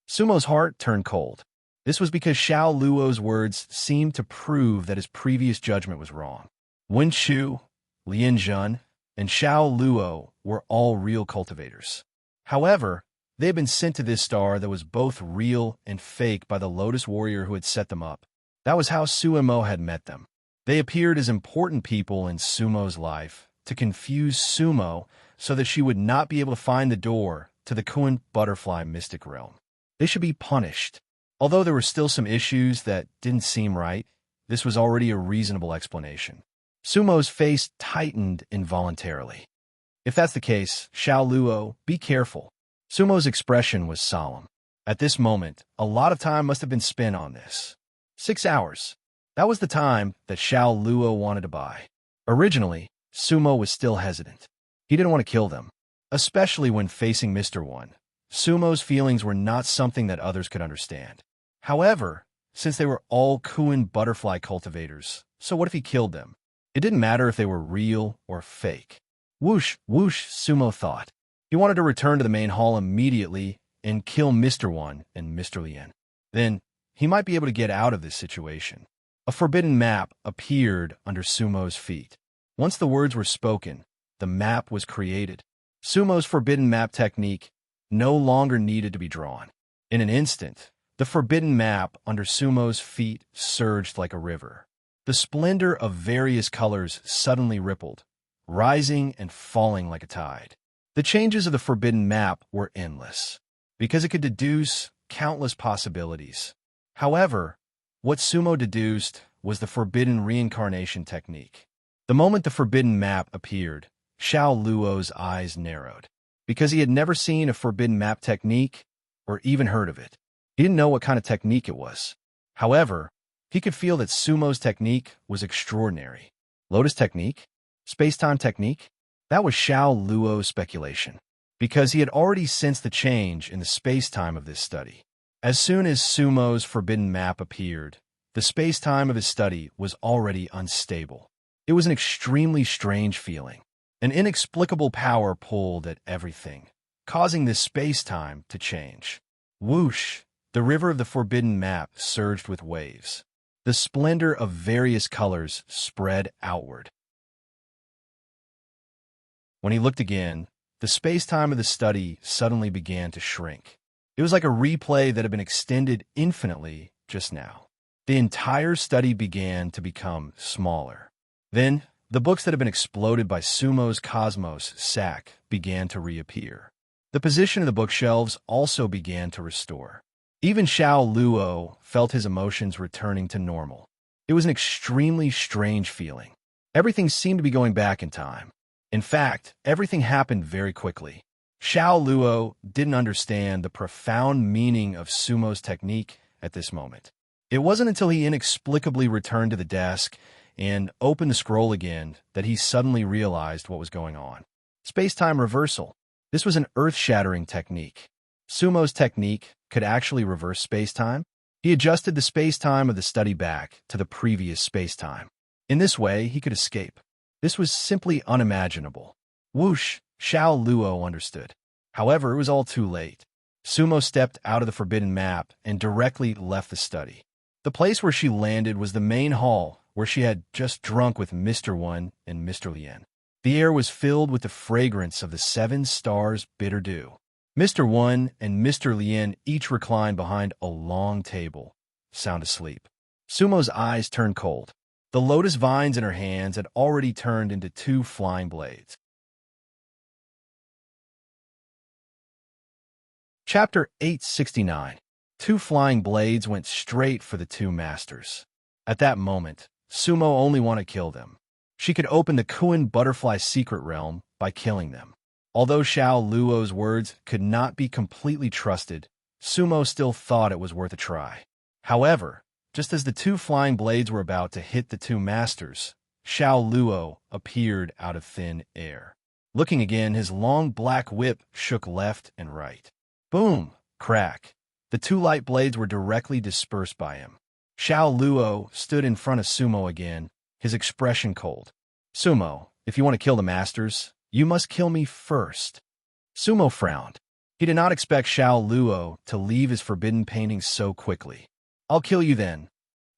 Sumo's heart turned cold. This was because Xiao Luo's words seemed to prove that his previous judgment was wrong. Wen Chu, Lian Zhen, and Xiao Luo were all real cultivators. However, they had been sent to this star that was both real and fake by the Lotus warrior who had set them up. That was how Sumo had met them. They appeared as important people in Sumo's life to confuse Sumo so that she would not be able to find the door to the Kuan butterfly mystic realm. They should be punished. Although there were still some issues that didn't seem right, this was already a reasonable explanation. Sumo's face tightened involuntarily. If that's the case, Xiao Luo, be careful. Sumo's expression was solemn. At this moment, a lot of time must have been spent on this. 6 hours. That was the time that Xiao Luo wanted to buy. Originally, Sumo was still hesitant. He didn't want to kill them, especially when facing Mr. One. Sumo's feelings were not something that others could understand. However, since they were all Kuan butterfly cultivators, so what if he killed them? It didn't matter if they were real or fake. Whoosh, whoosh, Sumo thought. He wanted to return to the main hall immediately and kill Mr. One and Mr. Lian. Then, he might be able to get out of this situation. A forbidden map appeared under Sumo's feet. Once the words were spoken, the map was created. Sumo's forbidden map technique no longer needed to be drawn. In an instant, the forbidden map under Sumo's feet surged like a river. The splendor of various colors suddenly rippled, rising and falling like a tide. The changes of the forbidden map were endless, because it could deduce countless possibilities. However, what Sumo deduced was the forbidden reincarnation technique. The moment the forbidden map appeared, Xiao Luo's eyes narrowed. Because he had never seen a forbidden map technique, or even heard of it. He didn't know what kind of technique it was. However, he could feel that Sumo's technique was extraordinary. Lotus technique? Space-time technique? That was Xiao Luo's speculation, because he had already sensed the change in the space-time of this study. As soon as Sumo's forbidden map appeared, the space-time of his study was already unstable. It was an extremely strange feeling. An inexplicable power pulled at everything, causing this space-time to change. Whoosh! The river of the forbidden map surged with waves. The splendor of various colors spread outward. When he looked again, the space-time of the study suddenly began to shrink. It was like a replay that had been extended infinitely just now. The entire study began to become smaller. Then, the books that had been exploded by Sumo's Cosmos sack began to reappear. The position of the bookshelves also began to restore. Even Xiao Luo felt his emotions returning to normal. It was an extremely strange feeling. Everything seemed to be going back in time. In fact, everything happened very quickly. Xiao Luo didn't understand the profound meaning of Sumo's technique at this moment. It wasn't until he inexplicably returned to the desk and opened the scroll again that he suddenly realized what was going on. Space-time reversal. This was an earth-shattering technique. Sumo's technique could actually reverse space-time. He adjusted the space-time of the study back to the previous space-time. In this way, he could escape. This was simply unimaginable. Whoosh, Xiao Luo understood. However, it was all too late. Sumo stepped out of the forbidden map and directly left the study. The place where she landed was the main hall, where she had just drunk with Mr. One and Mr. Lien. The air was filled with the fragrance of the 7 stars bitter dew. Mr. One and Mr. Lien each reclined behind a long table, sound asleep. Sumo's eyes turned cold. The lotus vines in her hands had already turned into 2 flying blades. Chapter 869. 2 flying blades went straight for the 2 masters. At that moment, Sumo only wanted to kill them. She could open the Kuan butterfly secret realm by killing them. Although Xiao Luo's words could not be completely trusted, Sumo still thought it was worth a try. However, just as the 2 flying blades were about to hit the 2 masters, Xiao Luo appeared out of thin air. Looking again, his long black whip shook left and right. Boom! Crack! The 2 light blades were directly dispersed by him. Xiao Luo stood in front of Sumo again, his expression cold. Sumo, if you want to kill the masters, you must kill me first. Sumo frowned. He did not expect Xiao Luo to leave his forbidden painting so quickly. I'll kill you then,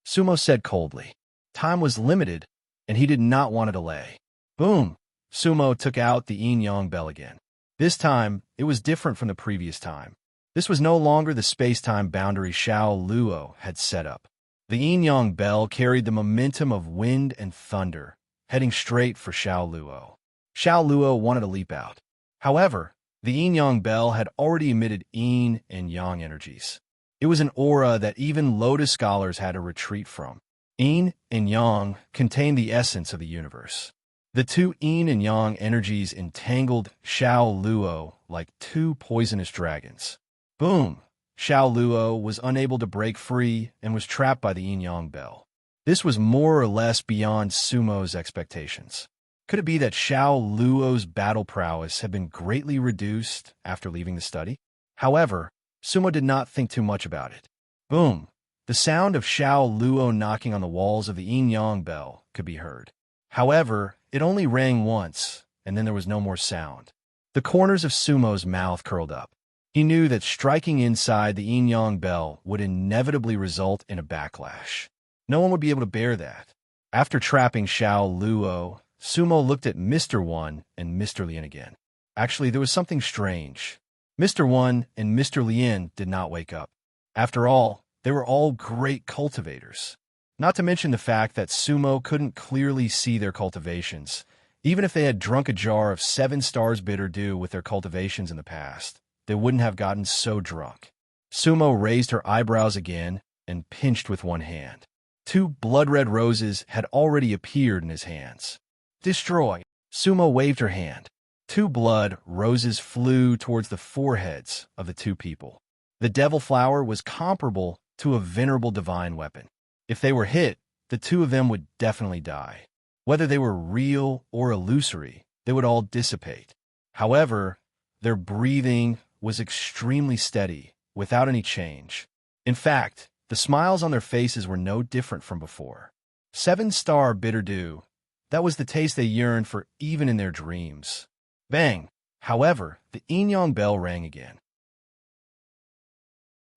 Sumo said coldly. Time was limited, and he did not want to delay. Boom! Sumo took out the yin-yang bell again. This time, it was different from the previous time. This was no longer the space-time boundary Xiao Luo had set up. The yin-yang bell carried the momentum of wind and thunder, heading straight for Xiao Luo. Xiao Luo wanted to leap out. However, the yin-yang bell had already emitted yin and yang energies. It was an aura that even Lotus scholars had to retreat from. Yin and yang contained the essence of the universe. The 2 yin and yang energies entangled Xiao Luo like 2 poisonous dragons. Boom! Xiao Luo was unable to break free and was trapped by the yin-yang bell. This was more or less beyond Sumo's expectations. Could it be that Xiao Luo's battle prowess had been greatly reduced after leaving the study? However, Sumo did not think too much about it. Boom! The sound of Xiao Luo knocking on the walls of the yin-yang bell could be heard. However, it only rang once, and then there was no more sound. The corners of Sumo's mouth curled up. He knew that striking inside the yin-yang bell would inevitably result in a backlash. No one would be able to bear that. After trapping Xiao Luo, Sumo looked at Mr. One and Mr. Lien again. Actually, there was something strange. Mr. One and Mr. Lien did not wake up. After all, they were all great cultivators. Not to mention the fact that Sumo couldn't clearly see their cultivations, even if they had drunk a jar of 7 stars bitter dew with their cultivations in the past. They wouldn't have gotten so drunk. Sumo raised her eyebrows again and pinched with one hand. 2 blood-red roses had already appeared in his hands. Destroy! Sumo waved her hand. 2 blood roses flew towards the foreheads of the 2 people. The devil flower was comparable to a venerable divine weapon. If they were hit, the 2 of them would definitely die. Whether they were real or illusory, they would all dissipate. However, their breathing was extremely steady, without any change. In fact, the smiles on their faces were no different from before. 7-star bitter dew, that was the taste they yearned for even in their dreams. Bang! However, the yin-yang bell rang again.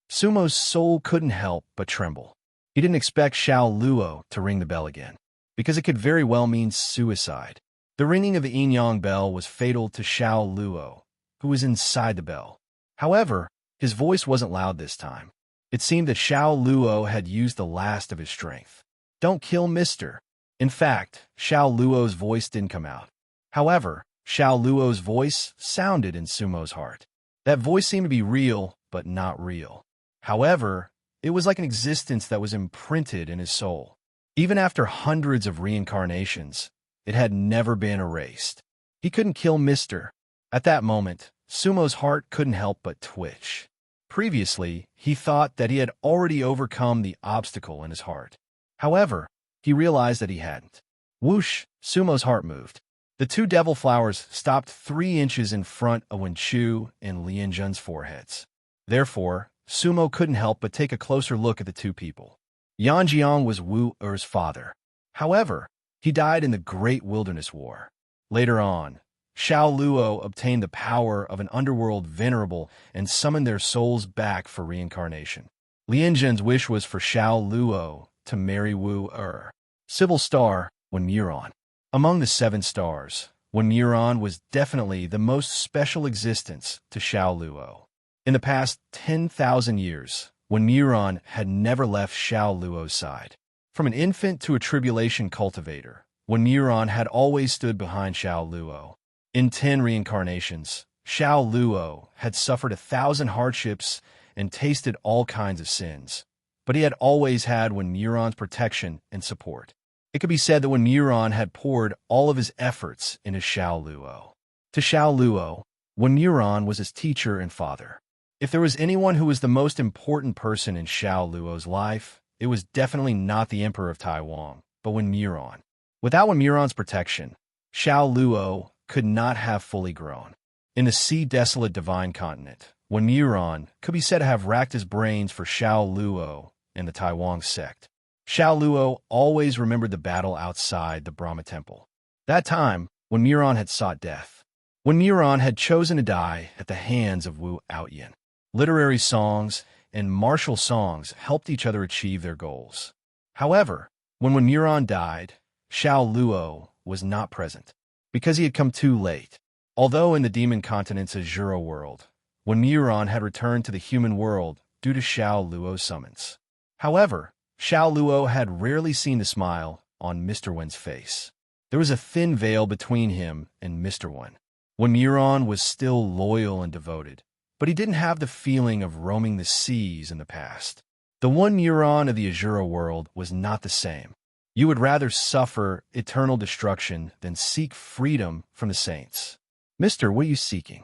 Sumo's soul couldn't help but tremble. He didn't expect Xiao Luo to ring the bell again, because it could very well mean suicide. The ringing of the yin-yang bell was fatal to Xiao Luo, who was inside the bell. However, his voice wasn't loud this time. It seemed that Xiao Luo had used the last of his strength. Don't kill Mr. In fact, Xiao Luo's voice didn't come out. However, Xiao Luo's voice sounded in Sumo's heart. That voice seemed to be real, but not real. However, it was like an existence that was imprinted in his soul. Even after hundreds of reincarnations, it had never been erased. He couldn't kill Mr. At that moment, Sumo's heart couldn't help but twitch. Previously, he thought that he had already overcome the obstacle in his heart. However, he realized that he hadn't. Whoosh! Sumo's heart moved. The two devil flowers stopped 3 inches in front of Wenchu and Lianjun's foreheads. Therefore, Sumo couldn't help but take a closer look at the two people. Yanjiang was Wu Er's father. However, he died in the Great Wilderness War. Later on, Xiao Luo obtained the power of an underworld venerable and summoned their souls back for reincarnation. Lianjun's wish was for Xiao Luo to marry Wu Er. Civil Star, Wenmuron. Among the 7 stars, Wenmuron was definitely the most special existence to Xiao Luo. In the past 10,000 years, Wenmuron had never left Xiao Luo's side. From an infant to a tribulation cultivator, Wenmuron had always stood behind Xiao Luo. In 10 reincarnations, Xiao Luo had suffered 1,000 hardships and tasted all kinds of sins, but he had always had Wenmuron's protection and support. It could be said that Wenmuron had poured all of his efforts into Xiao Luo. To Xiao Luo, Wenmuron was his teacher and father. If there was anyone who was the most important person in Xiao Luo's life, it was definitely not the Emperor of Taiwan, but Wenmuron. Without Wenmuron's protection, Xiao Luo could not have fully grown. In the sea-desolate divine continent, Wenmuron could be said to have racked his brains for Xiao Luo and the Taiwan sect. Xiao Luo always remembered the battle outside the Brahma Temple. That time, Wenmuron had sought death. Wenmuron had chosen to die at the hands of Wu Outyin. Literary songs and martial songs helped each other achieve their goals. However, when Wenmuron died, Xiao Luo was not present, because he had come too late. Although in the demon continent's Azura world, Wenmuron had returned to the human world due to Xiao Luo's summons. However, Xiao Luo had rarely seen the smile on Mr. Wen's face. There was a thin veil between him and Mr. Wen. Wenmuron was still loyal and devoted, but he didn't have the feeling of roaming the seas in the past. The Wenmuron of the Azura world was not the same. You would rather suffer eternal destruction than seek freedom from the saints. Mister, what are you seeking?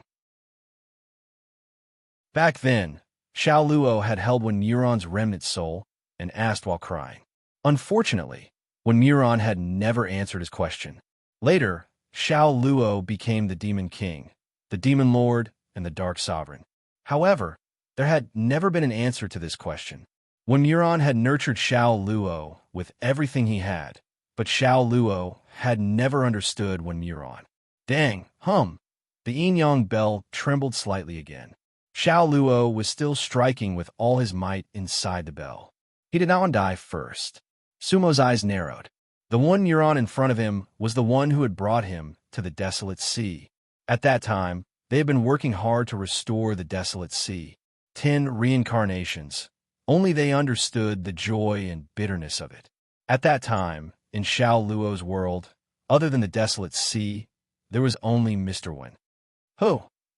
Back then, Xiao Luo had held Wenmuron's remnant soul and asked while crying. Unfortunately, Wenmuron had never answered his question. Later, Xiao Luo became the Demon King, the Demon Lord, and the Dark Sovereign. However, there had never been an answer to this question. Wenmuron had nurtured Xiao Luo with everything he had, but Xiao Luo had never understood Wenmuron. Dang, the yin-yang bell trembled slightly again. Xiao Luo was still striking with all his might inside the bell. He did not want to die first. Sumo's eyes narrowed. The one neuron in front of him was the one who had brought him to the desolate sea. At that time, they had been working hard to restore the desolate sea. 10 reincarnations. Only they understood the joy and bitterness of it. At that time, in Xiao Luo's world, other than the desolate sea, there was only Mr. Wen.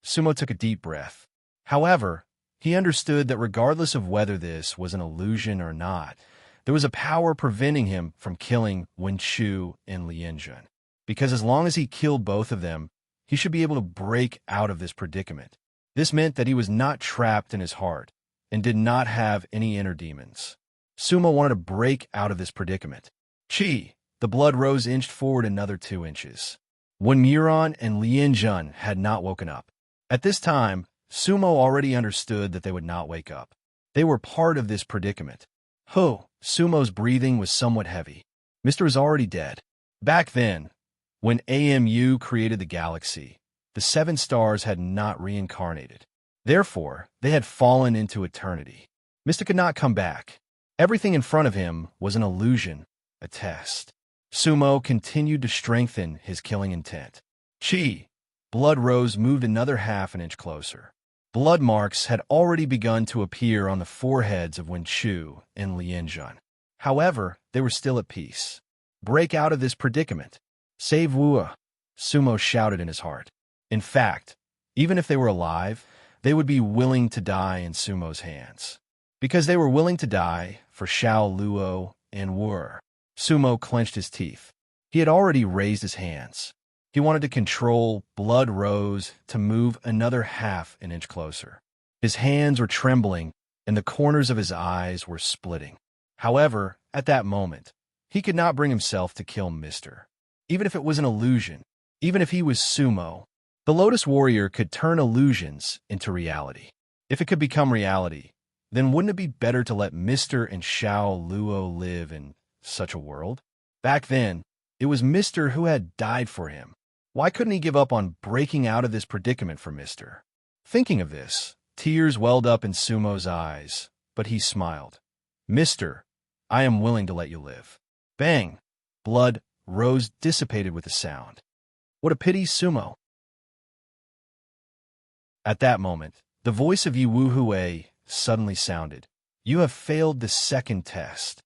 Sumo took a deep breath. However, he understood that regardless of whether this was an illusion or not, there was a power preventing him from killing Wenchu and Lianjun. Because as long as he killed both of them, he should be able to break out of this predicament. This meant that he was not trapped in his heart and did not have any inner demons. Sumo wanted to break out of this predicament. The blood rose inched forward another 2 inches. Wenmuron and Lianjun had not woken up. At this time, Sumo already understood that they would not wake up. They were part of this predicament. Sumo's breathing was somewhat heavy. Mr. was already dead. Back then, when AMU created the galaxy, the 7 stars had not reincarnated. Therefore, they had fallen into eternity. Mr. could not come back. Everything in front of him was an illusion, a test. Sumo continued to strengthen his killing intent. Blood rose moved another half an inch closer. Blood marks had already begun to appear on the foreheads of Wenchu and Lianjun. However, they were still at peace. Break out of this predicament. Save Wu. Sumo shouted in his heart. In fact, even if they were alive, they would be willing to die in Sumo's hands. Because they were willing to die for Xiao Luo and Wu. Sumo clenched his teeth. He had already raised his hands. He wanted to control. Blood rose to move another half an inch closer. His hands were trembling, and the corners of his eyes were splitting. However, at that moment, He could not bring himself to kill Mister. Even if it was an illusion, even if he was Sumo, the Lotus Warrior could turn illusions into reality. If it could become reality, then wouldn't it be better to let Mister and Xiao Luo live in such a world? Back then, it was Mister who had died for him. Why couldn't he give up on breaking out of this predicament for Mister? Thinking of this, tears welled up in Sumo's eyes, but he smiled. Mister, I am willing to let you live. Bang! Blood, rose dissipated with the sound. What a pity, Sumo. At that moment, the voice of Yi Wuhui suddenly sounded. You have failed the second test.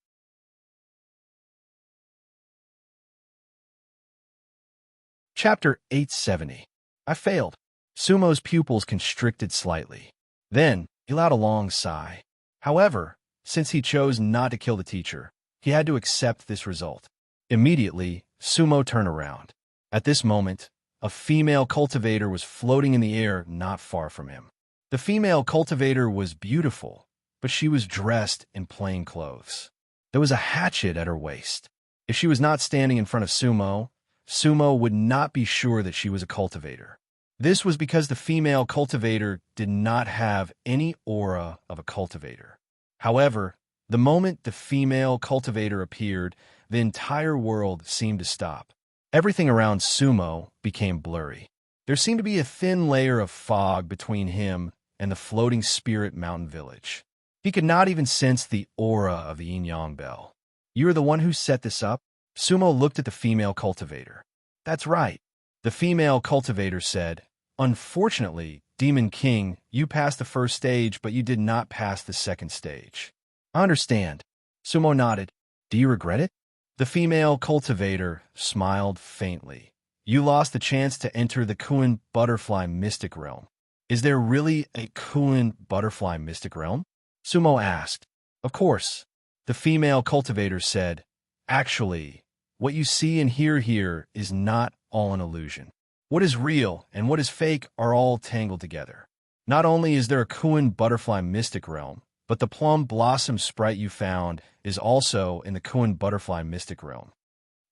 Chapter 870. I failed. Sumo's pupils constricted slightly. Then, he let out a long sigh. However, since he chose not to kill the teacher, he had to accept this result. Immediately, Sumo turned around. At this moment, a female cultivator was floating in the air not far from him. The female cultivator was beautiful, but she was dressed in plain clothes. There was a hatchet at her waist. If she was not standing in front of Sumo, Sumo would not be sure that she was a cultivator. This was because the female cultivator did not have any aura of a cultivator. However, the moment the female cultivator appeared, the entire world seemed to stop. Everything around Sumo became blurry. There seemed to be a thin layer of fog between him and the floating spirit mountain village. He could not even sense the aura of the yin-yang bell. You are the one who set this up? Sumo looked at the female cultivator. That's right. The female cultivator said, Unfortunately, Demon King, you passed the first stage, but you did not pass the second stage. I understand. Sumo nodded. Do you regret it? The female cultivator smiled faintly. You lost the chance to enter the Kuan butterfly mystic realm. Is there really a Kuan butterfly mystic realm? Sumo asked. Of course. The female cultivator said, Actually, what you see and hear here is not all an illusion. What is real and what is fake are all tangled together. Not only is there a Kuan butterfly mystic realm, but the plum blossom sprite you found is also in the Kuan butterfly mystic realm.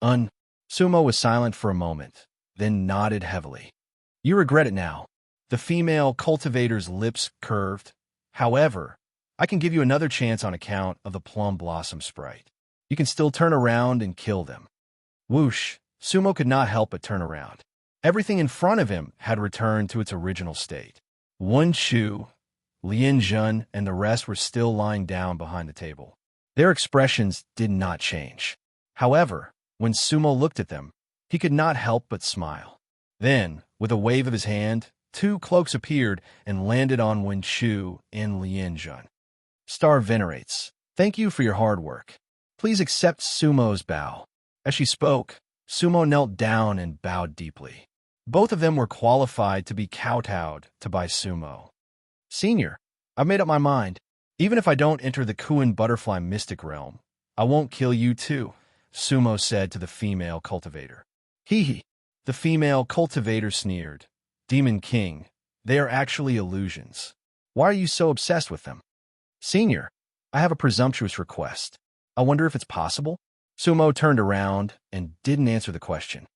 Sumo was silent for a moment, then nodded heavily. You regret it now. The female cultivator's lips curved. However, I can give you another chance on account of the plum blossom sprite. You can still turn around and kill them. Whoosh! Sumo could not help but turn around. Everything in front of him had returned to its original state. Wen Shu, Lian Zhen, and the rest were still lying down behind the table. Their expressions did not change. However, when Sumo looked at them, he could not help but smile. Then, with a wave of his hand, 2 cloaks appeared and landed on Wen Shu and Lian Zhen. Star venerates. Thank you for your hard work. Please accept Sumo's bow. As she spoke, Sumo knelt down and bowed deeply. Both of them were qualified to be kowtowed to by Sumo. Senior, I've made up my mind. Even if I don't enter the Kuan butterfly mystic realm, I won't kill you too, Sumo said to the female cultivator. Hee. The female cultivator sneered. Demon King, they are actually illusions. Why are you so obsessed with them? Senior, I have a presumptuous request. I wonder if it's possible? Sumo turned around and didn't answer the question.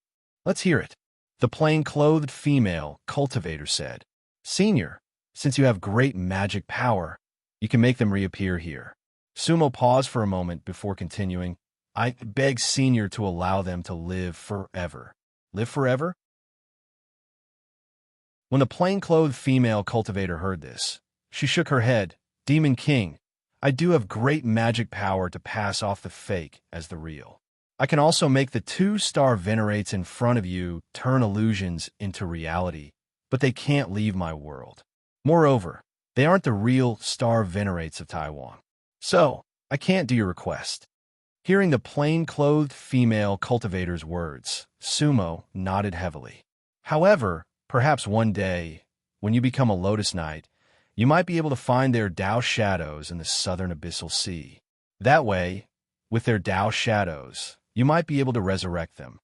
Let's hear it. The plain-clothed female cultivator said, Senior, since you have great magic power, you can make them reappear here. Sumo paused for a moment before continuing, I beg Senior to allow them to live forever. Live forever? When the plain-clothed female cultivator heard this, she shook her head. Demon King, I do have great magic power to pass off the fake as the real. I can also make the 2 star venerates in front of you turn illusions into reality, but they can't leave my world. Moreover, they aren't the real star venerates of Taiwan. So, I can't do your request. Hearing the plain-clothed female cultivator's words, Sumo nodded heavily. However, perhaps one day, when you become a Lotus Knight, you might be able to find their Tao shadows in the southern abyssal sea. That way, with their Tao shadows, you might be able to resurrect them.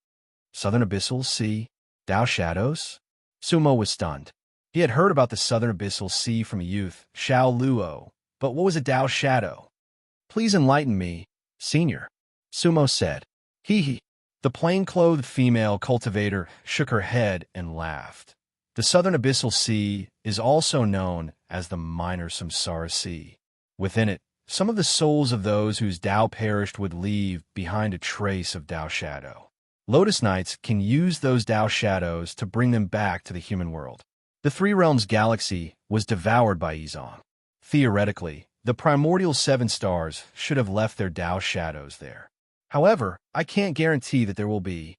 Southern abyssal sea? Tao shadows? Sumo was stunned. He had heard about the southern abyssal sea from a youth, Xiao Luo, but what was a Tao shadow? Please enlighten me, Senior. Sumo said. Hee hee. The plain-clothed female cultivator shook her head and laughed. The southern abyssal sea is also known as the minor samsara sea. Within it, some of the souls of those whose Tao perished would leave behind a trace of Tao shadow. Lotus Knights can use those Tao shadows to bring them back to the human world. The Three Realms galaxy was devoured by Yizong. Theoretically, the primordial 7 stars should have left their Tao shadows there. However, I can't guarantee that there will be.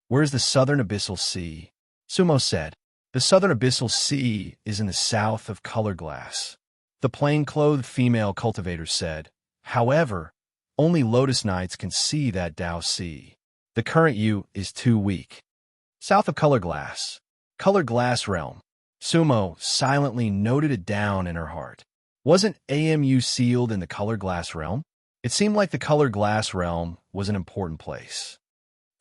Where's the southern abyssal sea? Sumo said. The southern abyssal sea is in the south of Color Glass. The plain-clothed female cultivator said. However, only Lotus Knights can see that Tao sea. The current you is too weak. South of Color Glass. Color Glass realm. Sumo silently noted it down in her heart. Wasn't AMU sealed in the Color Glass realm? It seemed like the Color Glass realm was an important place.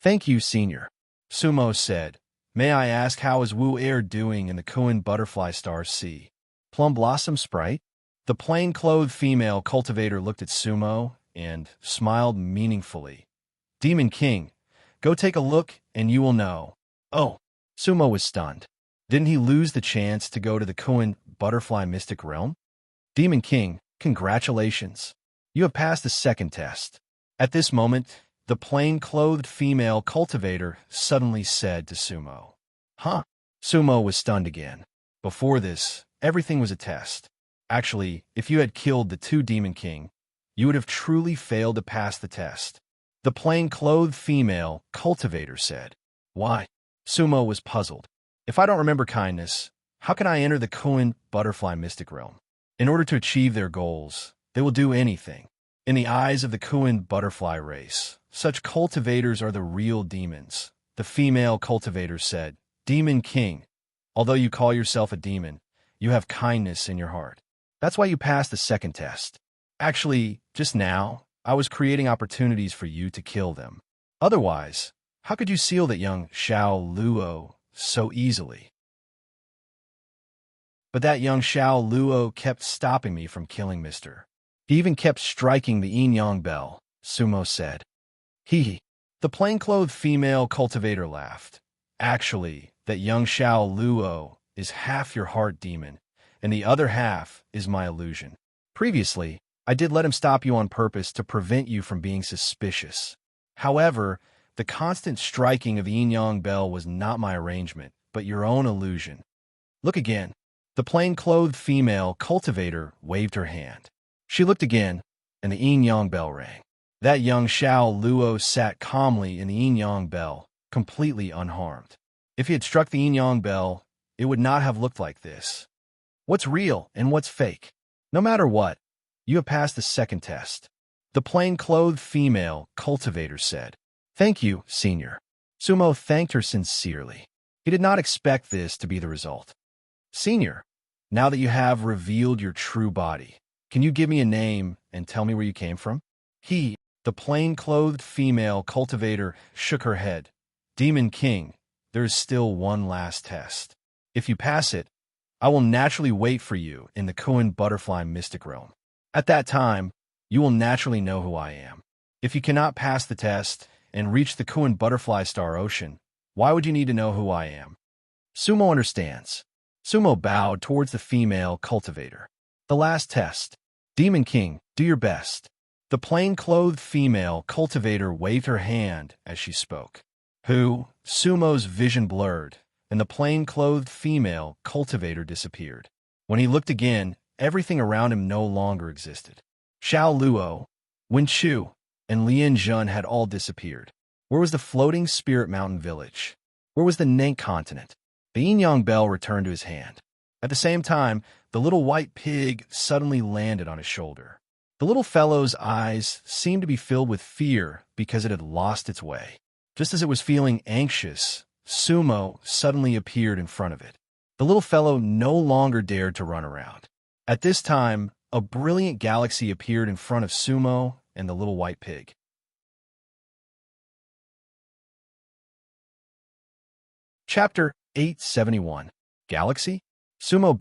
Thank you, Senior. Sumo said. May I ask how is Wu Air doing in the Kuan Butterfly Star Sea? Plum Blossom Sprite? The plain-clothed female cultivator looked at Sumo and smiled meaningfully. Demon King, go take a look and you will know. Oh, Sumo was stunned. Didn't he lose the chance to go to the Kuan Butterfly Mystic Realm? Demon King, congratulations. You have passed the second test. At this moment, the plain-clothed female cultivator suddenly said to Sumo. Huh? Sumo was stunned again. Before this, everything was a test. Actually, if you had killed the 2 Demon King, you would have truly failed to pass the test. The plain-clothed female cultivator said. Why? Sumo was puzzled. If I don't remember kindness, how can I enter the Kuan Butterfly Mystic Realm? In order to achieve their goals, they will do anything. In the eyes of the Kuan Butterfly race, such cultivators are the real demons. The female cultivator said, Demon King, although you call yourself a demon, you have kindness in your heart. That's why you passed the second test. Actually, just now, I was creating opportunities for you to kill them. Otherwise, how could you seal that young Xiao Luo so easily? But that young Xiao Luo kept stopping me from killing Mr. He even kept striking the yin-yang bell, Sumo said. Hee hee. The plain-clothed female cultivator laughed. Actually, that young Xiao Luo is half your heart demon, and the other half is my illusion. Previously, I did let him stop you on purpose to prevent you from being suspicious. However, the constant striking of the yin-yang bell was not my arrangement, but your own illusion. Look again. The plain-clothed female cultivator waved her hand. She looked again, and the yin-yang bell rang. That young Xiao Luo sat calmly in the yin-yang bell, completely unharmed. If he had struck the yin-yang bell, it would not have looked like this. What's real and what's fake? No matter what, you have passed the second test. The plain-clothed female cultivator said. Thank you, Senior. Sumo thanked her sincerely. He did not expect this to be the result. Senior, now that you have revealed your true body, can you give me a name and tell me where you came from? The plain-clothed female cultivator, shook her head. Demon King, there is still one last test. If you pass it, I will naturally wait for you in the Kuan Butterfly Mystic Realm. At that time, you will naturally know who I am. If you cannot pass the test and reach the Kuan Butterfly Star Ocean, why would you need to know who I am? Sumo understands. Sumo bowed towards the female cultivator. The last test. Demon King, do your best. The plain-clothed female cultivator waved her hand as she spoke. Who? Sumo's vision blurred, and the plain-clothed female cultivator disappeared. When he looked again, everything around him no longer existed. Xiao Luo, Wen Chu, and Lian Zhun had all disappeared. Where was the floating Spirit Mountain village? Where was the Nank continent? The yin-yang bell returned to his hand. At the same time, the little white pig suddenly landed on his shoulder. The little fellow's eyes seemed to be filled with fear because it had lost its way. Just as it was feeling anxious, Sumo suddenly appeared in front of it. The little fellow no longer dared to run around. At this time, a brilliant galaxy appeared in front of Sumo and the little white pig. Chapter 871. Galaxy? Sumo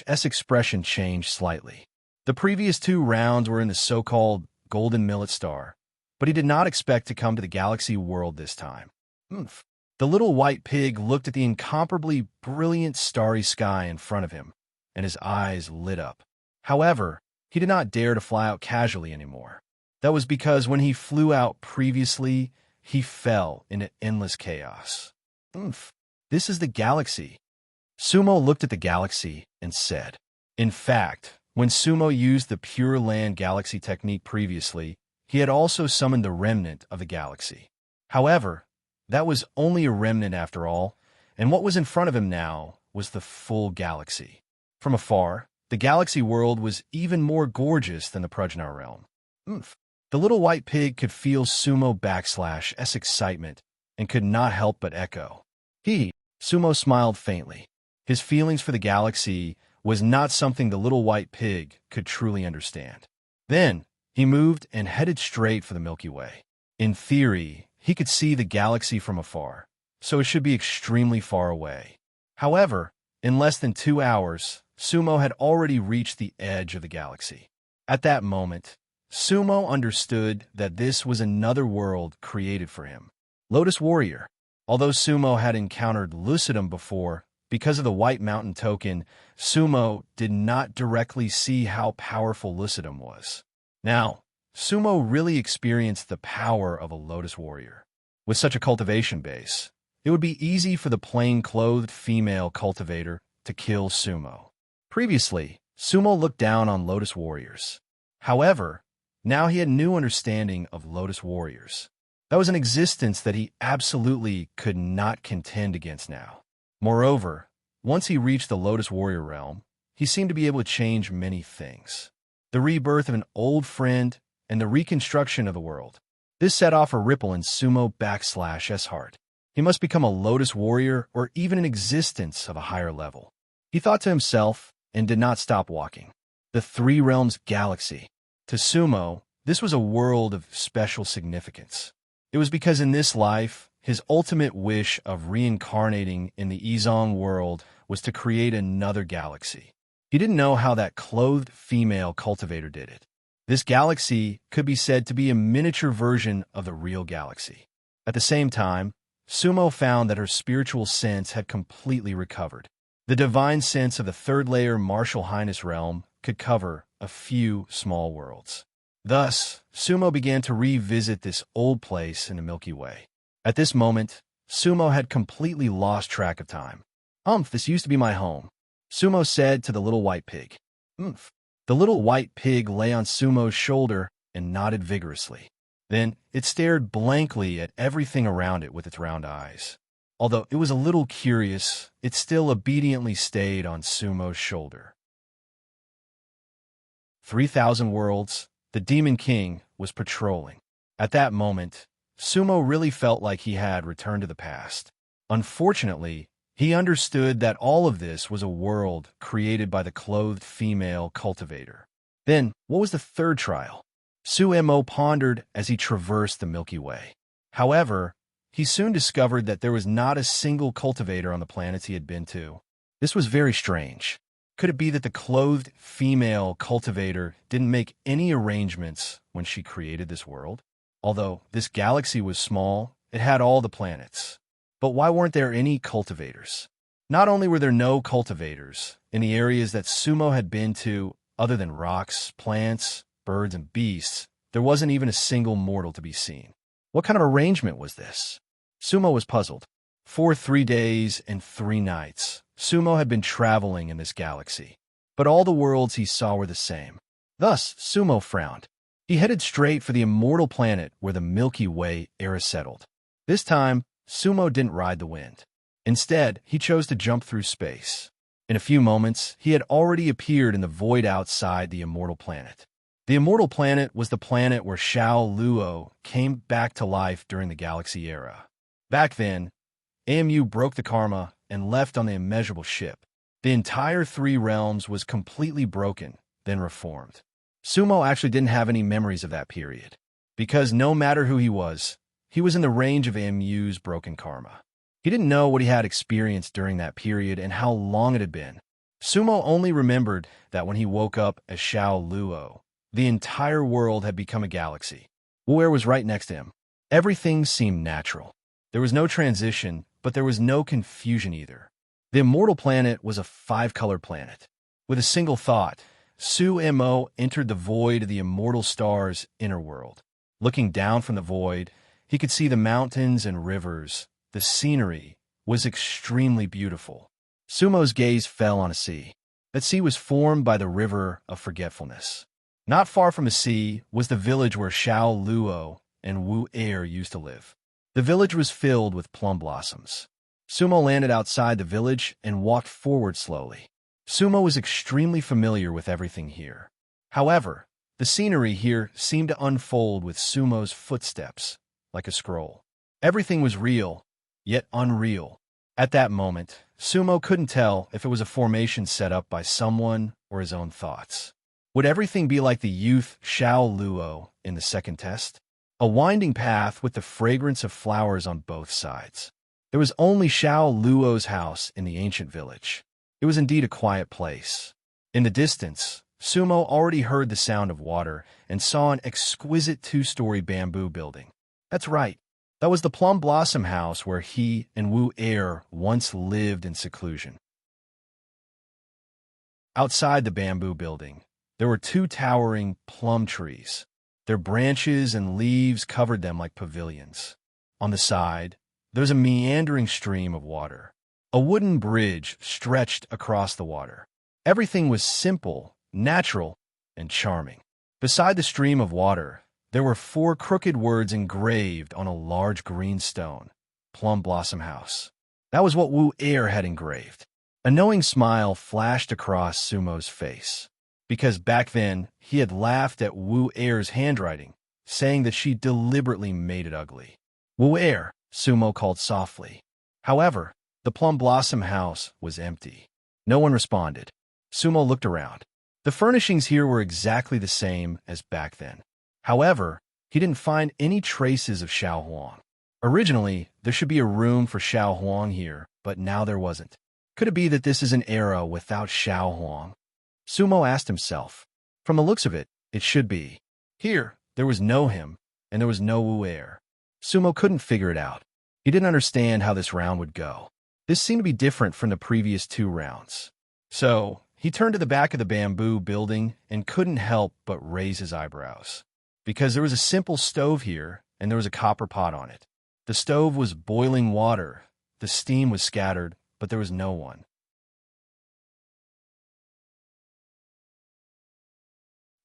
\S expression changed slightly. The previous 2 rounds were in the so-called Golden Millet Star, but he did not expect to come to the galaxy world this time. Oomph. The little white pig looked at the incomparably brilliant starry sky in front of him, and his eyes lit up. However, he did not dare to fly out casually anymore. That was because when he flew out previously, he fell into endless chaos. Oomph. This is the galaxy. Sumo looked at the galaxy and said. In fact, when Sumo used the Pure Land Galaxy technique previously, he had also summoned the remnant of the galaxy. However, that was only a remnant after all, and what was in front of him now was the full galaxy. From afar, the galaxy world was even more gorgeous than the Prajna realm. Oomph. The little white pig could feel Sumo /S excitement and could not help but echo. Sumo smiled faintly. His feelings for the galaxy was not something the little white pig could truly understand. Then, he moved and headed straight for the Milky Way. In theory, he could see the galaxy from afar, so it should be extremely far away. However, in less than 2 hours, Sumo had already reached the edge of the galaxy. At that moment, Sumo understood that this was another world created for him. Lotus Warrior. Although Sumo had encountered Lucidum before, because of the White Mountain token, Sumo did not directly see how powerful Lucidum was. Now, Sumo really experienced the power of a Lotus Warrior. With such a cultivation base, it would be easy for the plain-clothed female cultivator to kill Sumo. Previously, Sumo looked down on Lotus Warriors. However, now he had new understanding of Lotus Warriors. That was an existence that he absolutely could not contend against now. Moreover, once he reached the Lotus Warrior realm, he seemed to be able to change many things. The rebirth of an old friend and the reconstruction of the world. This set off a ripple in Sumo /S heart. He must become a Lotus Warrior or even an existence of a higher level. He thought to himself and did not stop walking. The Three Realms Galaxy. To Sumo, this was a world of special significance. It was because in this life, his ultimate wish of reincarnating in the Izong world was to create another galaxy. He didn't know how that clothed female cultivator did it. This galaxy could be said to be a miniature version of the real galaxy. At the same time, Sumo found that her spiritual sense had completely recovered. The divine sense of the third layer Martial Highness realm could cover a few small worlds. Thus, Sumo began to revisit this old place in the Milky Way. At this moment, Sumo had completely lost track of time. This used to be my home, Sumo said to the little white pig. The little white pig lay on Sumo's shoulder and nodded vigorously. Then it stared blankly at everything around it with its round eyes. Although it was a little curious, it still obediently stayed on Sumo's shoulder. 3,000 worlds. The Demon King was patrolling. At that moment, Sumo really felt like he had returned to the past. Unfortunately, he understood that all of this was a world created by the clothed female cultivator. Then, what was the third trial? Sumo pondered as he traversed the Milky Way. However, he soon discovered that there was not a single cultivator on the planets he had been to. This was very strange. Could it be that the clothed female cultivator didn't make any arrangements when she created this world? Although this galaxy was small, it had all the planets. But why weren't there any cultivators? Not only were there no cultivators in the areas that Sumo had been to, other than rocks, plants, birds, and beasts, there wasn't even a single mortal to be seen. What kind of arrangement was this? Sumo was puzzled. For 3 days and 3 nights, Sumo had been traveling in this galaxy, but all the worlds he saw were the same. Thus, Sumo frowned. He headed straight for the immortal planet where the Milky Way era settled. This time, Sumo didn't ride the wind. Instead, he chose to jump through space. In a few moments, he had already appeared in the void outside the immortal planet. The immortal planet was the planet where Xiao Luo came back to life during the galaxy era. Back then, AMU broke the karma and left on the immeasurable ship. The entire 3 realms was completely broken, then reformed. Sumo actually didn't have any memories of that period, because no matter who he was in the range of AMU's broken karma. He didn't know what he had experienced during that period and how long it had been. Sumo only remembered that when he woke up as Xiao Luo, the entire world had become a galaxy. Wu was right next to him. Everything seemed natural. There was no transition, but there was no confusion either. The immortal planet was a 5-color planet. With a single thought, Su Mo entered the void of the immortal star's inner world. Looking down from the void, he could see the mountains and rivers. The scenery was extremely beautiful. Sumo's gaze fell on a sea. That sea was formed by the river of forgetfulness. Not far from the sea was the village where Xiao Luo and Wu used to live. The village was filled with plum blossoms. Sumo landed outside the village and walked forward slowly. Sumo was extremely familiar with everything here. However, the scenery here seemed to unfold with Sumo's footsteps, like a scroll. Everything was real, yet unreal. At that moment, Sumo couldn't tell if it was a formation set up by someone or his own thoughts. Would everything be like the youth Xiao Luo in the second test? A winding path with the fragrance of flowers on both sides. There was only Xiao Luo's house in the ancient village. It was indeed a quiet place. In the distance, Sumo already heard the sound of water and saw an exquisite 2-story bamboo building. That's right. That was the plum blossom house where he and Wu once lived in seclusion. Outside the bamboo building, there were 2 towering plum trees. Their branches and leaves covered them like pavilions. On the side, there's a meandering stream of water. A wooden bridge stretched across the water. Everything was simple, natural, and charming. Beside the stream of water, there were 4 crooked words engraved on a large green stone. Plum Blossom House. That was what Wu had engraved. A knowing smile flashed across Sumo's face. Because back then, he had laughed at Wu handwriting, saying that she deliberately made it ugly. Wu Sumo called softly. However, the Plum Blossom House was empty. No one responded. Sumo looked around. The furnishings here were exactly the same as back then. However, he didn't find any traces of Xiao Huang. Originally, there should be a room for Xiao Huang here, but now there wasn't. Could it be that this is an era without Xiao Huang? Sumo asked himself. From the looks of it, it should be. Here, there was no him, and there was no Wu Sumo couldn't figure it out. He didn't understand how this round would go. This seemed to be different from the previous 2 rounds. So, he turned to the back of the bamboo building and couldn't help but raise his eyebrows. Because there was a simple stove here, and there was a copper pot on it. The stove was boiling water. The steam was scattered, but there was no one.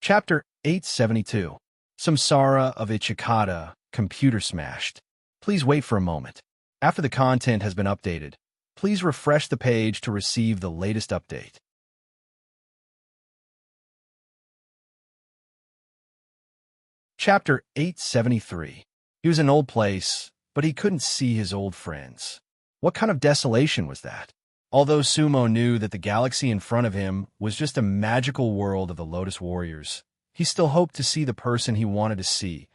Chapter 872. Samsara of Ichikata, computer smashed. Please wait for a moment. After the content has been updated, please refresh the page to receive the latest update. Chapter 873. He was in an old place, but he couldn't see his old friends. What kind of desolation was that? Although Sumo knew that the galaxy in front of him was just a magical world of the Lotus Warriors, he still hoped to see the person he wanted to see,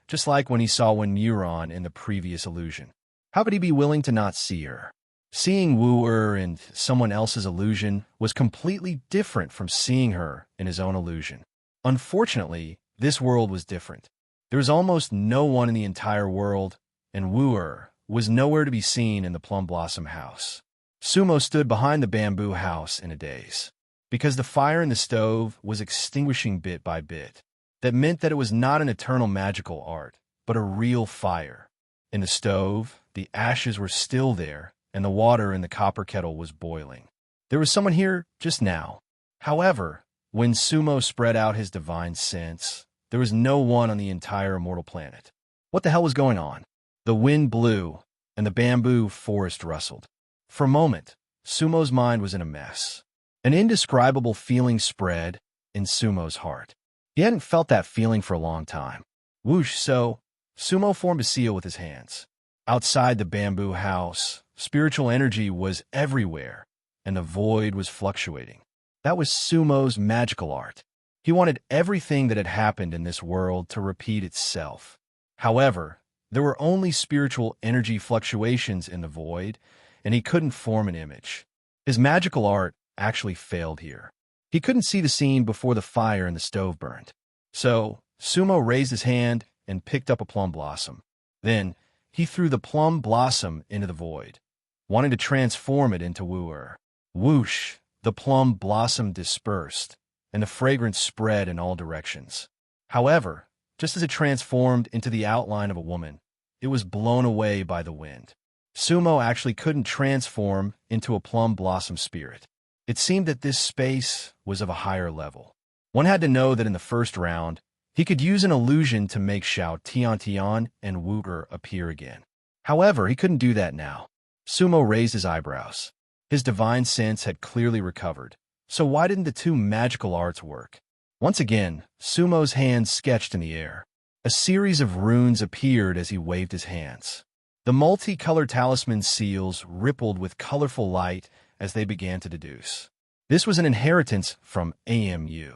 just like when he saw Neuron in the previous illusion. How could he be willing to not see her? Seeing Wu in someone else's illusion was completely different from seeing her in his own illusion. Unfortunately, this world was different. There was almost no one in the entire world, and Wu was nowhere to be seen in the Plum Blossom House. Sumo stood behind the bamboo house in a daze. Because the fire in the stove was extinguishing bit by bit. That meant that it was not an eternal magical art, but a real fire. In the stove, the ashes were still there, and the water in the copper kettle was boiling. There was someone here just now. However, when Sumo spread out his divine sense, there was no one on the entire immortal planet. What the hell was going on? The wind blew, and the bamboo forest rustled. For a moment, Sumo's mind was in a mess. An indescribable feeling spread in Sumo's heart. He hadn't felt that feeling for a long time. Whoosh, so Sumo formed a seal with his hands. Outside the bamboo house, spiritual energy was everywhere, and the void was fluctuating. That was Sumo's magical art. He wanted everything that had happened in this world to repeat itself. However, there were only spiritual energy fluctuations in the void, and he couldn't form an image. His magical art actually failed here. He couldn't see the scene before the fire in the stove burned. So, Sumo raised his hand and picked up a plum blossom. Then, he threw the plum blossom into the void, wanting to transform it into wooer. Whoosh! The plum blossom dispersed, and the fragrance spread in all directions. However, just as it transformed into the outline of a woman, it was blown away by the wind. Sumo actually couldn't transform into a plum blossom spirit. It seemed that this space was of a higher level. One had to know that in the first round, he could use an illusion to make Xiao Tian and Wuger appear again. However, he couldn't do that now. Sumo raised his eyebrows. His divine sense had clearly recovered, so why didn't the two magical arts work? Once again, Sumo's hands sketched in the air. A series of runes appeared as he waved his hands. The multicolored talisman seals rippled with colorful light as they began to deduce. This was an inheritance from AMU.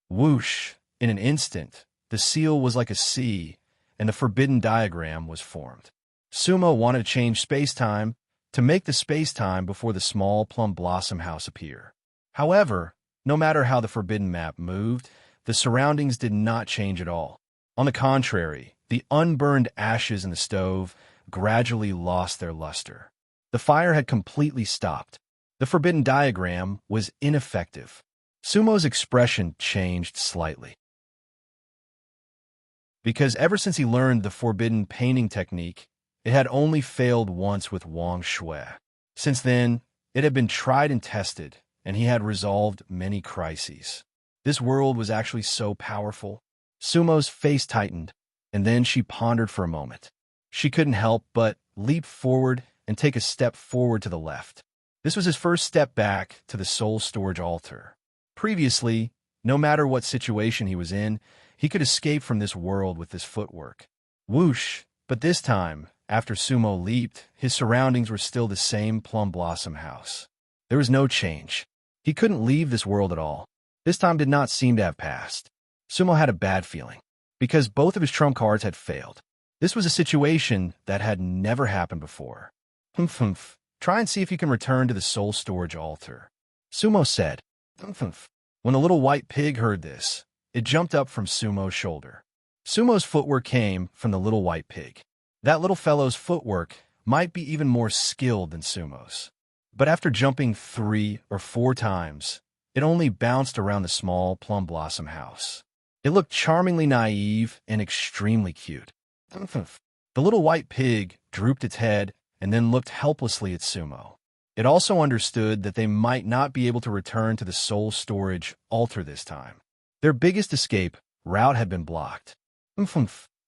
Whoosh! In an instant, the seal was like a sea, and the forbidden diagram was formed. Sumo wanted to change space-time to make the space-time before the small plum blossom house appear. However, no matter how the forbidden map moved, the surroundings did not change at all. On the contrary, the unburned ashes in the stove gradually lost their luster. The fire had completely stopped. The forbidden diagram was ineffective. Sumo's expression changed slightly. Because ever since he learned the forbidden painting technique, it had only failed once with Wang Shui. Since then, it had been tried and tested, and he had resolved many crises. This world was actually so powerful. Sumo's face tightened, and then she pondered for a moment. She couldn't help but leap forward and take a step forward to the left. This was his first step back to the soul storage altar. Previously, no matter what situation he was in, he could escape from this world with this footwork. Whoosh! But this time, after Sumo leaped, his surroundings were still the same plum blossom house. There was no change. He couldn't leave this world at all. This time did not seem to have passed. Sumo had a bad feeling, because both of his trump cards had failed. This was a situation that had never happened before. Humph. Try and see if you can return to the soul storage altar. Sumo said. Humph. When the little white pig heard this, it jumped up from Sumo's shoulder. Sumo's footwork came from the little white pig. That little fellow's footwork might be even more skilled than Sumo's. But after jumping 3 or 4 times, it only bounced around the small plum blossom house. It looked charmingly naive and extremely cute. The little white pig drooped its head and then looked helplessly at Sumo. It also understood that they might not be able to return to the soul storage altar this time. Their biggest escape route had been blocked.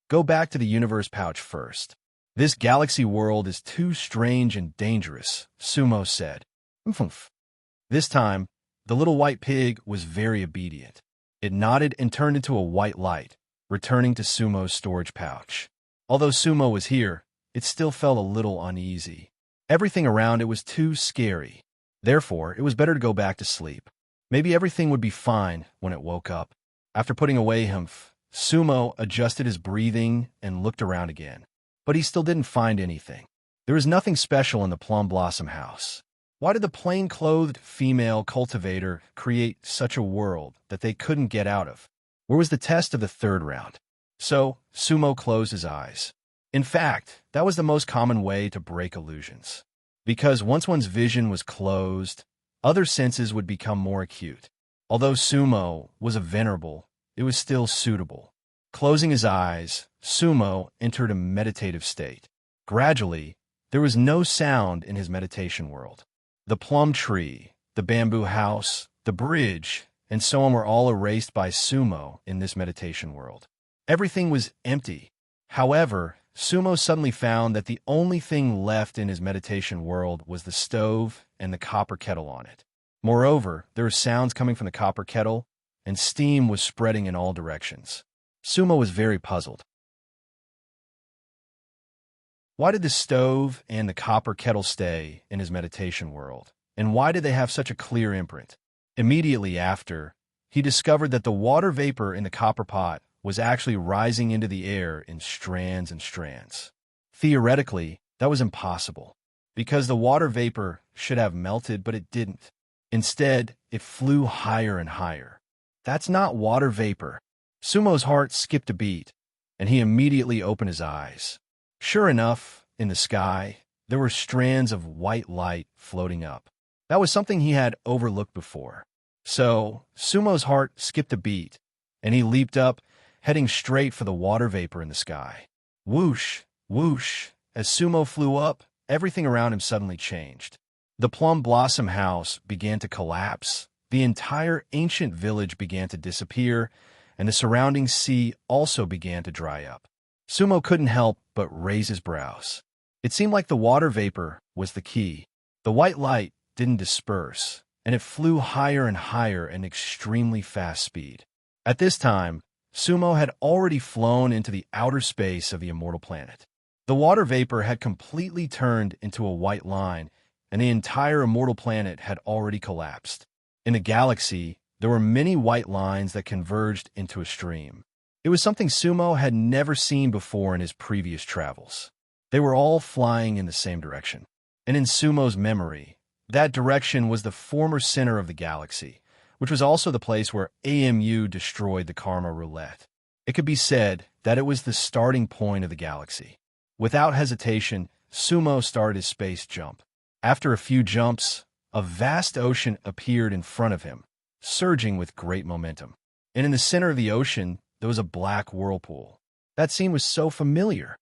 Go back to the universe pouch first. This galaxy world is too strange and dangerous, Sumo said. This time, the little white pig was very obedient. It nodded and turned into a white light, returning to Sumo's storage pouch. Although Sumo was here, it still felt a little uneasy. Everything around it was too scary. Therefore, it was better to go back to sleep. Maybe everything would be fine when it woke up. After putting away Sumo adjusted his breathing and looked around again. But he still didn't find anything. There was nothing special in the plum blossom house. Why did the plain-clothed female cultivator create such a world that they couldn't get out of? Where was the test of the third round? So, Sumo closed his eyes. In fact, that was the most common way to break illusions. Because once one's vision was closed, other senses would become more acute. Although Sumo was a venerable, it was still suitable. Closing his eyes, Sumo entered a meditative state. Gradually, there was no sound in his meditation world. The plum tree, the bamboo house, the bridge, and so on were all erased by Sumo in this meditation world. Everything was empty. However, Sumo suddenly found that the only thing left in his meditation world was the stove and the copper kettle on it. Moreover, there were sounds coming from the copper kettle, and steam was spreading in all directions. Sumo was very puzzled. Why did the stove and the copper kettle stay in his meditation world? And why did they have such a clear imprint? Immediately after, he discovered that the water vapor in the copper pot was actually rising into the air in strands and strands. Theoretically, that was impossible, because the water vapor should have melted, but it didn't. Instead, it flew higher and higher. That's not water vapor. Sumo's heart skipped a beat. and he immediately opened his eyes. Sure enough, in the sky, there were strands of white light floating up. That was something he had overlooked before. So, Sumo's heart skipped a beat, and he leaped up, heading straight for the water vapor in the sky. Whoosh, whoosh, as Sumo flew up, everything around him suddenly changed. The plum blossom house began to collapse, the entire ancient village began to disappear, and the surrounding sea also began to dry up. Sumo couldn't help but raise his brows. It seemed like the water vapor was the key. The white light didn't disperse, and it flew higher and higher at an extremely fast speed. At this time, Sumo had already flown into the outer space of the immortal planet. The water vapor had completely turned into a white line, and the entire immortal planet had already collapsed. In the galaxy, there were many white lines that converged into a stream. It was something Sumo had never seen before in his previous travels. They were all flying in the same direction. And in Sumo's memory, that direction was the former center of the galaxy, which was also the place where AMU destroyed the Karma Roulette. It could be said that it was the starting point of the galaxy. Without hesitation, Sumo started his space jump. After a few jumps, a vast ocean appeared in front of him, surging with great momentum. And in the center of the ocean, there was a black whirlpool. That scene was so familiar.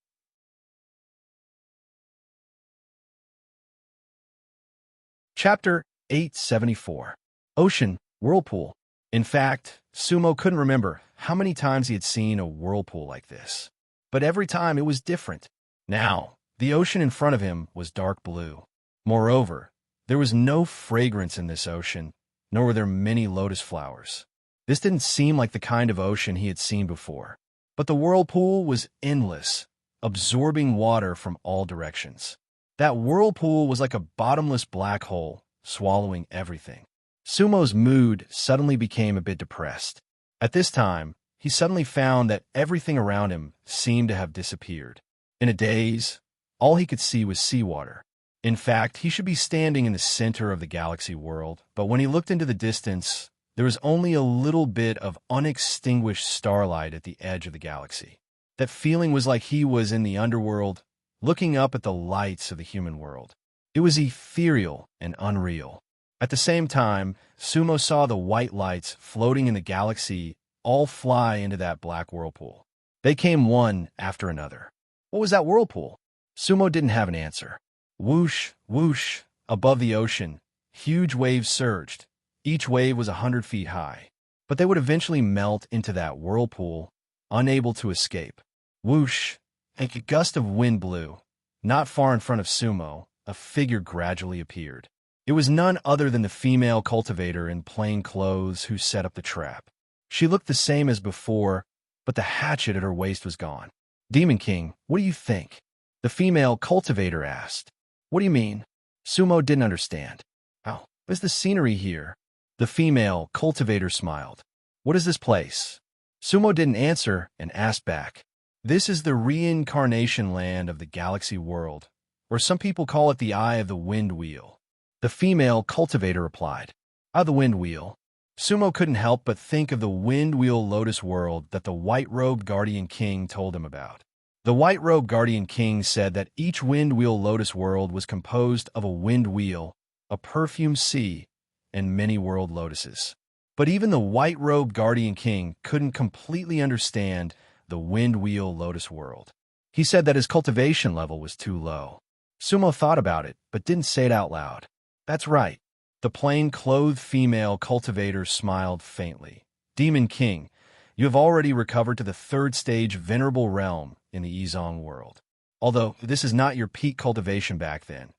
Chapter 874. Ocean, Whirlpool. In fact, Sumo couldn't remember how many times he had seen a whirlpool like this. But every time it was different. Now, the ocean in front of him was dark blue. Moreover, there was no fragrance in this ocean, nor were there many lotus flowers. This didn't seem like the kind of ocean he had seen before. But the whirlpool was endless, absorbing water from all directions. That whirlpool was like a bottomless black hole, swallowing everything. Sumo's mood suddenly became a bit depressed. At this time, he suddenly found that everything around him seemed to have disappeared. In a daze, all he could see was seawater. In fact, he should be standing in the center of the galaxy world, but when he looked into the distance, there was only a little bit of unextinguished starlight at the edge of the galaxy. That feeling was like he was in the underworld, looking up at the lights of the human world. It was ethereal and unreal. At the same time, Sumo saw the white lights floating in the galaxy all fly into that black whirlpool. They came one after another. What was that whirlpool? Sumo didn't have an answer. Whoosh, whoosh, above the ocean, huge waves surged. Each wave was 100 feet high. But they would eventually melt into that whirlpool, unable to escape. Whoosh, a gust of wind blew. Not far in front of Sumo, a figure gradually appeared. It was none other than the female cultivator in plain clothes who set up the trap. She looked the same as before, but the hatchet at her waist was gone. Demon King, what do you think? The female cultivator asked. What do you mean? Sumo didn't understand. How is the scenery here? The female cultivator smiled. What is this place? Sumo didn't answer and asked back. This is the reincarnation land of the galaxy world, or some people call it the Eye of the Wind Wheel. The female cultivator replied. Eye of the Wind Wheel? Sumo couldn't help but think of the Wind Wheel Lotus world that the white-robed Guardian King told him about. The white-robed Guardian King said that each Wind Wheel Lotus world was composed of a wind wheel, a perfumed sea, and many world lotuses. But even the white-robed Guardian King couldn't completely understand the Wind Wheel Lotus world. He said that his cultivation level was too low. Sumo thought about it, but didn't say it out loud. That's right. The plain-clothed female cultivator smiled faintly. Demon King, you have already recovered to the third stage venerable realm in the Izong world. Although this is not your peak cultivation back then,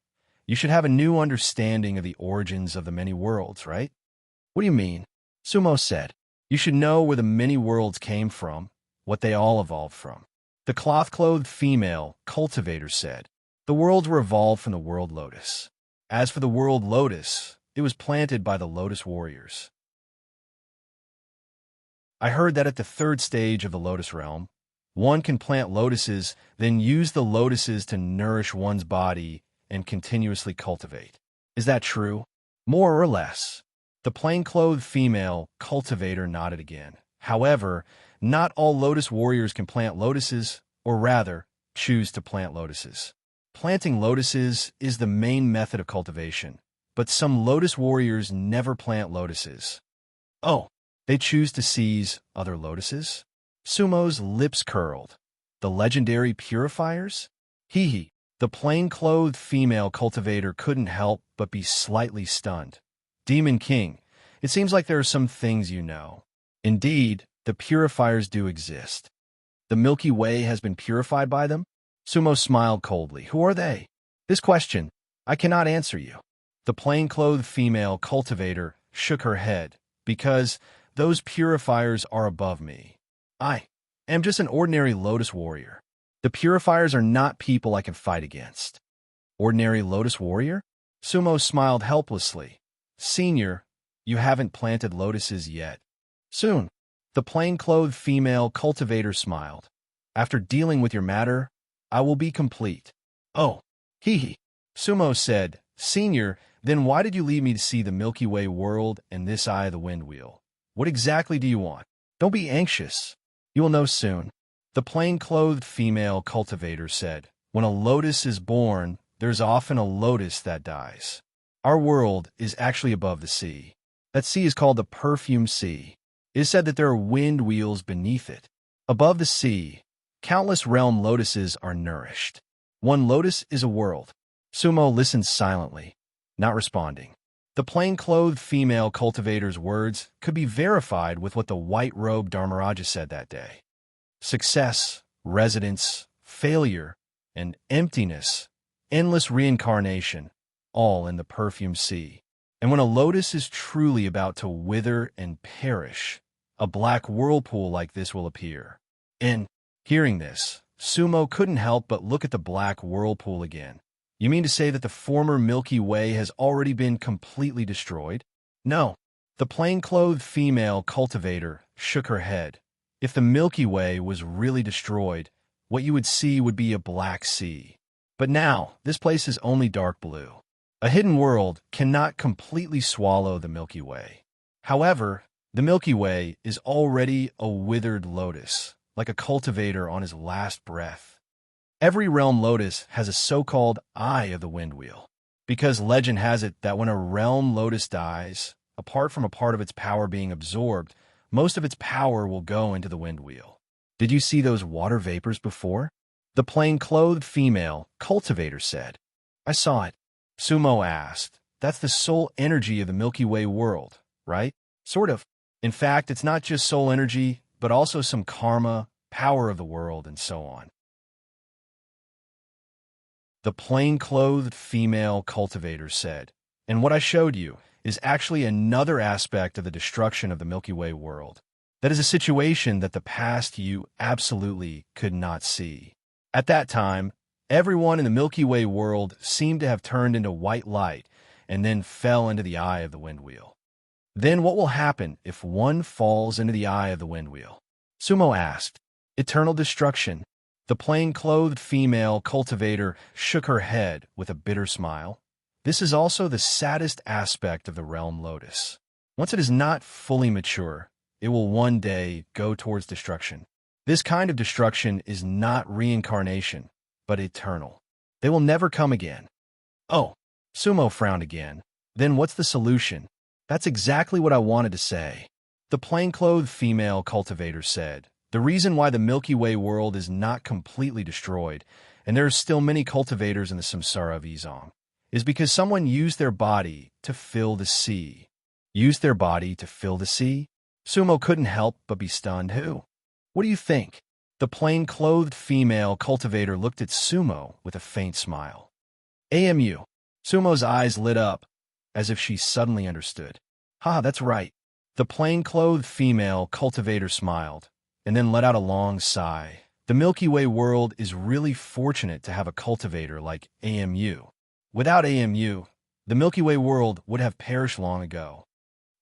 you should have a new understanding of the origins of the many worlds, right? What do you mean? Sumo said. You should know where the many worlds came from, what they all evolved from. The cloth-clothed female cultivator said. The worlds were evolved from the world lotus. As for the world lotus, it was planted by the lotus warriors. I heard that at the third stage of the lotus realm, one can plant lotuses, then use the lotuses to nourish one's body and continuously cultivate. Is that true? More or less. The plain-clothed female cultivator nodded again. However, not all lotus warriors can plant lotuses, or rather, choose to plant lotuses. Planting lotuses is the main method of cultivation, but some lotus warriors never plant lotuses. Oh, they choose to seize other lotuses? Sumo's lips curled. The legendary purifiers? Hee hee. The plain-clothed female cultivator couldn't help but be slightly stunned. Demon King, it seems like there are some things you know. Indeed, the purifiers do exist. The Milky Way has been purified by them? Sumo smiled coldly. Who are they? This question, I cannot answer you. The plain-clothed female cultivator shook her head, because those purifiers are above me. I am just an ordinary lotus warrior. The purifiers are not people I can fight against. Ordinary lotus warrior? Sumo smiled helplessly. Senior, you haven't planted lotuses yet. Soon. The plain-clothed female cultivator smiled. After dealing with your matter, I will be complete. Oh, hee hee. Sumo said, Senior, then why did you leave me to see the Milky Way world and this eye of the wind wheel? What exactly do you want? Don't be anxious. You will know soon. The plain-clothed female cultivator said, When a lotus is born, there's often a lotus that dies. Our world is actually above the sea. That sea is called the Perfume Sea. It is said that there are wind wheels beneath it. Above the sea, countless realm lotuses are nourished. One lotus is a world. Sumo listened silently, not responding. The plain-clothed female cultivator's words could be verified with what the white-robed Dharmaraja said that day. Success, residence, failure, and emptiness, endless reincarnation, all in the perfume sea. And when a lotus is truly about to wither and perish, a black whirlpool like this will appear. And, hearing this, Sumo couldn't help but look at the black whirlpool again. You mean to say that the former Milky Way has already been completely destroyed? No. The plain-clothed female cultivator shook her head. If the Milky Way was really destroyed, what you would see would be a black sea. But now, this place is only dark blue. A hidden world cannot completely swallow the Milky Way. However, the Milky Way is already a withered lotus, like a cultivator on his last breath. Every realm lotus has a so-called eye of the wind wheel, because legend has it that when a realm lotus dies, apart from a part of its power being absorbed, most of its power will go into the wind wheel. Did you see those water vapors before? The plain-clothed female cultivator said. I saw it. Sumo asked. That's the soul energy of the Milky Way world, right? Sort of. In fact, it's not just soul energy, but also some karma, power of the world, and so on. The plain-clothed female cultivator said, and what I showed you is actually another aspect of the destruction of the Milky Way world. That is a situation that the past you absolutely could not see. At that time, everyone in the Milky Way world seemed to have turned into white light and then fell into the eye of the wind wheel. Then what will happen if one falls into the eye of the wind wheel? Sumo asked. Eternal destruction. The plain-clothed female cultivator shook her head with a bitter smile. This is also the saddest aspect of the realm lotus. Once it is not fully mature, it will one day go towards destruction. This kind of destruction is not reincarnation, but eternal. They will never come again. Oh, Sumo frowned again. Then what's the solution? That's exactly what I wanted to say. The plain-clothed female cultivator said. The reason why the Milky Way world is not completely destroyed, and there are still many cultivators in the samsara of Izong, is because someone used their body to fill the sea. Used their body to fill the sea? Sumo couldn't help but be stunned. Who? What do you think? The plain-clothed female cultivator looked at Sumo with a faint smile. AMU. Sumo's eyes lit up, as if she suddenly understood. Ha, that's right. The plain-clothed female cultivator smiled, and then let out a long sigh. The Milky Way world is really fortunate to have a cultivator like AMU. Without AMU, the Milky Way world would have perished long ago.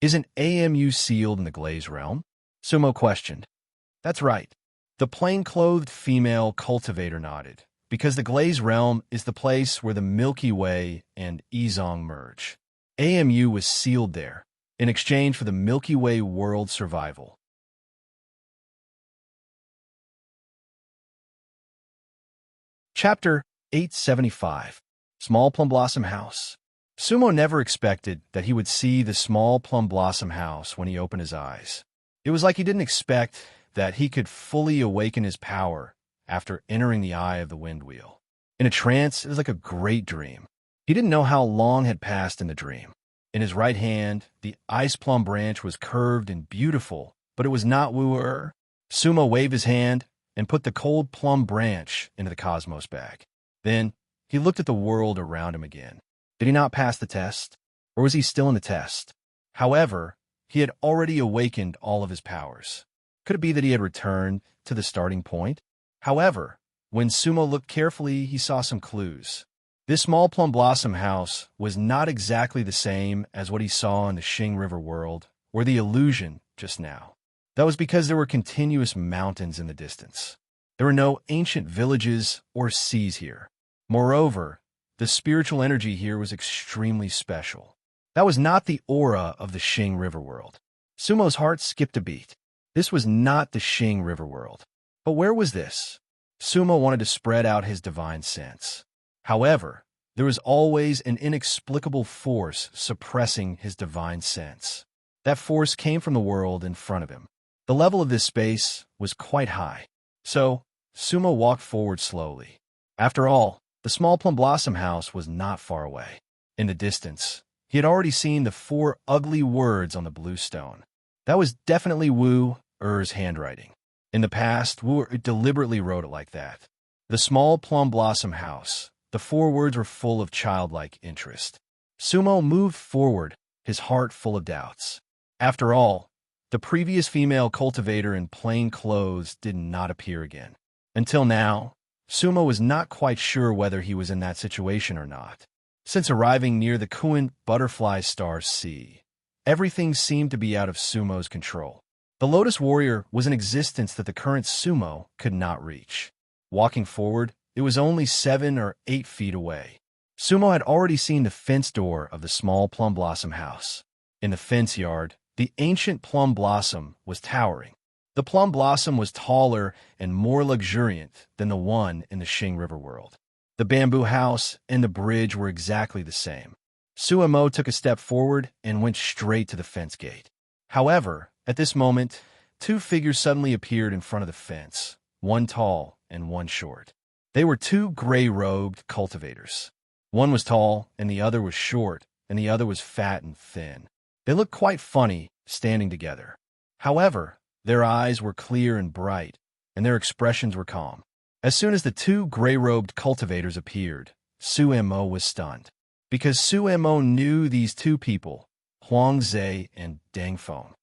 Isn't AMU sealed in the Glaze realm? Sumo questioned. That's right. The plain-clothed female cultivator nodded, because the Glaze realm is the place where the Milky Way and Izong merge. AMU was sealed there, in exchange for the Milky Way world's survival. Chapter 875. Small Plum Blossom House. Sumo never expected that he would see the small plum blossom house when he opened his eyes. It was like he didn't expect that he could fully awaken his power after entering the eye of the wind wheel. In a trance, it was like a great dream. He didn't know how long had passed in the dream. In his right hand, the ice plum branch was curved and beautiful, but it was not wooer. Sumo waved his hand and put the cold plum branch into the cosmos bag. Then he looked at the world around him again. Did he not pass the test? Or was he still in the test? However, he had already awakened all of his powers. Could it be that he had returned to the starting point? However, when Sumo looked carefully, he saw some clues. This small plum blossom house was not exactly the same as what he saw in the Xing River world or the illusion just now. That was because there were continuous mountains in the distance. There were no ancient villages or seas here. Moreover, the spiritual energy here was extremely special. That was not the aura of the Xing River world. Sumo's heart skipped a beat. This was not the Xing River world. But where was this? Sumo wanted to spread out his divine sense. However, there was always an inexplicable force suppressing his divine sense. That force came from the world in front of him. The level of this space was quite high. So, Sumo walked forward slowly. After all, the small plum blossom house was not far away. In the distance, he had already seen the 4 ugly words on the blue stone. That was definitely Wu Er's handwriting. In the past, Wu Er deliberately wrote it like that. The small plum blossom house. The 4 words were full of childlike interest. Sumo moved forward, his heart full of doubts. After all, the previous female cultivator in plain clothes did not appear again. Until now, Sumo was not quite sure whether he was in that situation or not. Since arriving near the Kuin Butterfly Star Sea, everything seemed to be out of Sumo's control. The Lotus Warrior was an existence that the current Sumo could not reach. Walking forward, it was only 7 or 8 feet away. Sumo had already seen the fence door of the small plum blossom house. In the fence yard, the ancient plum blossom was towering. The plum blossom was taller and more luxuriant than the one in the Xing River world. The bamboo house and the bridge were exactly the same. Sumo took a step forward and went straight to the fence gate. However, at this moment, 2 figures suddenly appeared in front of the fence, one tall and one short. They were 2 gray-robed cultivators. One was tall, and the other was short, and the other was fat and thin. They looked quite funny, standing together. However, their eyes were clear and bright, and their expressions were calm. As soon as the 2 gray-robed cultivators appeared, Sumo was stunned, because Sumo knew these 2 people, Huang Zhe and Deng Feng.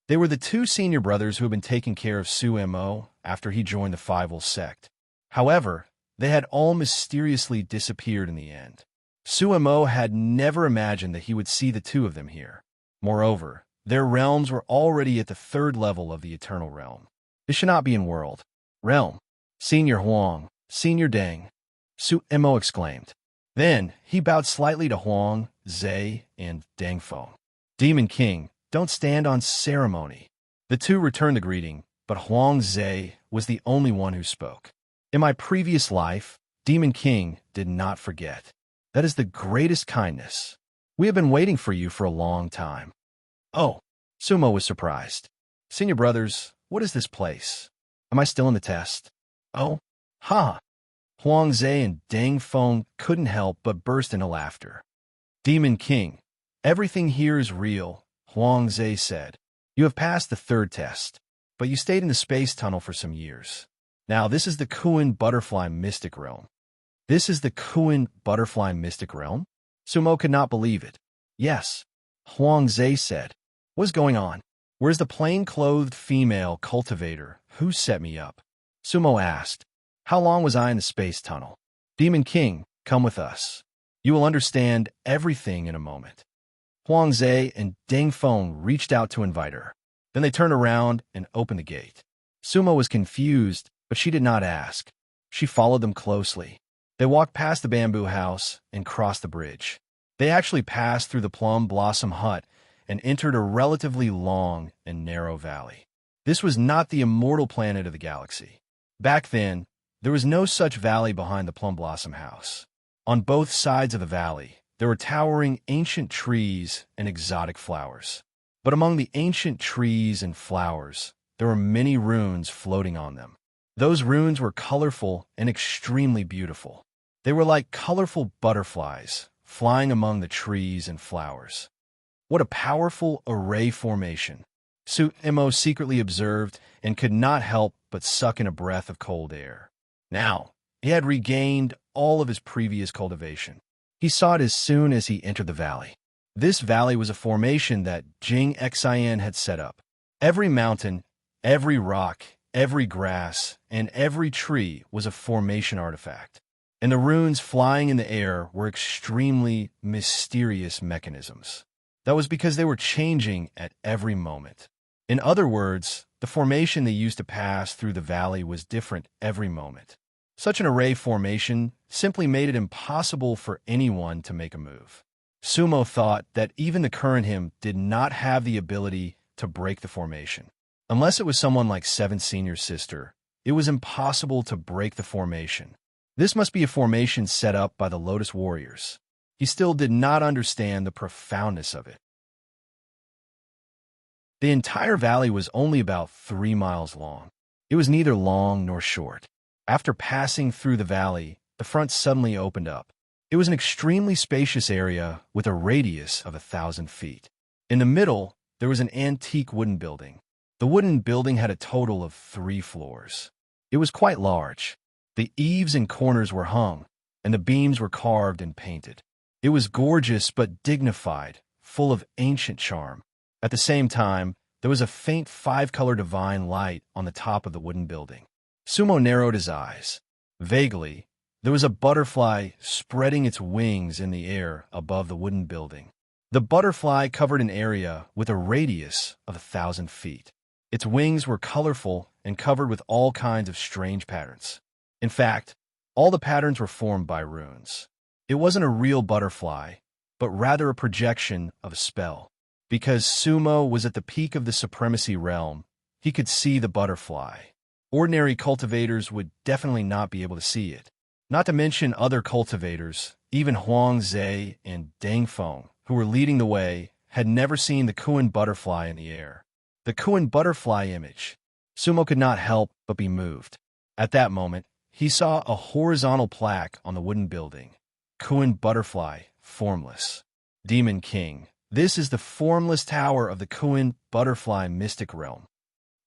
They were the 2 senior brothers who had been taking care of Sumo after he joined the Five-Wolf sect. However, they had all mysteriously disappeared in the end. Sumo had never imagined that he would see the 2 of them here. Moreover, their realms were already at the 3rd level of the Eternal Realm. This should not be in world. Realm. Senior Huang, Senior Deng, Sumo exclaimed. Then he bowed slightly to Huang, Zhe, and Deng Feng. Demon King, don't stand on ceremony. The 2 returned the greeting, but Huang Zhe was the only one who spoke. In my previous life, Demon King did not forget. That is the greatest kindness. We have been waiting for you for a long time. Oh, Sumo was surprised. Senior brothers, what is this place? Am I still in the test? Oh, ha! Huang Zhe and Deng Feng couldn't help but burst into laughter. Demon King, everything here is real, Huang Zhe said. You have passed the 3rd test, but you stayed in the space tunnel for some years. Now this is the Kuin Butterfly Mystic Realm. This is the Kuin Butterfly Mystic Realm? Sumo could not believe it. Yes, Huang Zhe said. What's going on? Where's the plain-clothed female cultivator who set me up? Sumo asked. How long was I in the space tunnel? Demon King, come with us. You will understand everything in a moment. Huang Zhe and Deng Feng reached out to invite her. Then they turned around and opened the gate. Sumo was confused, but she did not ask. She followed them closely. They walked past the bamboo house and crossed the bridge. They actually passed through the plum blossom hut and entered a relatively long and narrow valley. This was not the immortal planet of the galaxy. Back then, There was no such valley behind the Plum Blossom House. On both sides of the valley, there were towering ancient trees and exotic flowers. But among the ancient trees and flowers, there were many runes floating on them. Those runes were colorful and extremely beautiful. They were like colorful butterflies flying among the trees and flowers. What a powerful array formation! Sumo secretly observed and could not help but suck in a breath of cold air. Now, he had regained all of his previous cultivation. He saw it as soon as he entered the valley. This valley was a formation that Jing Xian had set up. Every mountain, every rock, every grass, and every tree was a formation artifact. And the runes flying in the air were extremely mysterious mechanisms. That was because they were changing at every moment. In other words, the formation they used to pass through the valley was different every moment. Such an array formation simply made it impossible for anyone to make a move. Sumo thought that even the current him did not have the ability to break the formation. Unless it was someone like Seven Senior's sister, it was impossible to break the formation. This must be a formation set up by the Lotus Warriors. He still did not understand the profoundness of it. The entire valley was only about 3 miles long. It was neither long nor short. After passing through the valley, the front suddenly opened up. It was an extremely spacious area with a radius of 1,000 feet. In the middle, there was an antique wooden building. The wooden building had a total of 3 floors. It was quite large. The eaves and corners were hung, and the beams were carved and painted. It was gorgeous but dignified, full of ancient charm. At the same time, there was a faint 5-color divine light on the top of the wooden building. Sumo narrowed his eyes. Vaguely, there was a butterfly spreading its wings in the air above the wooden building. The butterfly covered an area with a radius of 1,000 feet. Its wings were colorful and covered with all kinds of strange patterns. In fact, all the patterns were formed by runes. It wasn't a real butterfly, but rather a projection of a spell. Because Sumo was at the peak of the supremacy realm, he could see the butterfly. Ordinary cultivators would definitely not be able to see it. Not to mention other cultivators, even Huang Zhe and Deng Feng, who were leading the way, had never seen the Kuan butterfly in the air. The Kuan butterfly image. Sumo could not help but be moved. At that moment, he saw a horizontal plaque on the wooden building. Kuan butterfly, formless. Demon King. This is the formless tower of the Kuan butterfly mystic realm.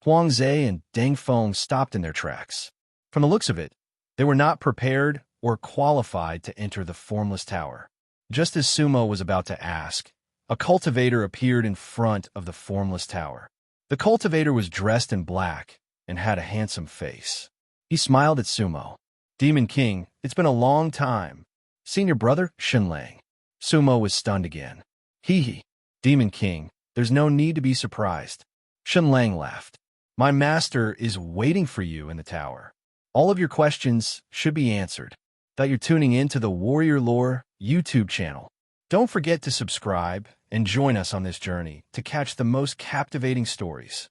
Huang Zhe and Deng Feng stopped in their tracks. From the looks of it, they were not prepared or qualified to enter the formless tower. Just as Sumo was about to ask, a cultivator appeared in front of the formless tower. The cultivator was dressed in black and had a handsome face. He smiled at Sumo. Demon King, it's been a long time. Senior brother, Shenlang. Sumo was stunned again. Hee. Demon King, there's no need to be surprised. Shenlang laughed. My master is waiting for you in the tower. All of your questions should be answered. That you're tuning in to the Warrior Lore YouTube channel. Don't forget to subscribe and join us on this journey to catch the most captivating stories.